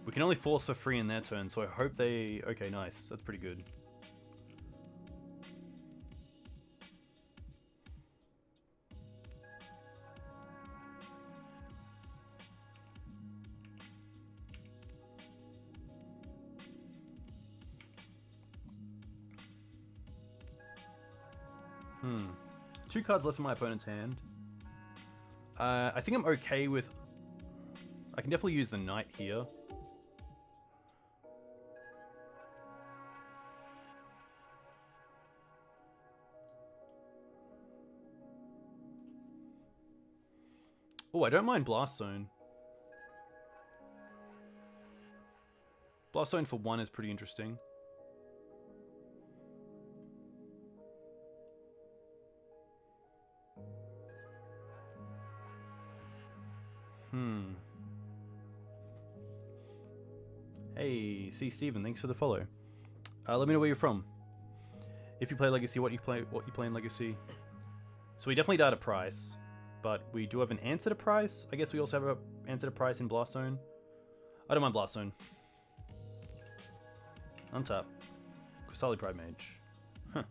[SPEAKER 1] We can only force for free in their turn, so I hope they... Okay, nice. That's pretty good. Two cards left in my opponent's hand. I think I'm okay with... I can definitely use the Knight here. Oh, I don't mind Blast Zone. Blast Zone for 1 is pretty interesting. Hey, see Steven, thanks for the follow. Let me know where you're from. If you play Legacy, what you play in Legacy. So we definitely died at Price, but we do have an answer to Price. I guess we also have an answer to Price in Blast Zone. I don't mind Blast Zone. Untap. Qasali Pridemage. Huh.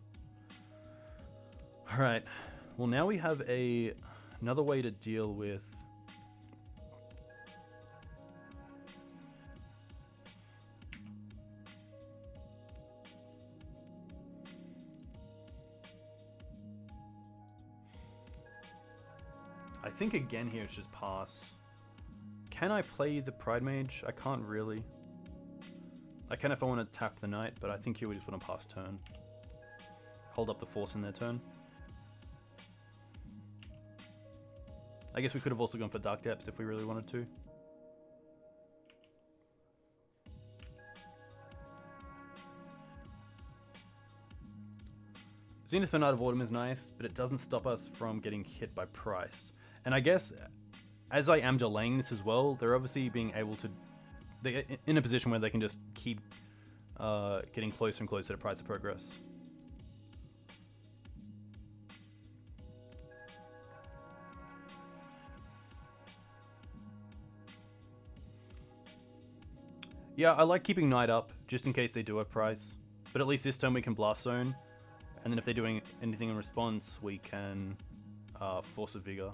[SPEAKER 1] Alright. Well, now we have another way to deal with... think again here it's just pass. Can I play the Pridemage? I can't really. I can if I want to tap the knight, but I think here we just want to pass turn. Hold up the force in their turn. I guess we could have also gone for Dark Depths if we really wanted to. Zenith for Night of Autumn is nice, but it doesn't stop us from getting hit by price. And I guess, as I am delaying this as well, they're obviously being able to... They're in a position where they can just keep getting closer and closer to price of progress. Yeah, I like keeping Knight up, just in case they do have price. But at least this turn we can Blast Zone. And then if they're doing anything in response, we can Force of Vigor.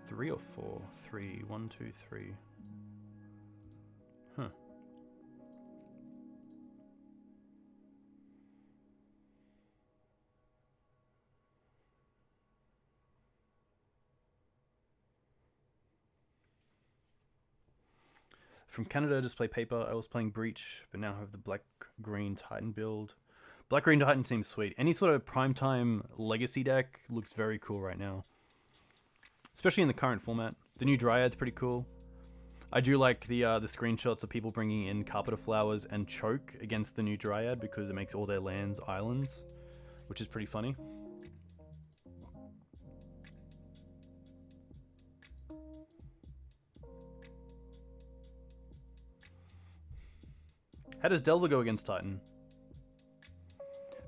[SPEAKER 1] Three or four? Three. 1, 2, 3. Huh. From Canada, display paper. I was playing Breach, but now have the Black-Green Titan build. Black-Green Titan seems sweet. Any sort of primetime legacy deck looks very cool right now. Especially in the current format. The new Dryad's pretty cool. I do like the screenshots of people bringing in Carpet of Flowers and Choke against the new Dryad because it makes all their lands islands, which is pretty funny. How does Delver go against Titan?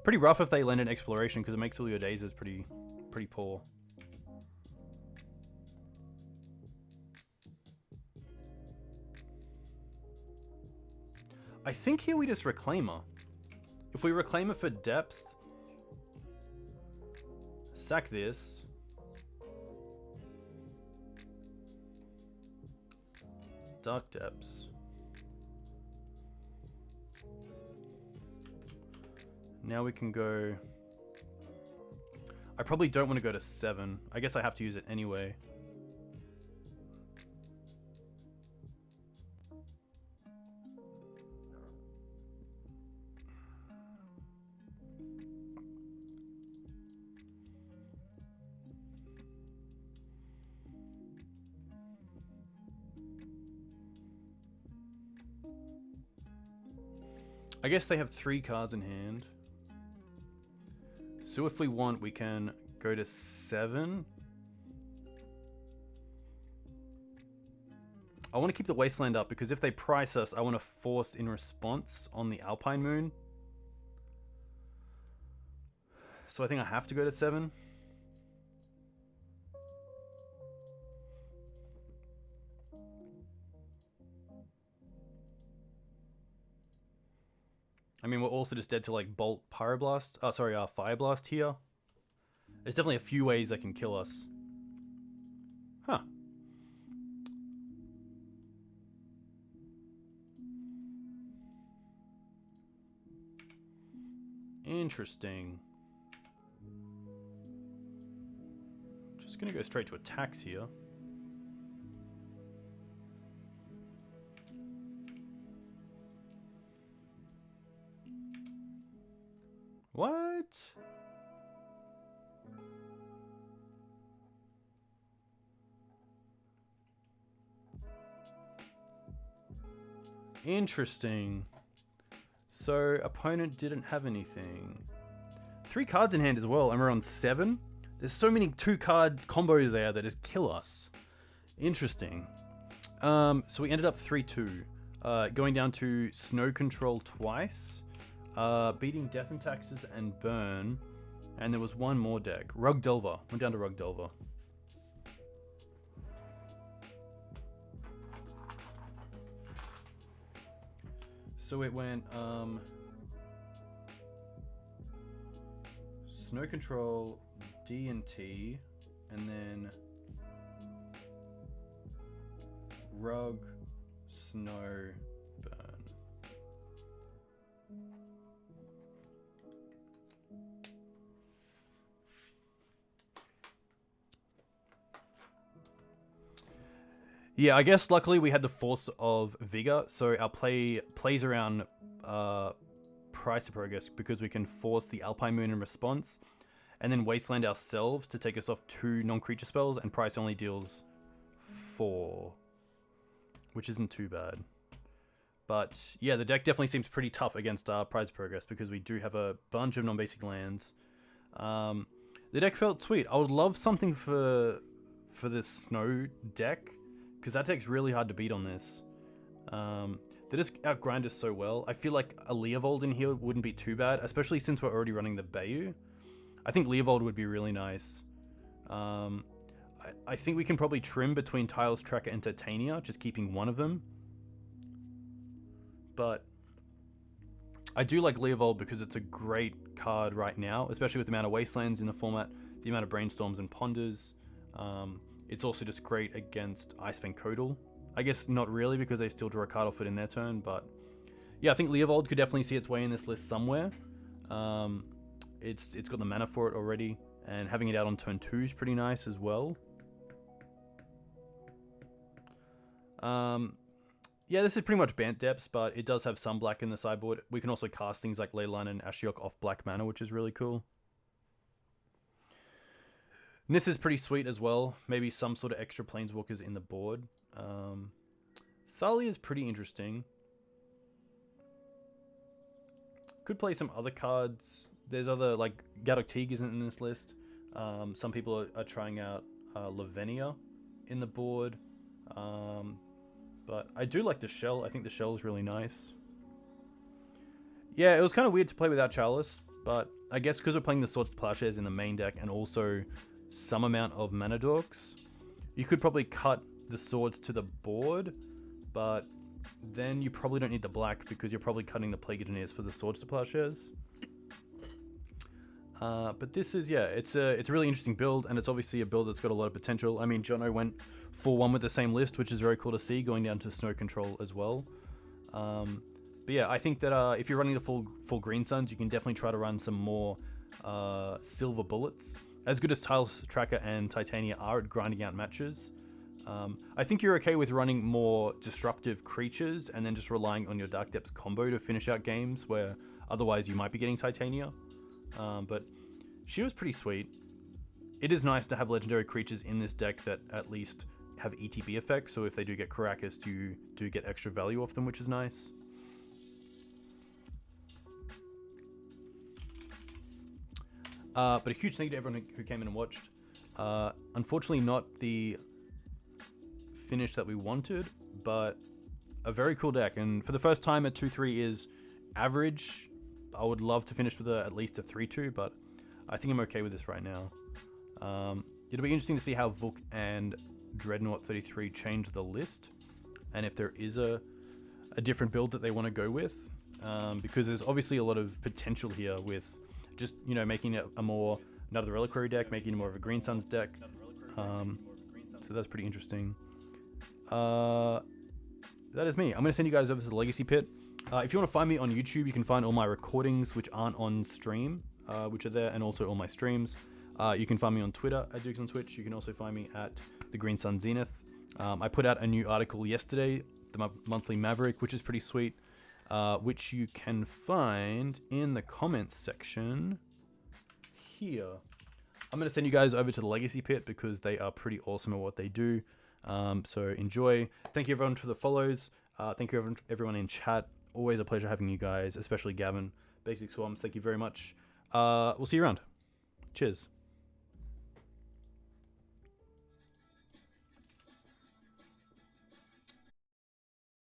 [SPEAKER 1] Pretty rough if they land in Exploration because it makes all your dazes pretty poor. I think here we just Reclaimer. If we Reclaimer for depth, sack this. Dark Depths. Now we can go... I probably don't want to go to 7. I guess I have to use it anyway. I guess they have 3 cards in hand. So if we want, we can go to 7. I want to keep the Wasteland up because if they price us, I want to force in response on the Alpine Moon. So I think I have to go to 7. I mean, we're also just dead to like Bolt Pyroblast. Oh, sorry, Fire Blast here. There's definitely a few ways that can kill us. Huh. Interesting. Just gonna go straight to attacks here. What? Interesting. So, opponent didn't have anything. 3 cards in hand as well, and we're on 7. There's so many 2-card combos there that just kill us. Interesting. So we ended up 3-2. Going down to Snow Control twice. Beating Death and Taxes and Burn. And there was one more deck. Rug Delver. Went down to Rug Delver. So it went Snow Control, D&T, and then Rug, Snow, Burn. Yeah, I guess luckily we had the Force of Vigor, so our play plays around Price of Progress because we can force the Alpine Moon in response, and then Wasteland ourselves to take us off 2 non-creature spells, and Price only deals 4, which isn't too bad. But yeah, the deck definitely seems pretty tough against Prize of Progress because we do have a bunch of non-basic lands. The deck felt sweet. I would love something for this Snow deck, because that deck's really hard to beat on this. They just outgrind us so well. I feel like a Leovold in here wouldn't be too bad, especially since we're already running the Bayou. I think Leovold would be really nice. I think we can probably trim between Tireless Tracker and Titania, just keeping one of them. But I do like Leovold because it's a great card right now, especially with the amount of Wastelands in the format, the amount of Brainstorms and Ponders. It's also just great against Icefang Codal. I guess not really because they still draw a card off it in their turn, but yeah, I think Leovold could definitely see its way in this list somewhere. It's got the mana for it already, and having it out on turn 2 is pretty nice as well. Yeah, this is pretty much BANT depths, but it does have some black in the sideboard. We can also cast things like Leyline and Ashiok off black mana, which is really cool. This is pretty sweet as well. Maybe some sort of extra planeswalkers in the board. Thalia is pretty interesting. Could play some other cards. There's other, like, Gadok Teague isn't in this list. Some people are trying out Lavenia in the board. But I do like the shell. I think the shell is really nice. Yeah, it was kind of weird to play without Chalice, but I guess because we're playing the Swords to Plowshares in the main deck and also some amount of mana dorks, you could probably cut the swords to the board, but then you probably don't need the black because you're probably cutting the Plague Engineers for the Swords to Plowshares. But this is, yeah, it's a really interesting build, and it's obviously a build that's got a lot of potential. I mean, Jono went 4-1 with the same list, which is very cool to see, going down to Snow Control as well. But yeah, I think that if you're running the full Green Suns, you can definitely try to run some more Silver Bullets. As good as Tireless Tracker and Titania are at grinding out matches, I think you're okay with running more disruptive creatures and then just relying on your Dark Depths combo to finish out games where otherwise you might be getting Titania. But she was pretty sweet. It is nice to have legendary creatures in this deck that at least have ETB effects, so if they do get Karakas, you do get extra value off them, which is nice. But a huge thank you to everyone who came in and watched. Unfortunately not the finish that we wanted, but a very cool deck. And for the first time at 2-3 is average. I would love to finish with at least a 3-2, but I think I'm okay with this right now. It'll be interesting to see how Vook and Dreadnought 33 change the list, and if there is a different build that they want to go with, because there's obviously a lot of potential here with just, you know, making it another Reliquary deck, making it more of a Green Suns deck. So that's pretty interesting. That is me. I'm going to send you guys over to the Legacy Pit. If you want to find me on YouTube, you can find all my recordings which aren't on stream, which are there, and also all my streams. You can find me on Twitter at Dukes on Twitch. You can also find me at the Green Sun Zenith. I put out a new article yesterday, the monthly Maverick, which is pretty sweet, which you can find in the comments section here. I'm going to send you guys over to the Legacy Pit because they are pretty awesome at what they do. So enjoy. Thank you everyone for the follows. Thank you everyone in chat. Always a pleasure having you guys, especially Gavin. Basic Swarms, thank you very much. We'll see you around. Cheers.